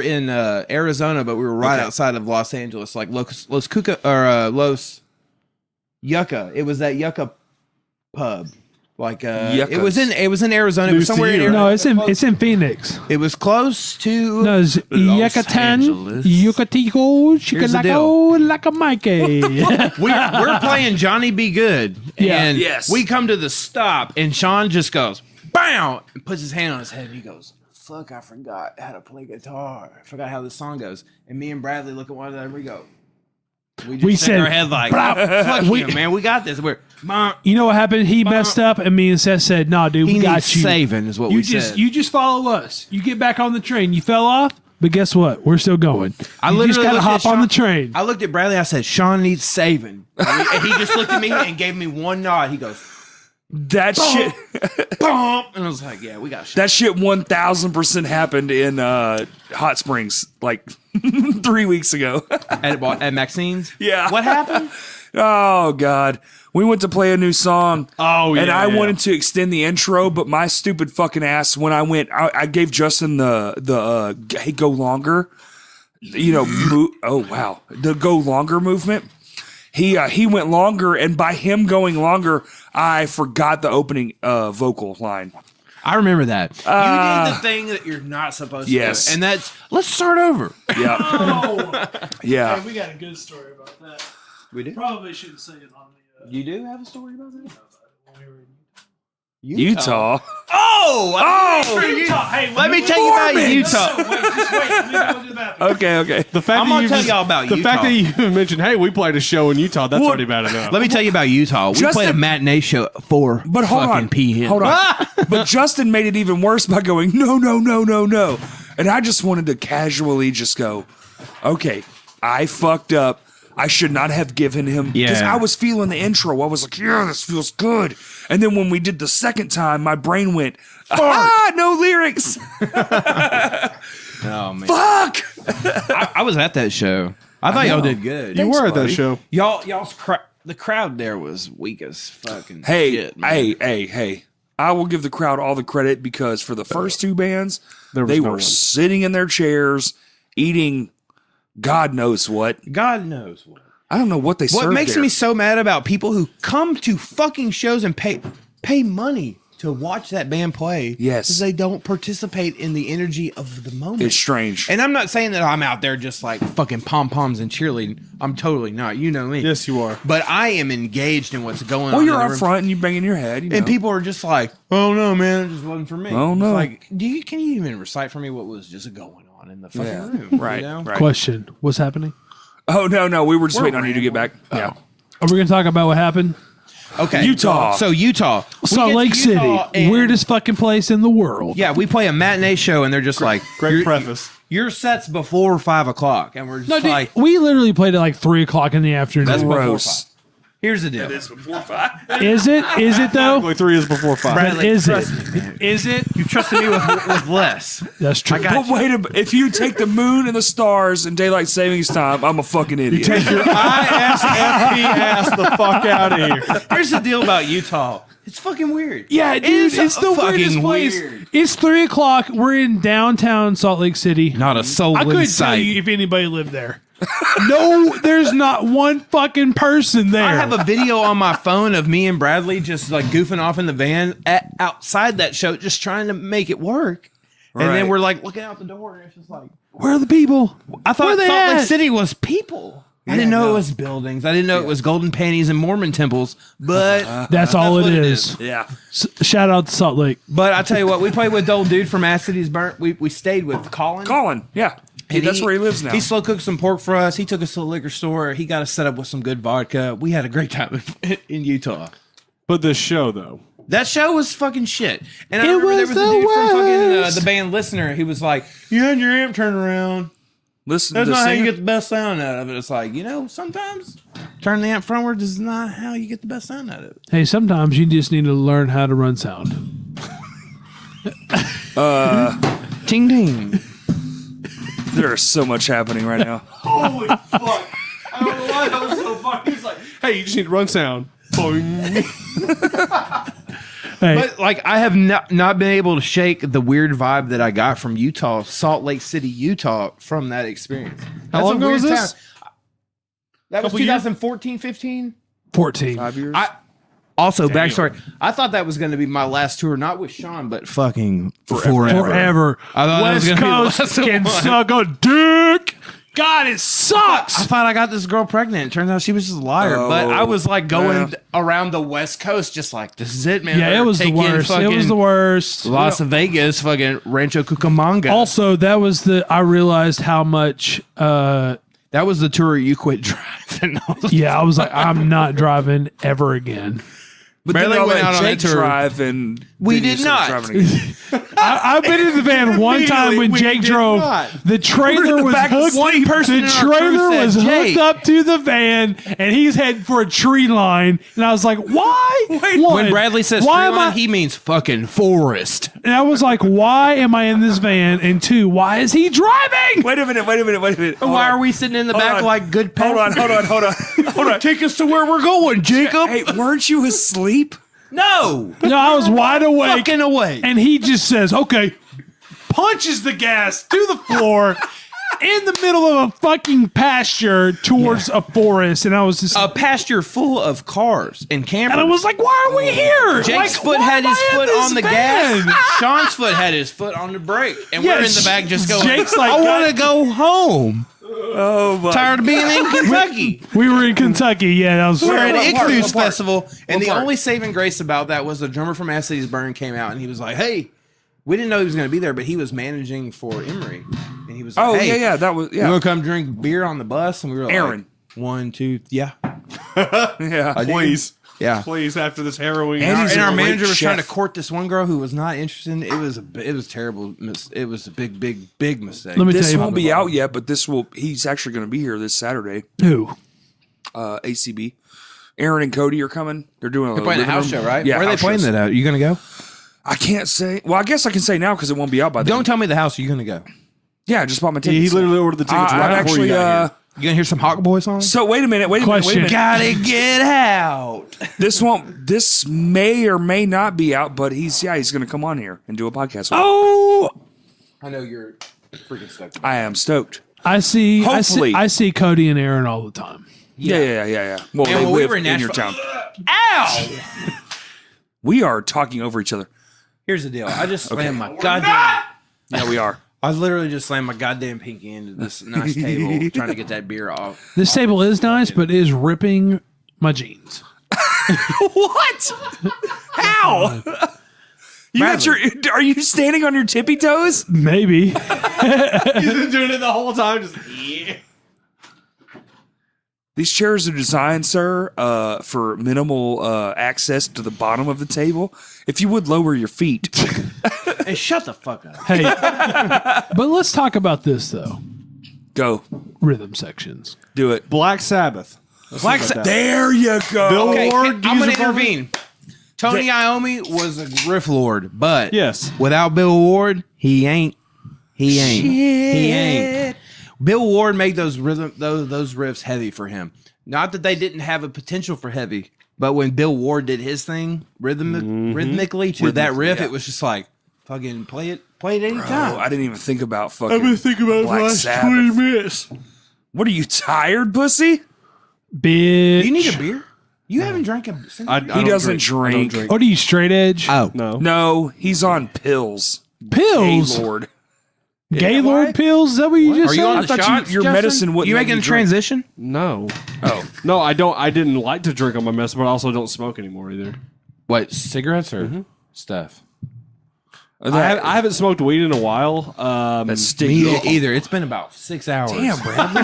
in Arizona, but we were right Okay. outside of Los Angeles, like Los Cuca or Los Yucca. It was that Yucca pub. Like it was in Arizona. It was somewhere in No, Arizona. it's in Phoenix. It was close to No, it's Yucatan, Angeles. Yucateco, Here's the Chicalaco, like a Mikey. we're playing Johnny Be Good. Yeah. And Yes. we come to the stop and Sean just goes, BAM! And puts his hand on his head and he goes, fuck, I forgot how to play guitar. I forgot how this song goes. And me and Bradley look at one another and we go, we just We shake said, our head like, "Blah." fuck you, man. We got this. We're, You know what happened? He messed up, and me and Seth said, "Nah, dude, he we got needs you. saving is what You we just said. you just follow us. You get back on the train. You fell off. But guess what? We're still going. I You just literally got to looked hop at on the Sean- train. I looked at Bradley. I said, "Sean needs saving." And he just looked at me and gave me one nod. He goes, That shit. "Bump," and I was like, "Yeah, we got Sean." That shit 1000% happened in Hot Springs like 3 weeks ago. At Maxine's. Yeah. What happened? Oh God, we went to play a new song. Oh, and yeah, I yeah. wanted to extend the intro, but my stupid fucking ass when I went, I gave Justin the hey, go longer. You know, oh wow, the go longer movement. He went longer, and by him going longer, I forgot the opening vocal line. I remember that. You did the thing that you're not supposed to Yes. do. And that's, let's start over. Yeah, Oh, yeah. we got a good story about that. We do? Probably shouldn't say it on the. You do have a story about that? Utah. Oh! Utah. Hey, Let me tell you about Mormons! Utah. Wait, just wait. Let me go to the bathroom. Okay. The fact I'm that gonna you tell just- y'all about the fact Utah. that you mentioned, hey, we played a show in Utah. That's already bad enough. Let me tell you about Utah. We Justin- played a matinee show at 4 But hold fucking on, p.m. hold on. But Justin made it even worse by going no, and I just wanted to casually just go, okay, I fucked up. I should not have given him because Yeah. I was feeling the intro. I was like, yeah, this feels good. And then when we did the second time, my brain went, no lyrics. Oh, man. Fuck. I was at that show. I thought y'all did good. You were at that buddy. show. Y'all's the crowd there was weak as fucking Hey, shit, man. hey. I will give the crowd all the credit because for the first two bands, There was they no were one. sitting in their chairs eating God knows what. God knows what. I don't know what they served What makes there. me so mad about people who come to fucking shows and pay money to watch that band play Yes. is they don't participate in the energy of the moment. It's strange. And I'm not saying that I'm out there just like fucking pom-poms and cheerleading. I'm totally not. You know me. Yes, you are. But I am engaged in what's going on. Well, you're in the up room. front and you banging your head. You know. And people are just like, "Oh no, man, it just wasn't for me." Oh, It's no. like, can you even recite for me what was just going on in the fucking Yeah. room? Right, You know? right. Question: what's happening? Oh, no. We were just waiting on you to get back. Yeah. Are we gonna talk about what happened? Okay, Utah. So Utah, We Salt get to Lake Utah City, and- weirdest fucking place in the world. Yeah, we play a matinee show, and they're just like, Great "Your- preface. Your set's before 5 o'clock," and we're just No, dude, like, we literally played at like 3:00 in the afternoon. "That's before Gross. 5." Here's the deal. before 5. Is it? Is it though? Like 3 is before 5. Bradley, Is it? trust me, man. Is it? You trusted me with less. That's true. But wait a minute. If you take the moon and the stars and daylight savings time, I'm a fucking idiot. Take your ISFP ass the fuck out of here. Here's the deal about Utah. It's fucking weird. Yeah, dude, it's the fucking weirdest place. weird. It's 3:00. We're in downtown Salt Lake City. Not a soul I in couldn't tell sight. you if anybody lived there. No, there's not one fucking person there. I have a video on my phone of me and Bradley just like goofing off in the van outside that show, just trying to make it work. And Right. then we're like looking out the door, and it's just like, Where are the people? I thought Where they Salt Lake at? City was people. I didn't know it was buildings. I didn't know it was golden panties and Mormon temples. But That's all what it it is. Yeah. Shout out to Salt Lake. but I tell you what, we played with the old dude from Ass City's Burnt. We stayed with Colin. Colin. Yeah. And That's where he lives now. He slow cooked some pork for us. He took us to the liquor store. He got us set up with some good vodka. We had a great time in Utah. But the show, though. That show was fucking shit. And I It remember there was was a the dude from fucking worst. the band Listener. He was like, "You had your amp turned around. Listen, That's the not how you singer- get the best sound out of it." It's like, sometimes turn the amp frontwards is not how you get the best sound out of it. Hey, sometimes you just need to learn how to run sound. Ting ting. There's so much happening right now. Holy fuck. I don't know why that was so funny. He's like, hey, you just need to run sound. Boing. Hey, But like, I have not been able to shake the weird vibe that I got from Utah, Salt Lake City, Utah, from that experience. How long ago was this? That was Couple years? 2014, 15. 14. 5 years. Also, backstory. I thought that was going to be my last tour, not with Sean, but fucking forever. Forever. I thought that was West gonna be the Coast last can one. suck a dick. God, it I sucks. thought I got this girl pregnant. It turns out she was just a liar. But I was like going around the West Coast, just like, this is it, man. Yeah, it Better was the take in worst. It was fucking the worst. Las Vegas, fucking Rancho Cucamonga. Also, that was I realized how much, that was the tour you quit driving. yeah, I was like, I'm not driving ever again. But Bradley then all went that out on Jake that tour. drive and We then you did start not. driving again. I've been in the van one time when We Jake did drove. not. The trailer the was back hooked. One person in The our crew trailer said, was "Jake." hooked up to the van, and he's heading for a tree line. And I was like, "Why?" One, When Bradley says why tree am line, I? he means fucking forest. And I was like, "Why am I in this van?" And two, why is he driving? Wait a minute. Why are we sitting in the back on. like good Hold on. Take us to where we're going, Jacob. Hey, weren't you asleep? No. No, I was wide awake. Fucking away. And he just says, "Okay," punches the gas to the floor in the middle of a fucking pasture towards a forest. And I was just, A pasture full of cars and campers. and I was like, "Why are we here?" Jake's Like, foot why had am his I in foot this on the van? gas. Sean's foot had his foot on the brake. And we're in Yes, the back just going, Jake's like, I want to go home. Oh my! Tired of being in Kentucky. We were in Kentucky. Yeah, that was. We're at What part? Ichthus What part? Festival. And What the part? only saving grace about that was the drummer from As Burn came out and he was like, hey, we didn't know he was going to be there, but he was managing for Emery. And he was like, Oh hey, yeah, that was you yeah. want to come drink beer on the bus? And we were like, Aaron. 1, 2, yeah. Yeah. Please. Yeah. Please, after this harrowing. And he's And a our great manager was trying to chef. court this one girl who was not interested. It was terrible. It was a big mistake. Let me This tell you won't be out yet, but this will. He's actually going to be here this Saturday. who. ACB. Aaron and Cody are coming. They're doing a They're playing the living house room. show, right? Yeah, Where are they house playing shows. that at? Are you going to go? I can't say. Well, I guess I can say now because it won't be out by then. Don't tell me the house. Are you going to go? Yeah, I just bought my He tickets. literally ordered the tickets I'm right before you actually. got here. You going to hear some Hawk Boy songs? So wait a minute. Question. Gotta get out. This may or may not be out, but he's going to come on here and do a podcast. With me. Oh, I know you're freaking stoked. I am stoked. I see. Hopefully. I see Cody and Aaron all the time. Yeah. Well, And they when we live were in in your Nashville- town. Ow! We are talking over each other. Here's the deal. I just slammed my goddamn. Yeah, we are. I literally just slammed my goddamn pinky into this nice table trying to get that beer off. This table is nice, but is ripping my jeans. What? How? You got your? Are you standing on your tippy toes? Maybe. He's been doing it the whole time. Just These chairs are designed, sir, for minimal access to the bottom of the table. If you would lower your feet. Hey, shut the fuck up. Hey, but let's talk about this though. Go. Rhythm sections. Do it. Black Sabbath. Black There you go. Bill Okay, Ward, I'm going to Geezer Butler? intervene. Tony Iommi was a riff lord, but Yes. without Bill Ward, he ain't. He ain't. Bill Ward made those riffs heavy for him. Not that they didn't have a potential for heavy, but when Bill Ward did his thing rhythmically to that riff, yeah. it was just like fucking play it anytime. Oh, I didn't even think about fucking. I've been thinking about it for the Black last Sabbath. 20 minutes. What are you tired, pussy? Bitch. Do you need a beer? You haven't drank a single I beer. don't doesn't I don't drink. drink. What are you, straight edge? Oh, No. No, he's on pills. Pills. Gaylord. Gaylord pills? Is that what you just Are you said? on I the thought you- shots, your Justin? medicine wouldn't You let making you a drink. transition? No. Oh, No, I don't. I didn't like to drink on my mess, but I also don't smoke anymore either. What, cigarettes or stuff? I haven't smoked weed in a while. that's sticky. Me either. It's been about 6 hours. Damn, Bradley.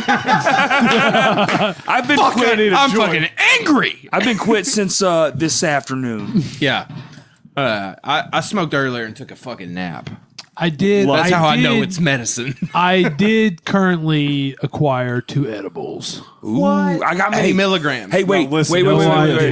I've been I quit. need a I'm joint. fucking angry. I've been quit since this afternoon. Yeah. I smoked earlier and took a fucking nap. I did. That's how I know did- it's medicine. I did currently acquire 2 edibles. Ooh, I got many 8 milligrams. Hey, wait, listen, wait.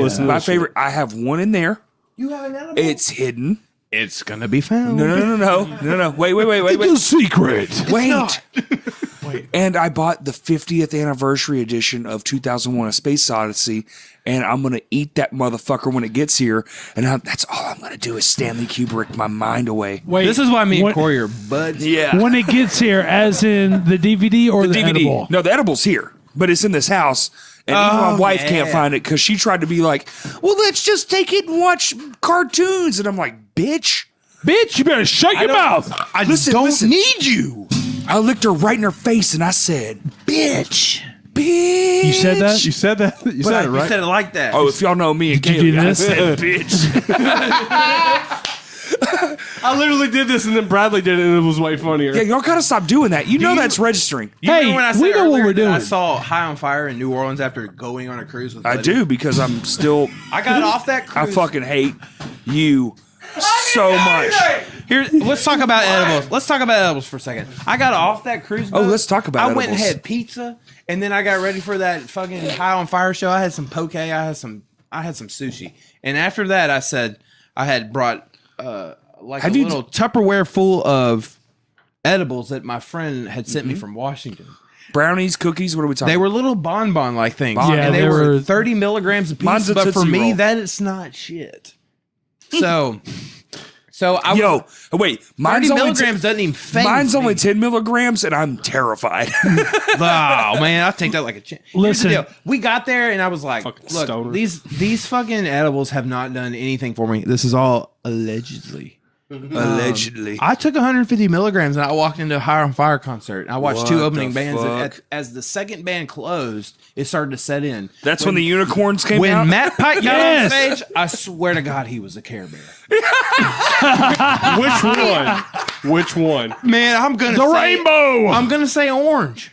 listen to My this favorite. I have one in there. You have an edible? It's hidden. It's gonna be found. No. Wait. Secret. Wait. And I bought the 50th anniversary edition of 2001: A Space Odyssey, and I'm gonna eat that motherfucker when it gets here. And that's all I'm gonna do is Stanley Kubrick my mind away. Wait, This is why me and when- Corey are buds. Yeah. When it gets here, as in the DVD or the, DVD. edible? No, the edible's here, but it's in this house. And even my wife can't find it because she tried to be like, well, let's just take it and watch cartoons. And I'm like, bitch. Bitch, you better shut your mouth. I Listen, don't listen. need you. I looked her right in her face and I said, bitch. Bitch. You said that? You said that. You said it You right. said it like that. Oh, if y'all know me and Did you do Kaylee, I this? said bitch. I literally did this, and then Bradley did it, and it was way funnier. Yeah, y'all gotta stop doing that. You know that's registering. You Hey, remember when I said we know what earlier we're that I doing. saw High on Fire in New Orleans after going on a cruise with I Buddy? do because I'm still. I got off that I cruise. fucking hate you so much. Here, let's talk about edibles. Let's talk about edibles for a second. I got off that cruise boat. let's talk about I went and edibles. had pizza, and then I got ready for that fucking High on Fire show. I had some poke. I had some sushi, and after that, I said I had brought like Have a you- little Tupperware full of edibles that my friend had sent me from Washington. Brownies, cookies. What are we talking? They were little bonbon like things, Yeah, and they they were were- 30 milligrams a Mine's piece. a But for Tootsie me, Roll. that is not shit. So I Yo, wait. 30 Mine's only milligrams doesn't even phase Mine's me. only 10 milligrams, and I'm terrified. Oh man, I take that like a champ. Listen. Here's the deal. We got there and I was like, Fucking look, stoner. these fucking edibles have not done anything for me. This is all allegedly. Allegedly. I took 150 milligrams and I walked into a High on Fire concert. I watched What two the opening bands. fuck? As the second band closed, it started to set in. That's when the unicorns came When out. Matt Pike got Yes. on stage, I swear to God, he was a Care Bear. Which one? Which one? Man, I'm gonna The say, rainbow. I'm gonna say orange.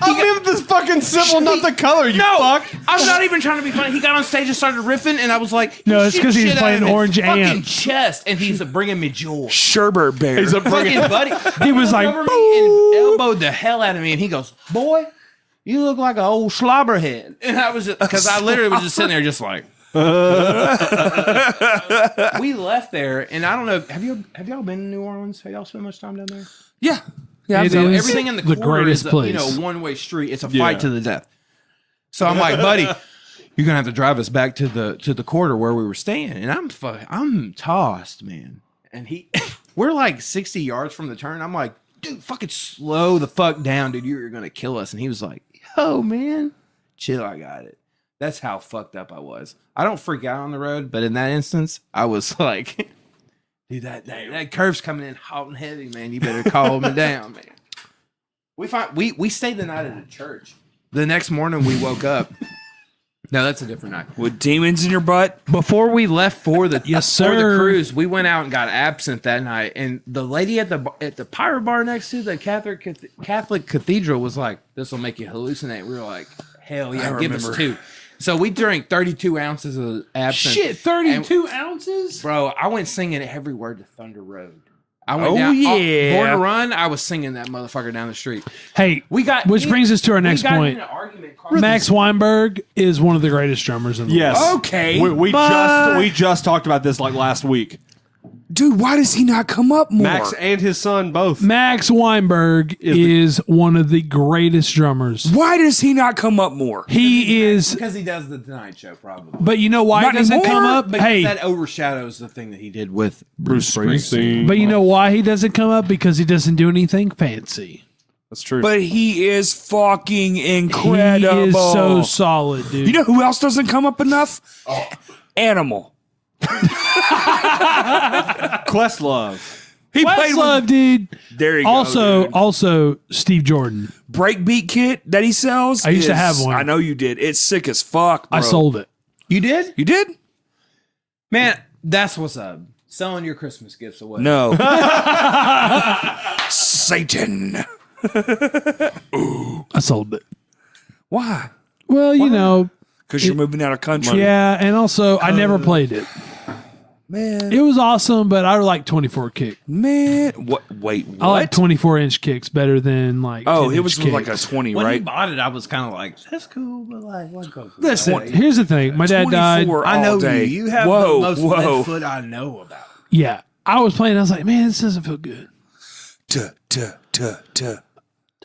I mean, this fucking symbol, not the color. You fuck. I'm not even trying to be funny. He got on stage and started riffing, and I was like, No, it's shit 'cause he's shit out playing of his Orange fucking Ant. chest, and he's bringing me joy. Sherbert Bear. He's a Fucking buddy, He was like, over me and elbowed the hell out of me, and he goes, "Boy, you look like an old slobberhead." And I was because I literally was just sitting there, just like. We left there, and I don't know. Have y'all been in New Orleans? Have y'all spent much time down there? yeah. Yeah. It So is everything in the the corner greatest is place. one-way street. It's a Yeah. fight to the death. So I'm like, buddy, you're gonna have to drive us back to the quarter where we were staying, and I'm tossed, man. And we're like 60 yards from the turn. I'm like, dude, fucking slow the fuck down, dude. You're gonna kill us. And he was like, yo, man, chill. I got it. That's how fucked up I was. I don't freak out on the road, but in that instance, I was like, dude, that curve's coming in hot and heavy, man. You better calm it down, man. We stayed the night at a church. The next morning we woke up. No, that's a different night. With demons in your butt. Before we left for the Yes, for the sir. cruise, we went out and got absinthe that night. And the lady at the pirate bar next to the Catholic cathedral was like, "This will make you hallucinate." We were like, "Hell yeah, I give us remember. 2." So we drank 32 ounces of absinthe. shit, 32 ounces? Bro, I went singing every word to Thunder Road. I went Oh, down, yeah. Born to Run. I was singing that motherfucker down the street. Hey, which brings us to our next point. Max Weinberg is one of the greatest drummers in the Yes. world. Okay, We but- just talked about this like last week. Dude, why does he not come up more? Max and his son both. Max Weinberg is one of the greatest drummers. Why does he not come up more? He is, Because he does the Tonight Show, probably. but you know why Not he doesn't anymore, come up? But Hey, that overshadows the thing that he did with Bruce Springsteen. but you know why he doesn't come up? Because he doesn't do anything fancy. That's true. But he is fucking incredible. He is so solid, dude. You know who else doesn't come up enough? Animal. Questlove. He played Questlove, with. dude. There you Also, go. dude. also Steve Jordan. Breakbeat kit that he sells. I used to is- have one. I know you did. It's sick as fuck. Bro. I sold it. You did? You did? Man, that's what's up. Selling your Christmas gifts away. No. Satan. I sold it. Why? Well, you know, Because you're moving out of country. yeah, and also I never played it. Man. It was awesome, but I like 24 kick. Man. What? Wait. What? I like 24-inch kicks better than like. Oh, 10-inch it was like a kicks. 20, When he right? bought it, I was kind of like, that's cool, but like, what goes with Listen, that? here's the thing. My dad died. 24 I know all day. you. You have whoa, the most whoa. lead foot I know about. Yeah, I was playing. I was like, man, this doesn't feel good. Tuh, tuh, tuh, tuh.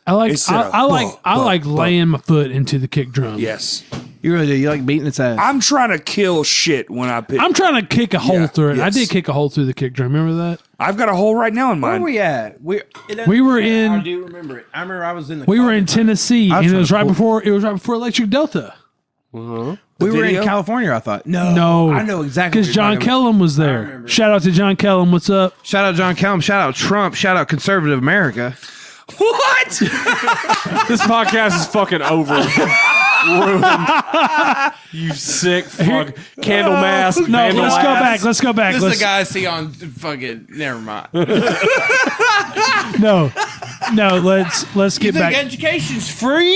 I like Instead of I like buh, I buh, like buh. laying my foot into the kick drum. Yes. You really do. You like beating its ass. I'm trying to kill shit when I pick. I'm trying to kick a hole Yeah, through it. I yes. did kick a hole through the kick drum. Remember that? I've got a hole right now in Where mine. were we at? We were in- I do remember it. I remember I was in the. We were in Tennessee, and it was right trying to before. It was right before Electric Delta. We were video? in California. I thought. No, No, I know exactly. because what you're John talking about. Kellum was there. remember. Shout out to John Kellum. What's up? Shout out John Kellum. Shout out Trump. Shout out conservative America. What? This podcast is fucking over. Ruined. You sick fuck. Candle mask. No, vandal let's go ass. back. Let's go back. This is Let's, the guy I see on fucking. Never mind. no, let's get back. education's free?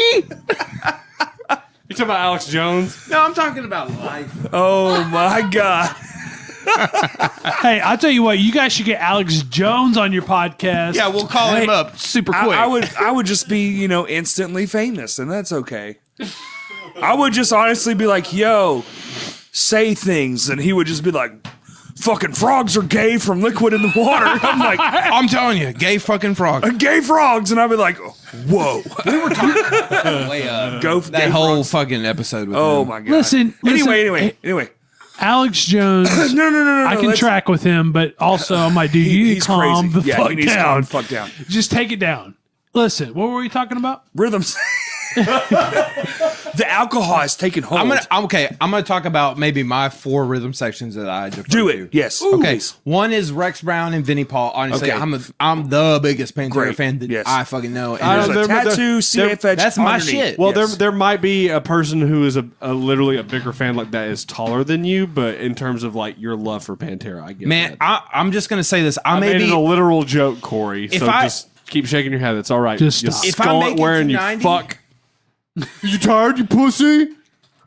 You talking about Alex Jones? No, I'm talking about life. Oh my God. Hey, I'll tell you what. You guys should get Alex Jones on your podcast. Yeah, we'll call him up super quick. I would just be, instantly famous, and that's okay. I would just honestly be like, yo, say things, and he would just be like, fucking frogs are gay from liquid in the water. I'm like, I'm telling you, gay fucking frog. gay frogs, and I'd be like, whoa. Way up. Go That gay whole frogs. fucking episode with Oh him. my God. Listen. Anyway. Alex Jones. No. I can let's- track with him, but also I'm like, dude, you need to He's calm crazy. the fuck he needs to calm down. the fuck down. Just take it down. Listen, what were we talking about? Rhythms. The alcohol has taken hold. I'm gonna talk about maybe my 4 rhythm sections that I defer Do to. it. Yes. Okay, one is Rex Brown and Vinnie Paul. Honestly, Okay. I'm the biggest Pantera Great. fan that Yes. I fucking know. And I there's don't There's a They're- tattoo, CFH. that's my underneath. shit. Well, Yes. there might be a person who is a literally a bigger fan like that is taller than you, but in terms of like your love for Pantera, I get man, that. I'm just gonna say this. I I may made it be a literal joke, Corey. If So I- just keep shaking your head. It's all right. Just You stop. If I skull make it wearing, to you 90 fuck. You tired, you pussy?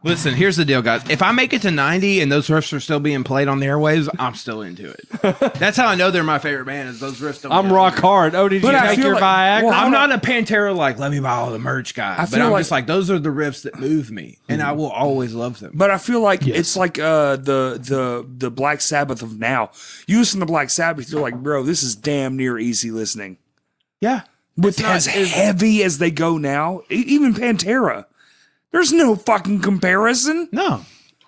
Listen, here's the deal, guys. If I make it to 90 and those riffs are still being played on the airwaves, I'm still into it. That's how I know they're my favorite band. Is those riffs? Don't I'm get rock on hard. Oh, did you But I take feel your like- Viagra? well, I'm not a Pantera like let me buy all the merch guy, but feel I'm like- just like those are the riffs that move me, and I will always love them. But I feel like it's like the Black Sabbath of now. You listen to Black Sabbath, you're like, bro, this is damn near easy listening. Yeah, With as heavy as they go now, even Pantera, there's no fucking comparison. no.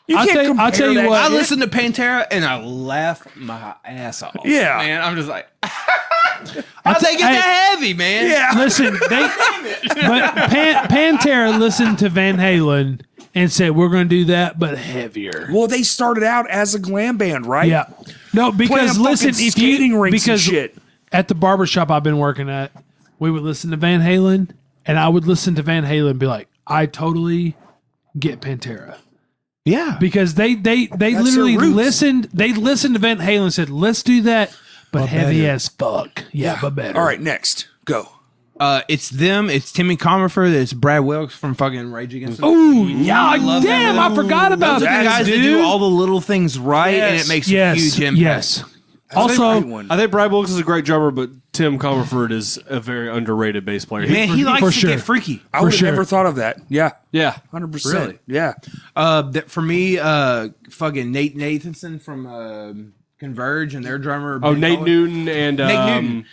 You I'll can't tell you- compare I'll tell you that what- I shit. listen to Pantera and I laugh my ass off. Yeah. man, I'm just like, how they get that heavy, man? Yeah. Listen, Pantera listened to Van Halen and said, "We're going to do that, but heavier." Well, they started out as a glam band, right? Yeah, no, Playing because a listen, fucking if skating you rinks and because shit. at the barbershop I've been working at, we would listen to Van Halen, and I would listen to Van Halen and be like, "I totally get Pantera." Yeah. Because they literally their roots. listened. They listened to Van Halen and said, "Let's do that, but heavy better." as fuck." Yeah, but better. All right, next. Go. It's them. It's Timmy Comerford. It's Brad Wilkes from fucking Rage Against the Ooh, yeah, love damn! them. I forgot about Those are the that, guys that dude. do all the little things right, and Yes. it makes a Yes, huge impact. yes. Great Also, one. I think Brad Wilkes is a great drummer, but Tim Comerford is a very underrated bass player. Man, he likes for to sure. get freaky. I would have sure. never thought of that. Yeah, yeah. 100%. Really? Yeah. For me, fucking Nate Nathanson from Converge and their drummer. Oh, Ben Nate Kohler. Newton and Newton.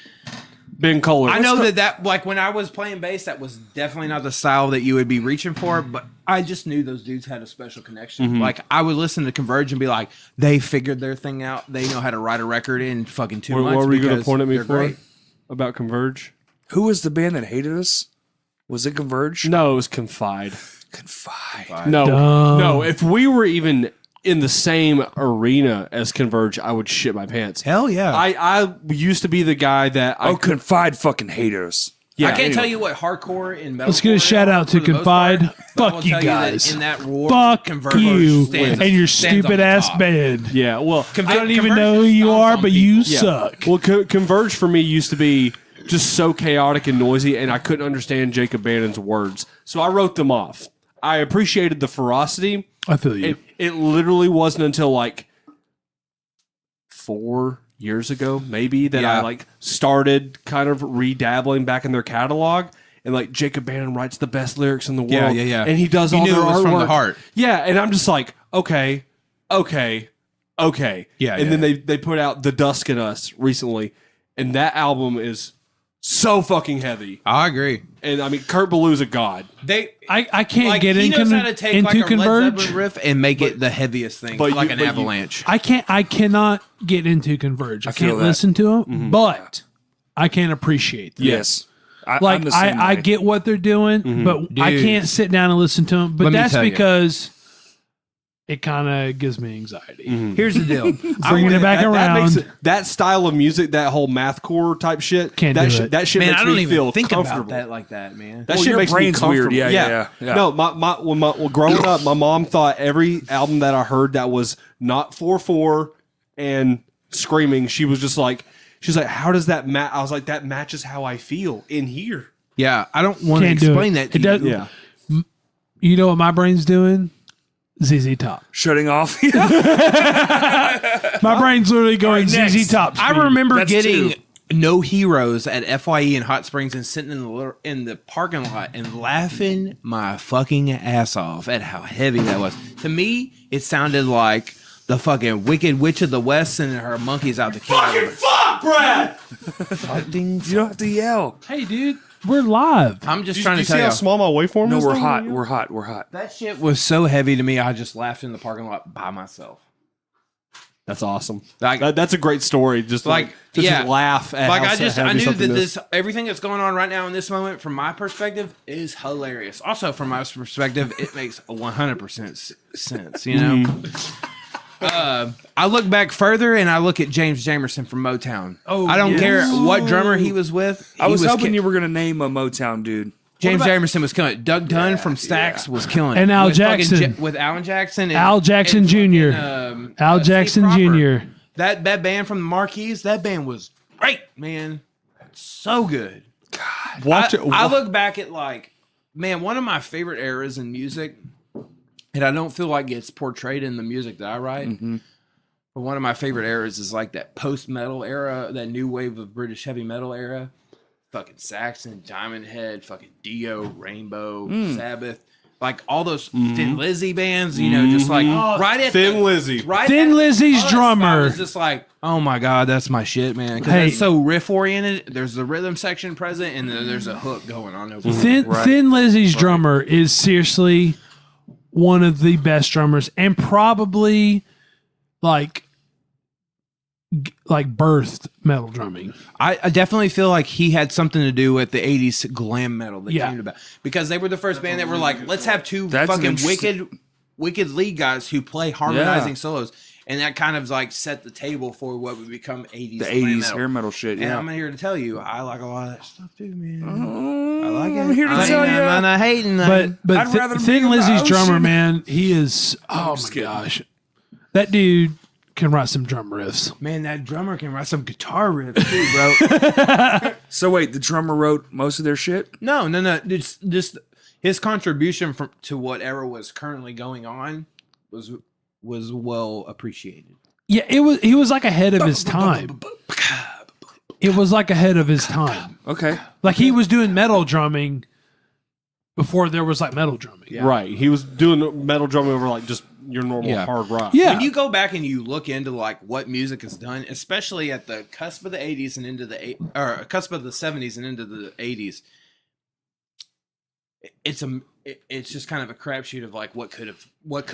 Ben Kohler. I know that like when I was playing bass, that was definitely not the style that you would be reaching for, but I just knew those dudes had a special connection. Like I would listen to Converge and be like, they figured their thing out. They know how to write a record in fucking 2 months. What were you going to because point at me they're for great. about Converge? Who was the band that hated us? Was it Converge? No, it was Confide. Confide. No, Dumb. no. If we were even in the same arena as Converge, I would shit my pants. Hell yeah. I used to be the guy that I Oh, Confide fucking hated us. yeah, I can't anyway. tell you what hardcore and metal. Let's get a shout out to Confide. Fuck you guys. In that war, fuck Converge you stands- and your stands on stupid the ass top. band. Yeah, well, I don't even know who you are, but you yeah. suck. Well, Converge for me used to be just so chaotic and noisy, and I couldn't understand Jacob Bannon's words, so I wrote them off. I appreciated the ferocity. I feel you. It literally wasn't until like 4 years ago, maybe, that I Yeah. like started kind of redabbling back in their catalog. And like Jacob Bannon writes the best lyrics in the world. Yeah, yeah, yeah. And he does You all knew their it was artwork. from the heart. Yeah, and I'm just like, okay. Yeah, and yeah. then they put out The Dusk in Us recently, and that album is so fucking heavy. I agree. And I mean, Kurt Ballou's a god. I can't Like, get he knows how to into take like a Led Converge. Zeppelin riff and make it the heaviest thing, but like you- an but you- avalanche. I cannot get into Converge. I feel can't that. listen to them, but I can appreciate them. Yes. I'm Like the same I way. get what they're doing, but I Dude. can't sit down and listen to them. But Let me that's tell you. because it kind of gives me anxiety. Here's the deal. Bringing it back around. That style of music, that whole mathcore type shit. Can't that do shit, it. That shit Man, makes I don't me even feel think comfortable. about that like that, man. That Well, shit your makes me brain's weird. comfortable. Yeah. No, well, growing up, my mom thought every album that I heard that was not 4/4 and screaming, she's like, how does that match? I was like, that matches how I feel in here. Yeah, I don't want to Can't do explain it. that to It does- you. Yeah. You know what my brain's doing? ZZ Top. Shutting off. My brain's literally going All right, ZZ next. Top. I speed. remember That's getting two. No Heroes at FYE in Hot Springs and sitting in the parking lot and laughing my fucking ass off at how heavy that was. To me, it sounded like the fucking Wicked Witch of the West and her monkeys out the fucking Fuck, Brad! You don't have to yell. Hey, dude, we're live. I'm just Did trying you to see tell how you. small my waveform No, is? we're though? hot. We're hot. We're hot. That shit was so heavy to me, I just laughed in the parking lot by myself. That's awesome. Like- That's a great story. Just Like, to yeah. just laugh at Like how I heavy knew something that is. this everything that's going on right now in this moment, from my perspective, is hilarious. Also, from my perspective, it makes 100% sense. You know, I look back further and I look at James Jamerson from Motown. Oh, I don't yes. care what drummer he was with. I was he hoping you were going to name a Motown dude. James Jamerson was killing it. Doug Dunn from Stax was killing it. And Al With fucking Jackson. with Alan Jackson. And, Al Jackson and Jr. fucking, Al Steve Jackson Cropper. Jr. That band from the Marquis, that band was great, man. So good. Watch it. I look back at like, man, one of my favorite eras in music, and I don't feel like it's portrayed in the music that I write. But one of my favorite eras is like that post-metal era, that new wave of British heavy metal era. Fucking Saxon, Diamond Head, fucking Dio, Rainbow, Sabbath, like all those Thin Lizzy bands, you know, just like right at Thin Lizzy. right Thin at- Lizzy's all that drummer. stuff was just like, oh my god, that's my shit, man. Because Hey. it's so riff oriented. There's the rhythm section present, and then there's a hook going on over. Thin Lizzy's drummer is seriously one of the best drummers, and probably like birthed metal drumming. I definitely feel like he had something to do with the 80s glam metal that Yeah. came about, because they were the first band that were like, let's have two That's an fucking interesting- wicked lead guys who play harmonizing solos, and that kind of like set the table for what would become 80s The glam 80s metal. hair metal shit. And Yeah. I'm here to tell you, I like a lot of that stuff too, man. I like it. I'm here to I tell ain't- you. I'm not hating. But I'd rather Thin be in the Lizzy's drummer, ocean. man, he is. Oh my kidding. gosh, that dude can write some drum riffs. man, that drummer can write some guitar riffs too, bro. So wait, the drummer wrote most of their shit? No. Just his contribution to whatever was currently going on was well appreciated. Yeah, he was like ahead of his time. It was like ahead of his time. Okay. Like he was doing metal drumming before there was like metal drumming. Yeah. Right. He was doing metal drumming over like just your normal Yeah. hard rock. When you go back and you look into like what music is done, especially at the cusp of the 80s and into the cusp of the 70s and into the 80s, it's just kind of a crapshoot of like what could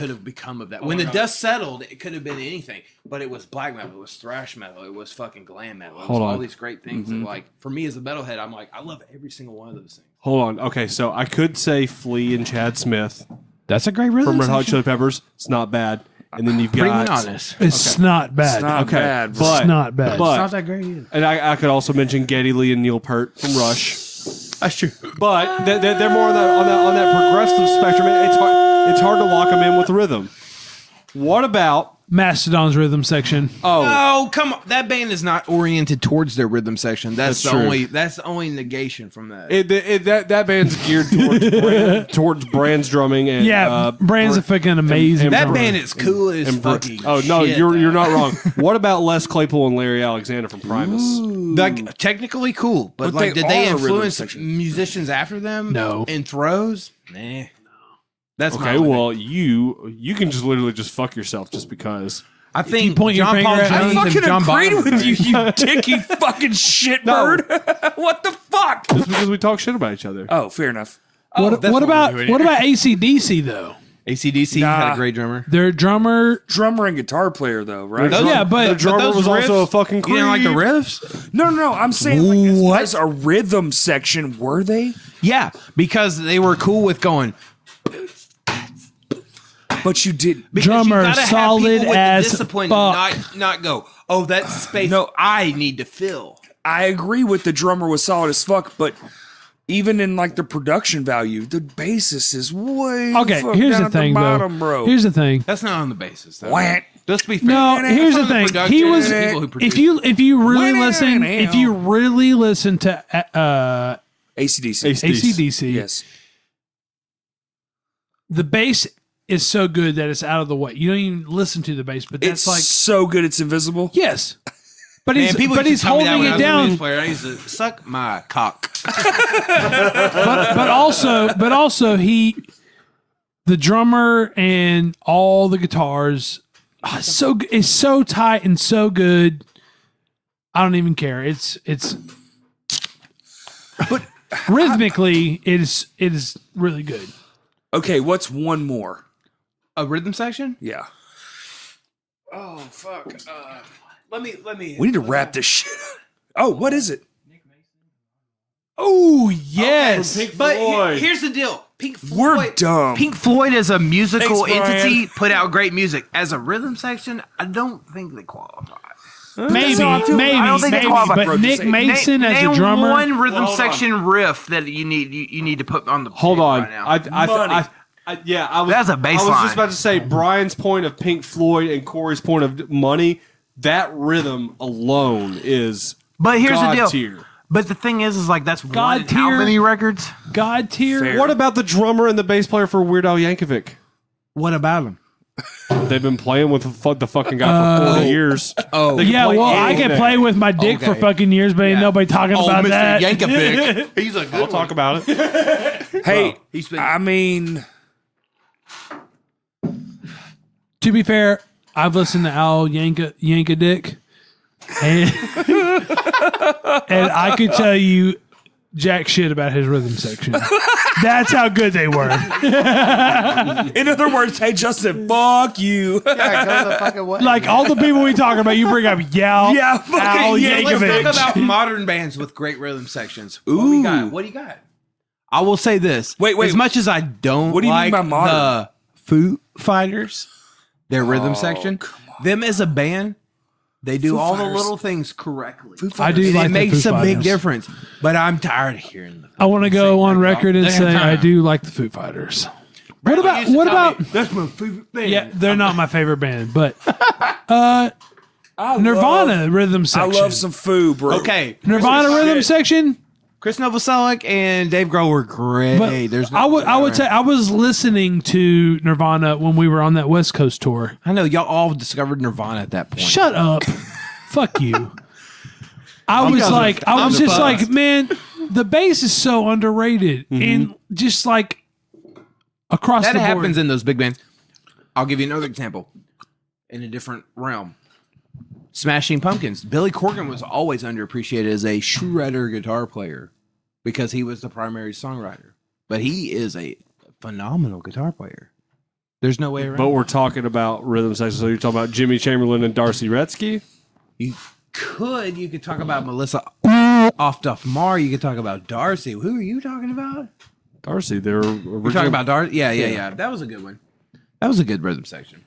have become of that. When the dust settled, it could have been anything, but it was black metal, it was thrash metal, it was fucking glam metal, it was Hold all on. these great things. And like for me as a metalhead, I'm like, I love every single one of those things. Hold on. Okay, so I could say Flea and Chad Smith That's a great rhythm from Red Hot section. Chili Peppers. It's not bad. And then you've Pretty got monotonous. It's not bad. It's not Okay, bad. but- It's not bad. but- It's not that great either. and I could also mention Geddy Lee and Neil Peart from Rush. That's true. But they're more on that progressive spectrum. It's hard to lock them in with rhythm. What about Mastodon's rhythm section. Oh, come on! That band is not oriented towards their rhythm section. That's That's the true. only. That's the only negation from that. that band's geared towards Brand's drumming and Yeah, Brand's a fucking amazing and that drummer. band is cool as and fucking. oh no, shit, you're though. not wrong. What about Les Claypool and Larry Alexander from Primus? Like technically cool, but, But like, they did they are a rhythm influence section. musicians after them? No. In throws? Nah. That's my Okay, only well you can just literally just fuck yourself just because. I think point your John finger Paul at me- Jones I and fucking John agreed Bonham. with you, you dick, you fucking shitbird. What the fuck? Just because we talk shit about each other. Oh, fair enough. What that's about what we're doing what about ACDC though? AC/DC had Nah. a great drummer. Their drummer. Drummer and guitar player, though, right? Yeah, but the drummer those was also riffs- a fucking You creep. didn't like the riffs? No. I'm saying like as a rhythm section, were they? Yeah, because they were cool with going. But you didn't. Because you Drummer, gotta have solid people with the as discipline fuck. to not go, oh, that's space No. I need to fill. I agree with the drummer was solid as fuck, but even in like the production value, the bassist is way Okay, fuck here's down the at thing, bottom, though. bro. Here's the thing. That's not on the basis, though. Wah. Let's be fair. No, here's the Some of thing. production He was. and people who produce. If you really Wah, listen, now. if you really listen to AC/DC. AC/DC, Yes. the bass is so good that it's out of the way. You don't even listen to the bass, but that's It's like so good it's invisible. yes. But Man, he's people but used he's to tell me that holding when I it was a down. bass player. I used to suck my cock. but also the drummer and all the guitars is so tight and so good. I don't even care. It's but rhythmically it is really good. Okay, what's one more? A rhythm section? Yeah. Oh fuck. Let me. We need to wrap this shit up. Oh, what is it? Oh yes. Pink But Floyd. here's the deal. Pink Floyd. We're dumb. Pink Floyd as a musical Thanks, Brian. entity put out great music. As a rhythm section, I don't think they qualify. Maybe, how I feel. I don't think they qualify, but bro. Nick Just say- Mason as Name a drummer. one rhythm hold section riff that you need to put on the Hold tape on. right now. I was. That's a I was baseline. just about to say Brian's point of Pink Floyd and Corey's point of money. That rhythm alone is But here's the God deal. tier. But the thing is like that's God one in how tier. many records? God tier. Fair. What about the drummer and the bass player for Weird Al Yankovic? What about them? They've been playing with the fucking guy for 40 years. Oh, They can Yeah, play well, I can anything. play with my dick for Okay. fucking years, but ain't Yeah. nobody talking about that. Yankovic. He's a good We'll talk about it. Hey, He's been- I mean, To be fair, I've listened to Al Yanka Dick, and and I could tell you jack shit about his rhythm section. That's how good they were. in other words, hey Justin, fuck you. Like all the people we talk about, you bring up Yao, Yeah, fucking Al Yankovic. Let's Yankovic. talk about modern bands with great rhythm sections. What Ooh. we got? What do you got? I will say this. Wait. As much as I don't What do you mean like by modern? the Foo Fighters, their rhythm section, them as a band, they do all the Fighters. little things correctly. I do And like it the makes Foo a big Fighters. difference. But I'm tired of hearing them. I want to go on record and Second say I time. do like the Foo Fighters. What about That's my favorite band. Yeah, they're not my favorite band, but I Nirvana rhythm I section. love some Foo, bro. Okay. Nirvana rhythm shit. section. Chris Novoselic and Dave Grohl were great. But There's I would say I was listening to Nirvana when we were on that West Coast tour. I know y'all all discovered Nirvana at that point. Shut up. Fuck you. I was I'm just fucked. like, man, the bass is so underrated. And just like across That the board. happens in those big bands. I'll give you another example in a different realm. Smashing Pumpkins. Billy Corgan was always underappreciated as a shredder guitar player because he was the primary songwriter. But he is a phenomenal guitar player. There's no way around But it. we're talking about rhythm section. So you're talking about Jimmy Chamberlain and Darcy Retzky? You could talk about Melissa off Duff Mar. You could talk about Darcy. Who are you talking about? Darcy, they're original. You're talking about Darcy? Yeah. That was a good one. That was a good rhythm section.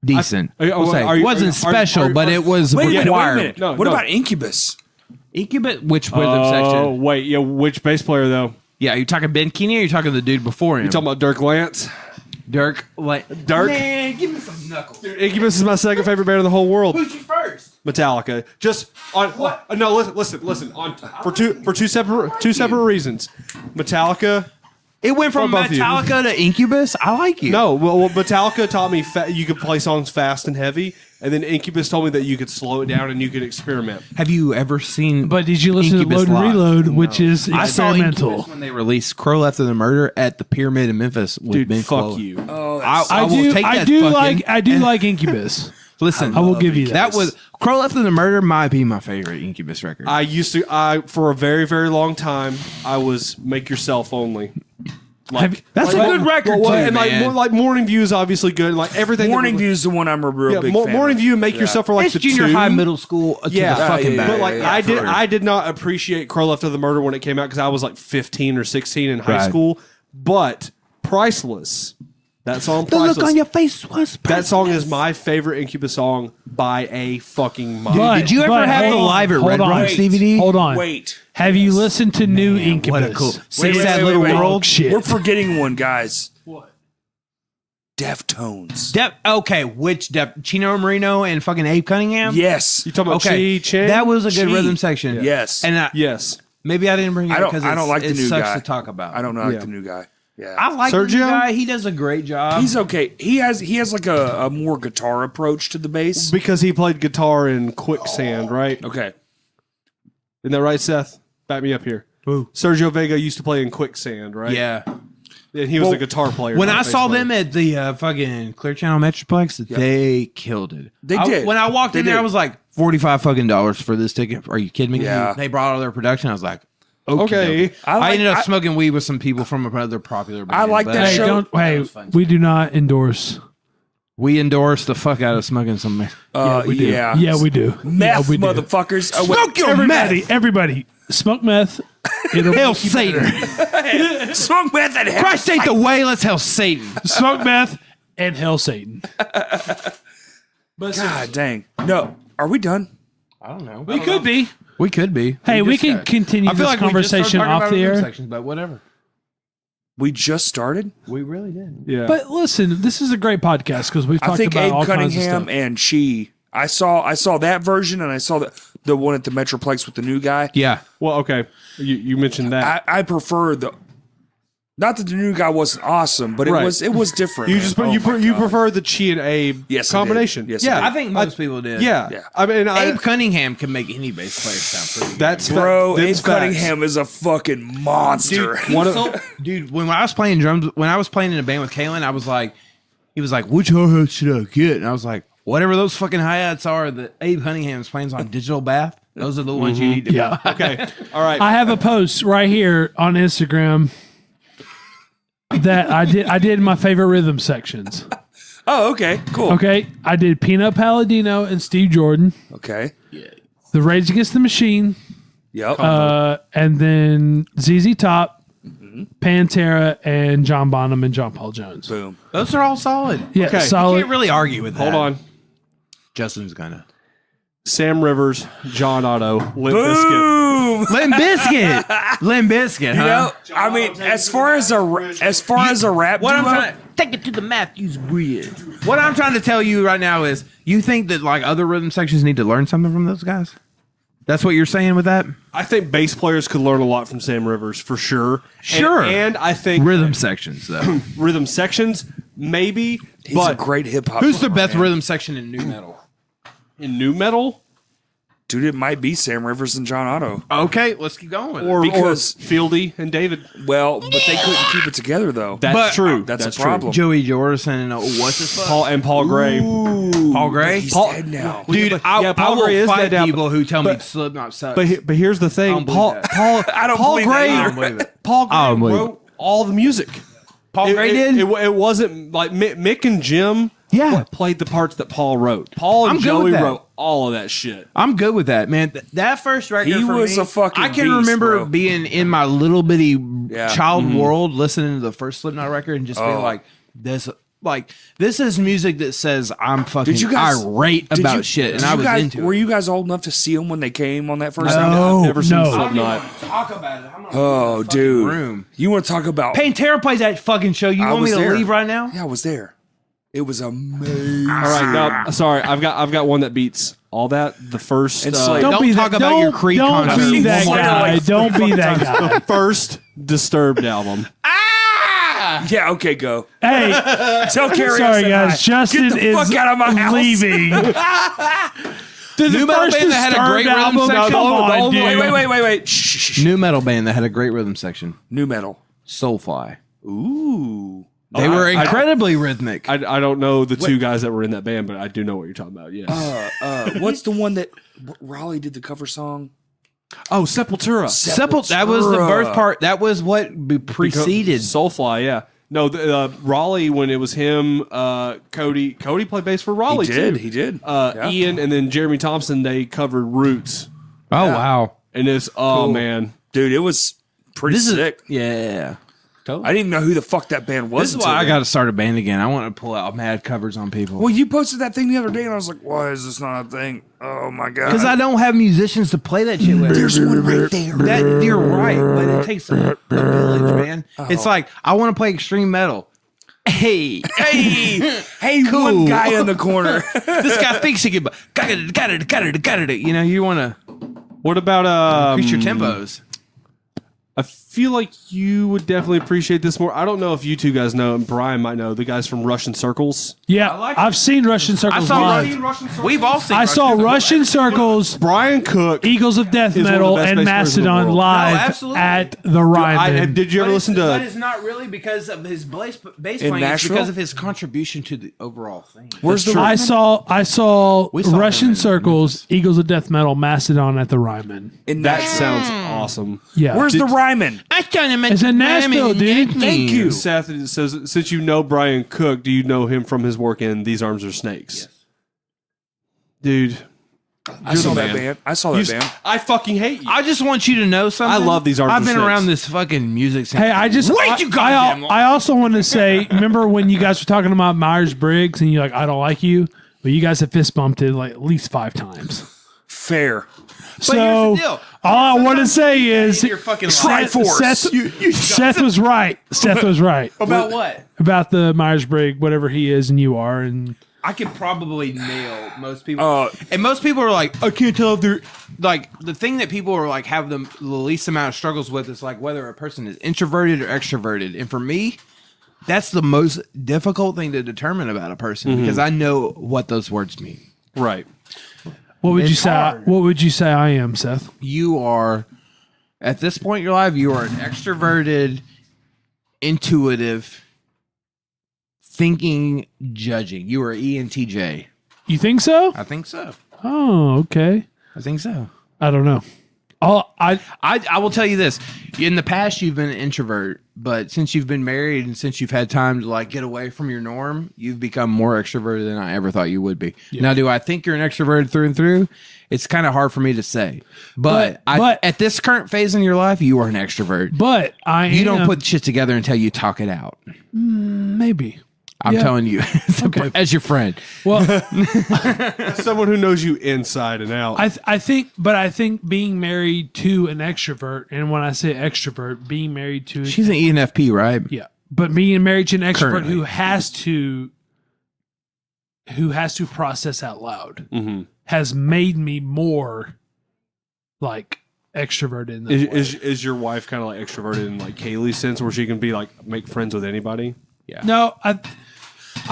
Decent. We'll say. are you- Wasn't are- special, are- but it was Wait a minute, required. wait a minute. No, what no. about Incubus? Incubus, which rhythm Oh, section? wait. Yeah, which bass player, though? Yeah, you talking Ben Keeney or you talking the dude before him? You talking about Dirk Lance? Dirk? Dirk? Man, give me some knuckles. Incubus is my second favorite band in the whole world. Who's you first? Metallica. Just on what? No, listen. On for two separate reasons. Metallica. It went from both of you. Metallica to Incubus. I like you. No, well, Metallica taught me you could play songs fast and heavy, and then Incubus told me that you could slow it down and you could experiment. Have you ever seen? But did you listen Incubus to Load and live? Reload, which is I saw experimental? Incubus when they released "Crow After the Murder" at the Pyramid in Memphis with Dude, Ben fuck Chloe. you. I will take that. I do like Incubus. Listen, I will give you that was "Crow After the Murder" might be my favorite Incubus record. For a very, very long time, I was Make Yourself only. That's a good record too, and man. like Morning View is obviously good. Like everything. Morning View is the one I'm a real big fan Morning of. View and Make Yourself are like It's the junior two. high, middle school. To Yeah, the fucking yeah, but like yeah, yeah, I did not appreciate Crow Left of the Murder when it came out because I was like 15 or 16 in high Right. school. But Priceless That song, The look Priceless. on your face was That song is my favorite Incubus song by a fucking mile. But- Did you ever but have hold the on, live at hold Red on. Rocks Wait. DVD? Hold on. Wait. Have you listened to new Man, Incubus? what a cool. Wait, Six wait, That wait, Little wait. World. Shit. We're forgetting one, guys. What? Deftones. Okay, which Chino Marino and fucking Abe Cunningham? Yes. You talking about Okay, Chi Chang? that was a good Chi. rhythm section. Yes. And Yes. maybe I didn't bring it I up don't. because I don't like the it new sucks guy to talk about. I don't like Yeah. the new guy. Yeah. I like the new Sergio? guy. He does a great job. He's okay. He has like a more guitar approach to the bass. Because he played guitar in Quicksand, right? Okay. Isn't that right, Seth? Back me up here. Who? Sergio Vega used to play in Quicksand, right? Yeah. And he was the guitar player. When not I bass saw player. them at the fucking Clear Channel Metroplex, they killed it. They did. When I walked They in there, did. I was like, $45 fucking for this ticket. Are you kidding me? Yeah. They brought all their production. I was like, Okay. I ended up smoking weed with some people from another popular band. I like but that Hey, show. don't. Hey, was fun. we do not endorse. We endorse the fuck out of smoking some. Yeah. Yeah, we do. Meth, yeah, we do. motherfuckers. Oh, wait. Smoke your Everybody, smoke meth. It'll Hell make you Satan. better. Smoke meth and hell. Christ ain't the way. Let's hell Satan. Smoke meth and hell Satan. God dang. No. Are we done? I don't know. We could be. We could be. Hey, we just can got- continue I feel this like we just started conversation talking off about the rhythm air. sections, but whatever. We just started. We really did. Yeah. But listen, this is a great podcast because we've I talked think about Abe all kinds of Cunningham stuff. and Chi. I saw that version, and I saw the one at the Metroplex with the new guy. Yeah. well, okay. You mentioned that. I prefer the. Not that the new guy wasn't awesome, but it Right. was different. you man. just Oh you my you God. prefer the Chi and Abe Yes, I did. combination. Yes, I yeah. did. I think most people did. Yeah. Yeah. I mean, Abe Cunningham can make any bass player sound pretty. that's Bro, that's Abe facts. Cunningham is a fucking monster. One of- Dude, when I was playing drums, when I was playing in a band with Kalen, I was like, he was like, which hi-hat should I get? And I was like, whatever those fucking hi-hats are that Abe Cunningham's playing on Digital Bath, those are the ones you need to Yeah. Okay. All right. I have a post right here on Instagram that I did my favorite rhythm sections. Oh, okay, cool. Okay, I did Pino Palladino and Steve Jordan, Okay. the Rage Against the Machine, Yep. and then ZZ Top, Pantera, and John Bonham and John Paul Jones. Boom. Those are all solid. Yeah, Okay. solid. Can't really argue with that. Hold on. Justin's gonna. Sam Rivers, John Otto, Limp Bizkit. Boom. Limp Bizkit. Limp Bizkit, You huh? know, I mean, as far as a rap What I'm duo, trying to take it to the Matthews Bridge. What I'm trying to tell you right now is, you think that like other rhythm sections need to learn something from those guys? That's what you're saying with that? I think bass players could learn a lot from Sam Rivers for sure. Sure. And I think Rhythm sections, though. rhythm sections, maybe. he's but a great hip hop. Who's the drummer, best man. rhythm section in new metal? in new metal Dude, it might be Sam Rivers and John Otto. Okay, let's keep going with it. or Because- Fieldy and David. Well, but they couldn't keep it together though. That's But- true. That's a true. problem. Joey Jordison and what's his fuck? Paul Gray. Paul Gray? He's Paul- dead now. Dude, Yeah, Paul I will Gray is fight dead now, people who tell me but- Slipknot sucks. But here's the I thing. don't believe Paul that. I don't Paul believe that Gray. either. I don't believe it. Paul I don't Gray believe wrote all the music. Paul Gray did? It wasn't like Mick and Jim. Yeah. Played the parts that Paul wrote. Paul and I'm good with Joey that. wrote all of that shit. I'm good with that, man. That first record He for was me, a fucking I can beast, remember bro. being in my little bitty Yeah. child world listening to the first Slipknot record and just being Oh. like, this is music that says I'm fucking Did you guys irate did about you- shit, and did I you was guys, into Were it. you guys old enough to see them when they came on that first No. album? I've never seen no. Slipknot. Talk about it. I'm gonna Oh, dude. room. You want to talk about? Pantera plays that fucking show. You I want me was to there. leave right now? Yeah, I was there. It was amazing. All right, now sorry, I've got one that beats all that. The first And Slade. Don't be talk that, about your don't- Creed Don't concert. be that Slayer guy. like Don't be that guy. the first Disturbed album. Yeah, okay, go. Hey, Tell Carrie. I sorry said guys. hi. Justin Get the is fuck out of my house. leaving. Did New metal band that had a great rhythm section? Come on, dude. Wait. Shh. New metal band that had a great rhythm section. New metal. Soulfly. Ooh. They were incredibly rhythmic. I don't know the two guys that were in that band, but I do know what you're talking about. Yes. What's the one that Raleigh did the cover song? Oh, Sepultura. That was the birth part. That was what preceded. Soulfly. Yeah. No, Raleigh when it was him, Cody played bass for Raleigh too. He did. Ian and then Jeremy Thompson they covered Roots, Oh wow, and it's man, Dude, it was pretty sick. yeah. Totally. I didn't even know who the fuck that band was. This is why I got to start a band again. I want to pull out mad covers on people. Well, you posted that thing the other day, and I was like, "Why is this not a thing?" Oh my god! Because I don't have musicians to play that shit with. There's one right there. That you're right, but it takes a village, man. It's like I want to play extreme metal. Hey, Hey, Cool. one guy in the corner. this guy thinks he can. Got it. You know, you want to What about increase your tempos. I feel like you would definitely appreciate this more. I don't know if you two guys know, and Brian might know, the guys from Russian Circles. Yeah, like I've seen Russian Circles live. We've all seen. I saw Russian Circles, Brian Cook. Eagles of Death Is one of the Metal, best and bass players in the Mastodon world. live No, absolutely. at the Ryman. Did you ever listen But to? it's not really because of his bass In playing. It's Nashville? because of his contribution to the overall thing. Where's the? I saw We saw Russian them in Circles, Eagles of Death Metal, Mastodon at the Ryman. In That Nashville. sounds awesome. Yeah. Where's the Ryman? It's in Nashville, dude. Thank you. Seth says, since you know Brian Cook, do you know him from his work in These Arms Are Snakes? Yes. Dude, I saw the that man. band. I saw that band. I fucking hate you. I just want you to know something. I love These Arms I've Are been Snakes. around this fucking music scene. Hey, I just Way too goddamn long. I also want to say, remember when you guys were talking about Myers Briggs and you're like, I don't like you? Well, you guys have fist bumped it like at least 5 times. Fair. So here's the deal. all I want to say is Your fucking Seth, life. Seth was right. Seth was right About what? about the Myers Briggs, whatever he is and you are, and I could probably nail most people. Uh, And most people are like, I can't tell if they're like the thing that people are like have the least amount of struggles with is like whether a person is introverted or extroverted. And for me, that's the most difficult thing to determine about a person because I know what those words mean. right. what would It's you say? hard. What would you say I am, Seth? You are at this point in your life, you are an extroverted, intuitive, thinking, judging. You are ENTJ. You think so? I think so. Oh, okay. I think so. I don't know. I will tell you this. In the past, you've been an introvert, but since you've been married and since you've had time to like get away from your norm, you've become more extroverted than I ever thought you would be. Now, do I think you're an extrovert through and through? It's kind of hard for me to say. But at this current phase in your life, you are an extrovert. But You don't put shit together until you talk it out. maybe. I'm Yeah. telling you, as your friend. Well, Someone who knows you inside and out. I think being married to an extrovert, and when I say extrovert, being married to She's an ENFP, right? yeah, but being married to an extrovert Currently. who has to process out loud Mhm. has made me more like extroverted in that way. Is your wife kind of like extroverted in like Kaylee's sense, where she can be like make friends with anybody? No, I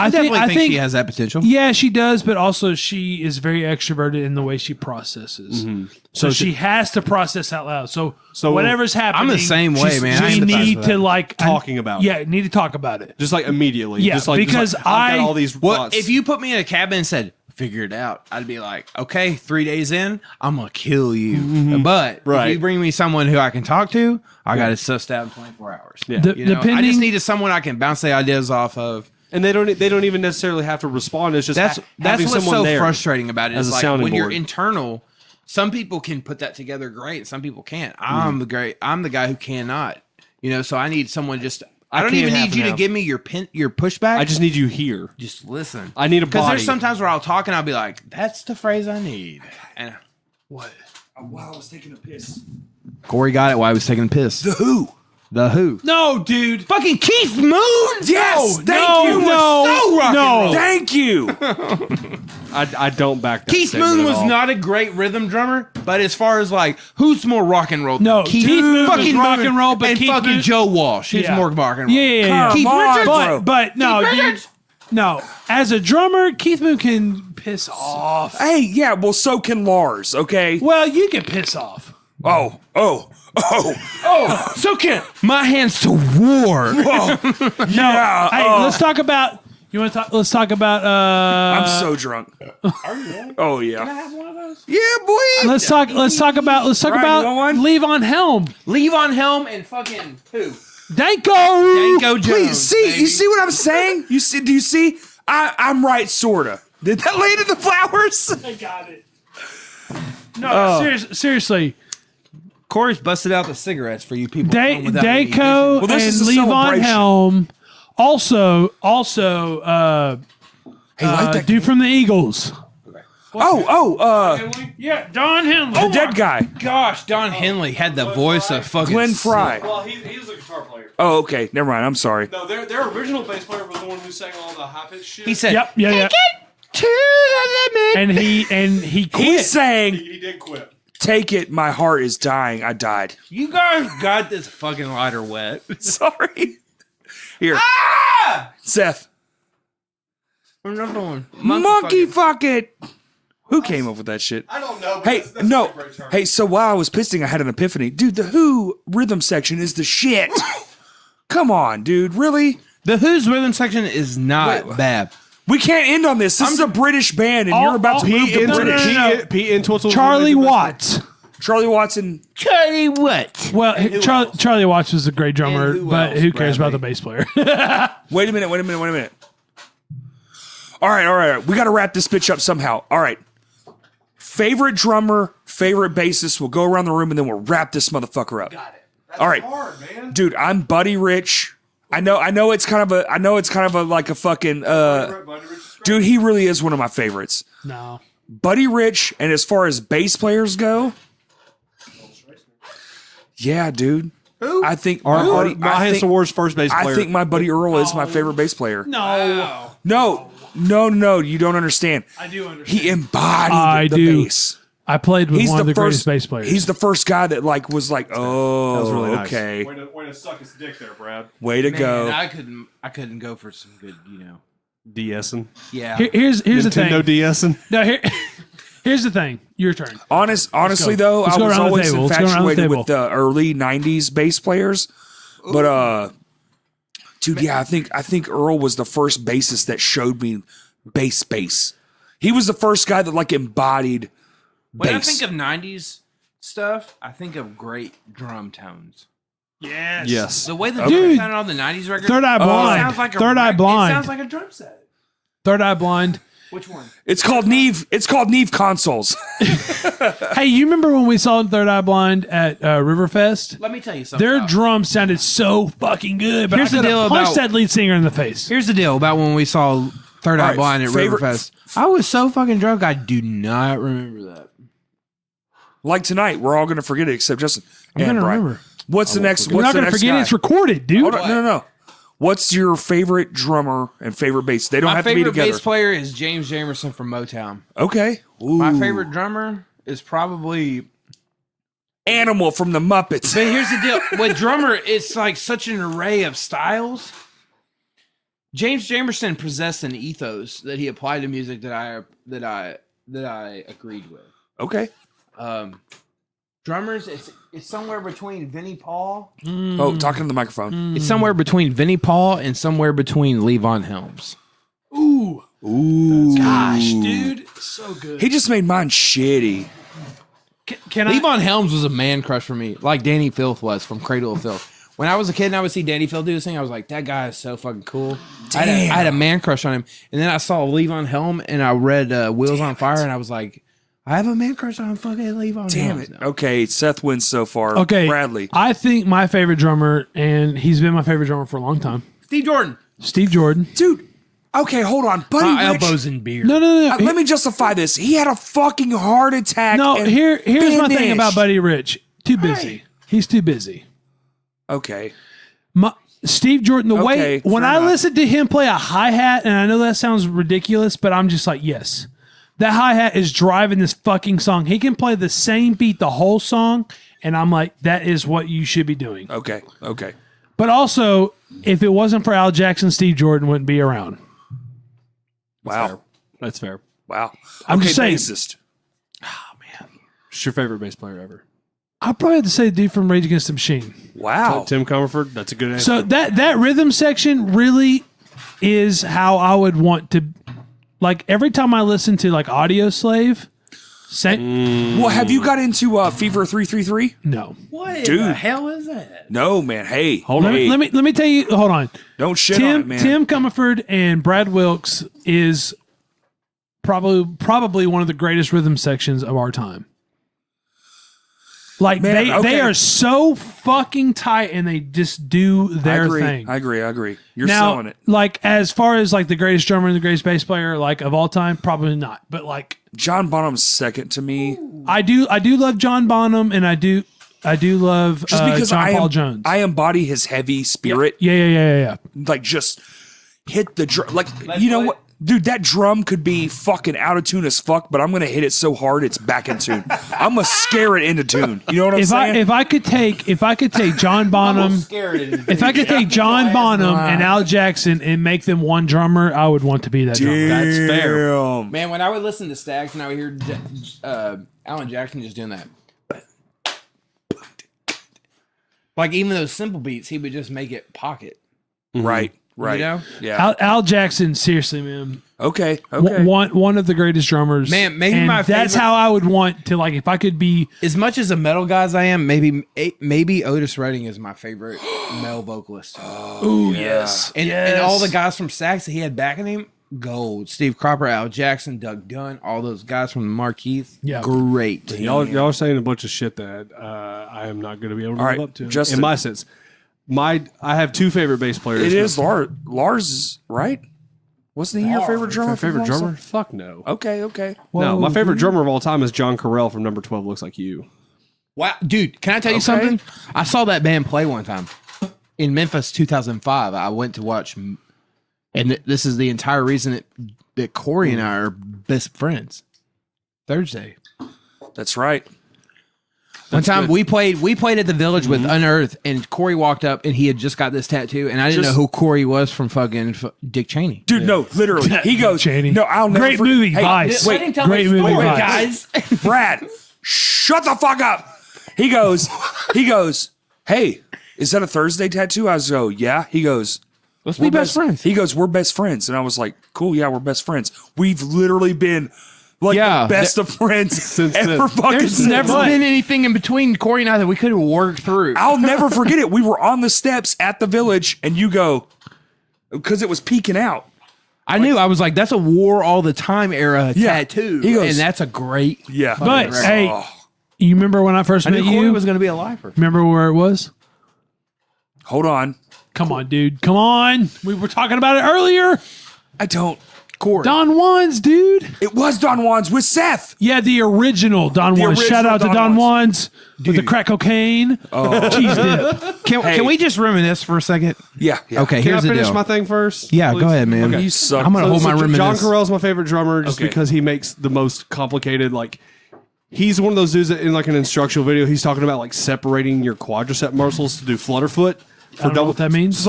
Definitely think she has that potential. yeah, she does, but also she is very extroverted in the way she processes. So she has to process out loud. So whatever's happening, I'm the same way, man. I We ain't the best need for to that. like Talking about it. Yeah, need to talk about it. Just like immediately. Yeah, just like, because I've got all these Well, thoughts. if you put me in a cabin and said, figure it out, I'd be like, okay, 3 days in, I'm going to kill you. But Right. if you bring me someone who I can talk to, I got it sussed out in 24 hours. Yeah. You know, I just needed someone I can bounce the ideas off of. and they don't even necessarily have to respond. It's just That's having what's someone so there frustrating about it. as Is a like sounding when you're board. internal, some people can put that together great, and some people can't. I'm the guy who cannot. You know, so I need someone just. I don't can't even need happen you to now. give me your pushback. I just need you here. just listen. I need a Because body. there's sometimes where I'll talk and I'll be like, "That's the phrase I need." And What? Wow, I was taking a piss. Corey got it while I was taking a piss. The Who? The Who? No, dude. Fucking Keith Moon. Yes, thank no, you. no, so rock and no. roll. Thank you. I don't back that. Keith statement Moon at was all. not a great rhythm drummer, but as far as like who's more rock and roll? than No, Keith Moon was fucking rock Moon and roll, but and Keith fucking Moon- Joe Walsh. He's Yeah. more rock and roll. Yeah. Come Keith on, Richards, bro. But no, Keith dude. Richards. No, as a drummer, Keith Moon can piss off. Hey, yeah, well, so can Lars, okay? Well, you can piss off. Oh. Oh, so can my hands to war. No, hey, let's talk about. You want to talk? Let's talk about. I'm so drunk. Are you really? Oh, yeah. Yeah, boy. Let's talk. Let's talk about. Let's talk Right, you want about. one? Leave on Helm. Leave on Helm and fucking who? Danko. Danko Jones. Please, see, baby. you see what I'm saying? You see? Do you see? I'm right, sorta. Did that lady the flowers? I got it. No, seriously. Corey's busted out the cigarettes for you people. home without any vision. Dayco Well, this is and a Levon celebration. Helm. Also, Hey, light that dude from the Eagles. Yeah, Don Henley. the dead guy, Gosh, Don Henley had the voice of fucking Glenn Fry. Well, he was a guitar player. Oh, okay, never mind. I'm sorry. No, their original bass player was the one who sang all the high pitched shit. He said, Yep, yeah. to the limit. And he quit. He's saying, he did quit. "Take it, my heart is dying. I died." You guys got this fucking lighter wet. Sorry. Here, Seth. Another one. Monkey fuck it. Who came up with that shit? I don't know. But Hey, that's no. a great term. Hey, so while I was pissing, I had an epiphany. Dude, the Who rhythm section is the shit. Come on, dude. Really? The Who's rhythm section is not bad. We can't end on this. This is a British band, and you're about to move to no, no, British. no. Pete Entwistle. Charlie Watts. Charlie Watson. Charlie what? Well, Charlie Watts was a great drummer, And who but else, who cares about Bradley? the bass player? Wait a minute. All right. We got to wrap this bitch up somehow. All right. Favorite drummer, favorite bassist. We'll go around the room, and then we'll wrap this motherfucker up. Got it. All right. Hard, man. Dude, I'm Buddy Rich. I know it's kind of a like a fucking dude, he really is one of my favorites. No. Buddy Rich, and as far as bass players go, yeah, dude. Who? I think my buddy, My Hanson Ward's first bass player. I think my buddy Earl is my favorite bass player. No. No, you don't understand. I do understand. He embodied I the do. bass. I played with He's one of the the greatest first bass players. He's the first guy that was like, oh, That was really nice. okay, Way to suck his dick there, Brad. way to Man, go. I couldn't go for some good, DSing. Yeah. Here's the thing. Nintendo DSing. No, here's the thing. Your turn. Honestly, go. though, Let's I go was around the always table. Let's go around the infatuated table. with the early '90s bass players. But dude, yeah, I think Earl was the first bassist that showed me bass. He was the first guy that like embodied When I bass. think of 90s stuff, I think of great drum tones. Yes. The way the Dude. drums sounded on the 90s record. Third Eye it Blind. sounds like a Third Eye It Blind. sounds like a drum set. Third Eye Blind. Which one? It's called Neve. It's called Neve consoles. Hey, you remember when we saw Third Eye Blind at Riverfest? Let me tell you something. Their about- drums sounded so fucking good, but Here's I the could deal have punched about- that lead singer in the face. Here's the deal about when we saw Third Eye All right, Blind at favorite- Riverfest. I was so fucking drunk, I do not remember that. Like tonight, we're all gonna forget it except Justin. I'm gonna remember. What's the next? We're What's not the going to next forget guy? it's recorded, dude. Hold on, no. What's your favorite drummer and favorite bass? They don't My have to be favorite together. bass player is James Jamerson from Motown. Okay. Ooh. My favorite drummer is probably. Animal from the Muppets. But here's the deal: with drummer, it's like such an array of styles. James Jamerson possessed an ethos that he applied to music that I agreed with. Okay. Drummers, it's somewhere between Vinnie Paul. Oh, talking to the microphone. It's somewhere between Vinnie Paul and somewhere between Levon Helms. Ooh. Ooh. Gosh, dude. So good. He just made mine shitty. Can I? Levon Helms was a man crush for me, like Danny Filth was from Cradle of Filth. When I was a kid and I would see Danny Filth do this thing, I was like, that guy is so fucking cool. I had a man crush on him. And then I saw Levon Helm and I read Wheels on Fire and I was like, I have a man crush on fucking Levon Damn Helms it. now. Okay, Seth wins so far. Okay. Bradley. I think my favorite drummer, and he's been my favorite drummer for a long time, Steve Jordan. Steve Jordan. Dude, okay, hold on. Buddy My Rich, elbows in beer. No. let me justify this. He had a fucking heart attack. No, and here's my thing finished. about Buddy Rich. Too busy. He's too busy. Okay. Steve Jordan, Okay, when fair I enough. listen to him play a hi-hat, and I know that sounds ridiculous, but I'm just like, yes. That hi-hat is driving this fucking song. He can play the same beat the whole song, and I'm like, that is what you should be doing. Okay. But also, if it wasn't for Al Jackson, Steve Jordan wouldn't be around. Wow. That's fair. Wow. I'm okay, just saying. bassist. Who's your favorite bass player ever? I'll probably have to say the dude from Rage Against the Machine. Wow. Tim Comerford. That's a good answer. So that rhythm section really is how I would want to, like, every time I listen to like Audio Slave, Well, have you got into Fever 333? no. What in Dude. the hell is that? No, man. Hey. Hold on. hey, Let me tell you. Hold on. Don't shit on it, man. Tim Comerford and Brad Wilkes is probably one of the greatest rhythm sections of our time. Like Man, they okay. are so fucking tight, and they just do their thing. I agree. You're Now, selling it. like as far as like the greatest drummer and the greatest bass player, like of all time, probably not. But like John Bonham's second to me. I do love John Bonham, and I do love Just because John Paul Jones. I embody his heavy spirit. Yeah. Like just hit the drum. Like you know what, dude? That drum could be fucking out of tune as fuck, but I'm gonna hit it so hard it's back in tune. I'm gonna scare it into tune. You know what I'm saying? If I could take John Bonham, if I could take John Bonham and Al Jackson and make them one drummer, I would want to be that drummer. That's fair. Damn. Man, when I would listen to Stags and I would hear Alan Jackson just doing that. Like even those simple beats, he would just make it pocket. Right. You know? Yeah. Al Jackson, seriously, man. Okay. One of the greatest drummers. Man, maybe and my that's favorite- how I would want to, like, if I could be. As much as a metal guy as I am, maybe Otis Redding is my favorite male vocalist. Ooh, yes. And all the guys from Sax that he had backing him, gold. Steve Cropper, Al Jackson, Doug Dunn, all those guys from the Marquise. Yeah. Great. Y'all are saying a bunch of shit that I am not going to be able to All live right, up to. Justin. In my sense, I have two favorite bass players. It is Lars, right? Wasn't he your favorite drummer? My favorite from drummer? Lars? Fuck no. Okay. No, my favorite drummer of all time is John Carell from Number 12 Looks Like You. Wow, dude, can I tell you something? I saw that band play one time in Memphis 2005. I went to watch, and this is the entire reason that Corey and I are best friends. Thursday. That's right. One time good. we played at the Village with Unearth, and Corey walked up and he had just got this tattoo, and I didn't know who Corey was from fucking Dick Cheney. Dude, no, literally. He goes, Cheney. no, I'll never Great forget- movie, Hey, Vice. Wait, Let him tell great the movie, story, Vice. guys. Brad, shut the fuck up. He goes, hey, is that a Thursday tattoo? I go, yeah. He goes, Let's be best friends. He goes, we're best friends. And I was like, cool, yeah, we're best friends. We've literally been like Yeah, the best of friends Since ever then. fucking There's since. never been anything in between Corey and I that we couldn't work through. I'll never forget it. We were on the steps at the Village, and you go, because it was peeking out. I knew. I was like, that's a war all the time era Yeah. tattoo. He goes- and that's a great. Yeah. But record. hey, you remember when I first I met knew Corey you? was going to be a lifer. Remember where it was? Hold on. Come on, dude. Come on. We were talking about it earlier. I don't. Corey. Don Juan's, dude. It was Don Juan's with Seth. Yeah, the original Don Juan. original Shout out to Don Don Juan's. Juan's with the crack cocaine. Oh, cheese dip. Can we just reminisce for a second? Yeah. Okay, Can here's I the finish deal. my thing first? Yeah, please? go ahead, man. Okay. You suck. I'm gonna hold my John reminisce. Carell's my favorite drummer just Okay. because he makes the most complicated, like, he's one of those dudes that in like an instructional video, he's talking about like separating your quadricep muscles to do flutterfoot. I don't know what that means. It's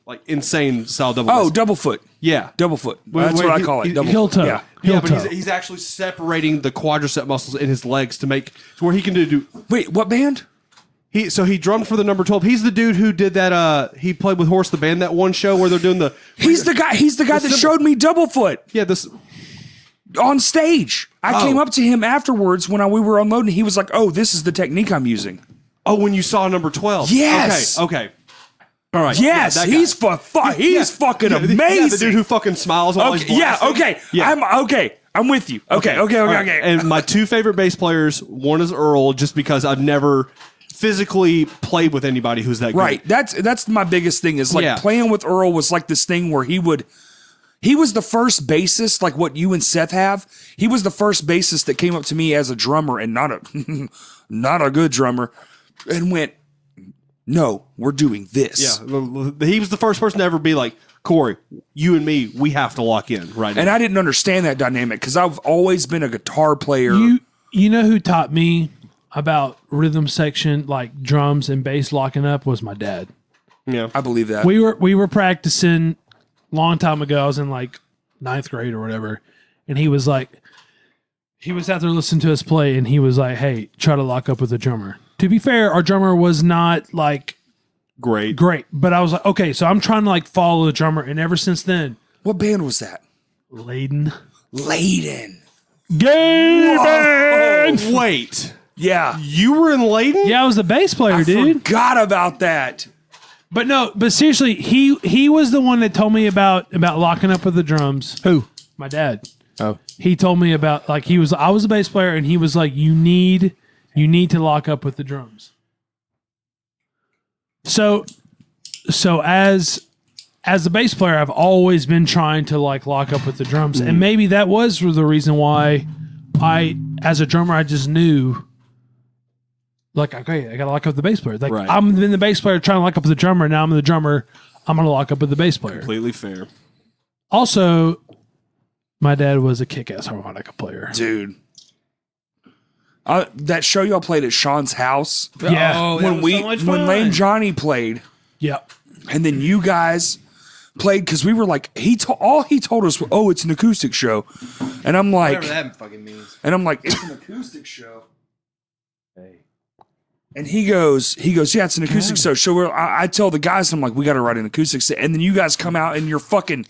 like insane style double. Oh, bass. double foot. yeah. Double foot. Wait, That's wait, what I he- call it. he- Double heel toe. Yeah. Yeah, Heel but toe. he's actually separating the quadricep muscles in his legs to make to where he can do. Wait, what band? He drummed for the Number 12. He's the dude who did that. He played with Horse the Band that one show where they're doing the. He's the guy that symbol. showed me double foot Yeah, this. on stage. I came up to him afterwards when we were unloading. He was like, "Oh, this is the technique I'm using." Oh, when you saw Number 12. Yes. Okay. All right. Yes, Yeah, that he's guy. he's fucking Yeah, amazing. the dude who fucking smiles while Okay, he's yeah, blasting. okay. Yeah. I'm okay. I'm with you. Okay. All right. Okay. And my two favorite bass players, one is Earl, just because I've never physically played with anybody who's that good. Right. That's my biggest thing is like Yeah. playing with Earl was like this thing where he was the first bassist, like what you and Seth have. He was the first bassist that came up to me as a drummer and not a good drummer and went, "No, we're doing this." Yeah. He was the first person to ever be like, Corey, you and me, we have to lock in right now. And I didn't understand that dynamic because I've always been a guitar player. You know who taught me about rhythm section, like drums and bass locking up, was my dad. yeah. I believe that. We were practicing long time ago. I was in like 9th grade or whatever, and he was out there listening to us play, and he was like, "Hey, try to lock up with the drummer." To be fair, our drummer was not like Great. but I was like, okay, so I'm trying to like follow the drummer, and ever since then, What band was that? Layden, Layden. gay band. Wait. Yeah. You were in Layden? Yeah, I was the bass player, dude. Forgot about that. But seriously, he was the one that told me about locking up with the drums. Who? My dad. Oh. He told me about like I was a bass player, and he was like, you need You need to lock up with the drums. So as a bass player, I've always been trying to like lock up with the drums, and maybe that was the reason why as a drummer, I just knew, like, okay, I gotta lock up with the bass player. Like, Right. I'm been the bass player trying to lock up with the drummer. Now I'm the drummer. I'm gonna lock up with the bass player. Completely fair. Also, my dad was a kick-ass harmonica player. Dude. That show y'all played at Sean's house. Yeah. Oh, When when Lame Johnny played, Yep. and then you guys played, because we were like, all he told us was, oh, it's an acoustic show. And I'm like, whatever that fucking means. it's an acoustic show. And he goes, yeah, it's an acoustic show. So I tell the guys, I'm like, we got to write an acoustic set. And then you guys come out and you're fucking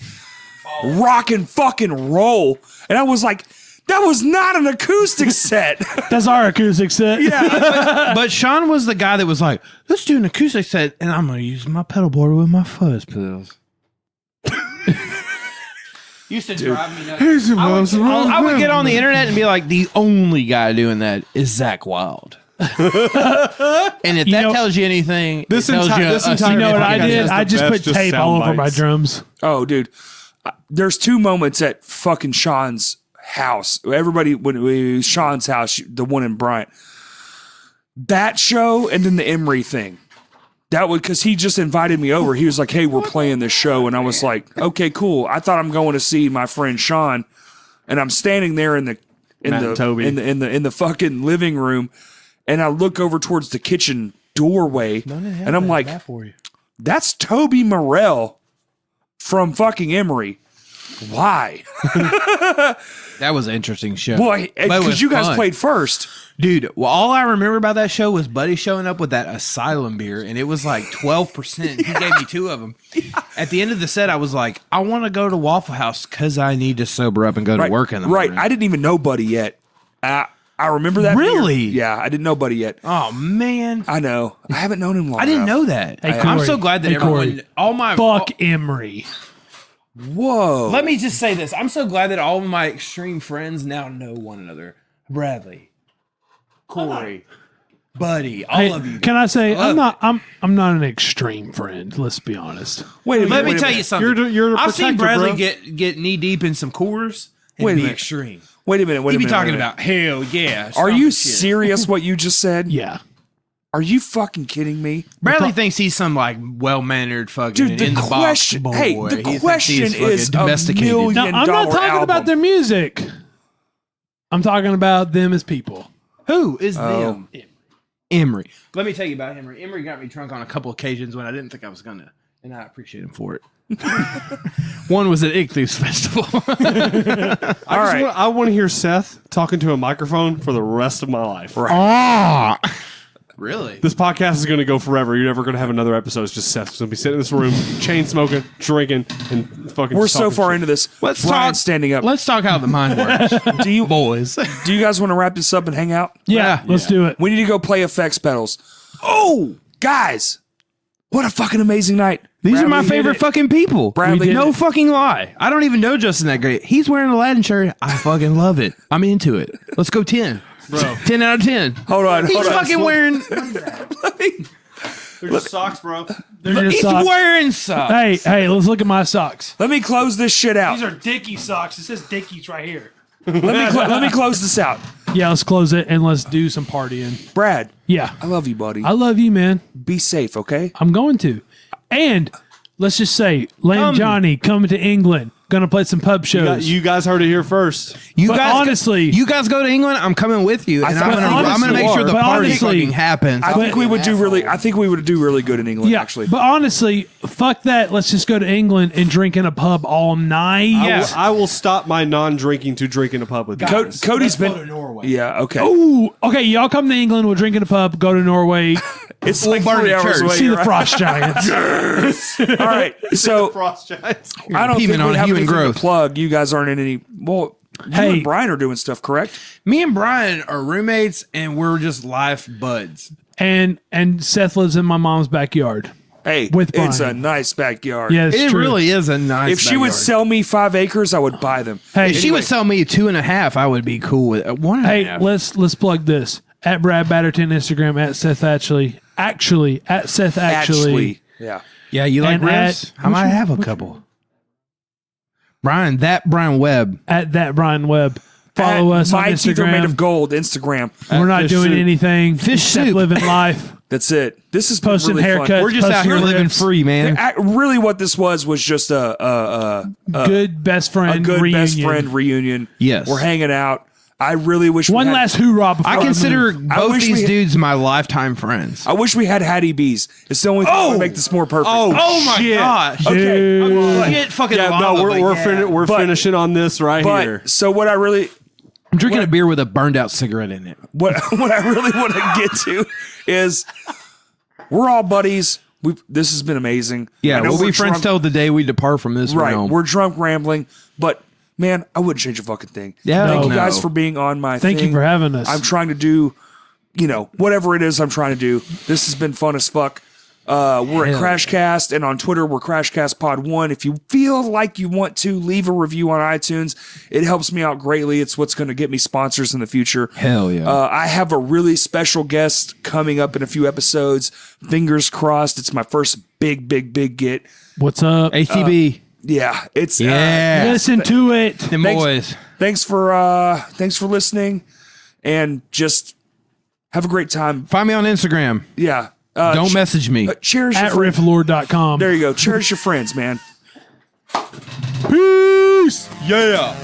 rock and fucking roll. And I was like, that was not an acoustic set. That's our acoustic set. Yeah. But Sean was the guy that was like, let's do an acoustic set, and I'm going to use my pedal board with my fuzz pedals. Used to drive me nuts. I would get on the internet and be like, the only guy doing that is Zach Wild. And if that tells you anything, This it tells entire- you this a entire You know what I Podcast did? has the I just best put just tape sound all over my bites. drums. Oh, dude. There's two moments at fucking Sean's house. Everybody, when it was Sean's house, the one in Bryant. That show and then the Emery thing. That was because he just invited me over. He was like, hey, we're playing this show. And I was like, okay, cool. I thought I'm going to see my friend Sean. And I'm standing there in the fucking living room. And I look over towards the kitchen doorway. And I'm like, that's Toby Morrell from fucking Emery. Why? That was an interesting show. Boy, But it was because you guys fun. played first. Dude, well, all I remember about that show was Buddy showing up with that Asylum beer, and it was like 12%. He gave me 2 of them. At the end of the set, I was like, I want to go to Waffle House because I need to sober up and go to work in the morning. I didn't even know Buddy yet. I remember that. Really? beer. Yeah, I didn't know Buddy yet. Oh, man. I know. I haven't known him long I didn't enough. know that. Hey, I'm Corey. so glad that Hey, everyone, Corey. all my... Fuck Emery. Whoa. Let me just say this. I'm so glad that all of my extreme friends now know one another. Bradley, Corey, Buddy, all of you. Can I say Love I'm not an extreme friend. Let's be honest. Wait a minute. Let me wait a tell minute. you something. You're a I've seen protector, Bradley bro. get knee deep in some Coors and Wait a be minute. extreme. Wait a minute. Wait He a be minute. talking wait a minute. about hell yeah. Are you shit. serious? What you just said? Yeah. Are you fucking kidding me? Bradley thinks he's some like well mannered fucking Dude, the in the question. box boy. Hey, He the thinks question he's is fucking domesticated. $1 million Now, I'm not talking album. about their music. I'm talking about them as people. Who is Oh. them? Emery. Let me tell you about Emery. Emery got me drunk on a couple occasions when I didn't think I was gonna, and I appreciate him for it. One was at Ichthus Festival. All right. I want to hear Seth talking to a microphone for the rest of my life. Ah, really? This podcast is going to go forever. You're never going to have another episode. It's just Seth's going to be sitting in this room, chain smoking, drinking, and fucking. We're so talking far shit. into this. Let's Brian's talk- standing up. Let's talk how the mind works, Do you boys. do you guys want to wrap this up and hang out? Yeah, let's do it. We need to go play effects pedals. Oh, guys, what a fucking amazing night! These are my Bradley hit favorite it. fucking people. Bradley, No fucking lie. I don't even know Justin that great. He's wearing a Aladdin shirt. I fucking love it. I'm into it. Let's go 10. Bro. 10 out of 10. Hold on, He's hold on. fucking wearing... They're just socks, bro. They're just He's socks. wearing socks. Hey, let's look at my socks. Let me close this shit out. These are Dickie socks. It says Dickies right here. Let me close this out. Yeah, let's close it and let's do some partying. Brad, Yeah. I love you, buddy. I love you, man. Be safe, okay? I'm going to. And let's just say, Lame Come. Johnny coming to England. Gonna play some pub shows. You guys heard it here first. You But guys, honestly- you guys go to England. I'm coming with you, and thought- I'm gonna make sure the but party honestly- fucking happens. I think we would do really. I think we would do really good in England. Yeah, Actually, but honestly, fuck that. Let's just go to England and drink in a pub all night. Yeah. I will stop my non-drinking to drink in a pub with you. guys. Cody's been. go to Norway. Yeah. Okay. Ooh, okay, y'all come to England. We'll drink in a pub. Go to Norway. It's like burn 3 the hours church. away. See the right? Frost Giants. All right. So Frost Giants. I don't Human think on we have human anything growth. to plug. You guys aren't in any. Well, you Hey. and Brian are doing stuff, correct? Me and Brian are roommates, and we're just life buds. and Seth lives in my mom's backyard. Hey, With it's Brian. a nice backyard. Yeah, it's It true. really is a nice. If she would backyard. sell me 5 acres, I would buy them. Hey, if she would sell me 2.5, I would be cool with it. 1.5. hey, let's plug this. At Brad Batterton, Instagram, at Seth Atchley. Actually, at Seth Atchley. Yeah. Yeah, you like And ribs? I might have a couple. Brian Webb. At that Brian Webb. Follow us on My teeth are made of Instagram. gold. Instagram. We're not Fish doing soup. anything Fish except soup. living life. That's it. This is Posting really haircuts. fun. We're just out here Posting living ribs. free, man. Really, what this was just a Good best friend good reunion. best friend reunion. Yes. We're hanging out. I really wish One we had, last hoorah before I we consider move. I both wish these we- dudes my lifetime friends. I wish we had Hattie B's. It's the only thing that would make this more perfect. Oh my shit. gosh. Okay. Dude. Get fucking Yeah, lava, no, but we're But- finishing on this right here. But so what I really I'm drinking a beer with a burned out cigarette in it. what I really want to get to is we're all buddies. This has been amazing. Yeah, I know we'll we're be friends drunk- till the day we depart from this Right. realm. We're drunk rambling, but man, I wouldn't change a fucking thing. Yeah, Thank you no. guys for being on my Thank thing. you for having us. I'm trying to do, whatever it is I'm trying to do. This has been fun as fuck. We're at Crashcast, and on Twitter, we're CrashCastPod1. If you feel like you want to leave a review on iTunes, it helps me out greatly. It's what's going to get me sponsors in the future. Hell yeah. I have a really special guest coming up in a few episodes. Fingers crossed. It's my first big get. What's up? ATB. Yeah, it's Yeah. Listen to it. Them thanks- boys. Thanks for listening, and just have a great time. Find me on Instagram. Yeah. Don't message me. Cherish your At friends. rifflord.com. There you go. Cherish your friends, man. Peace. Yeah.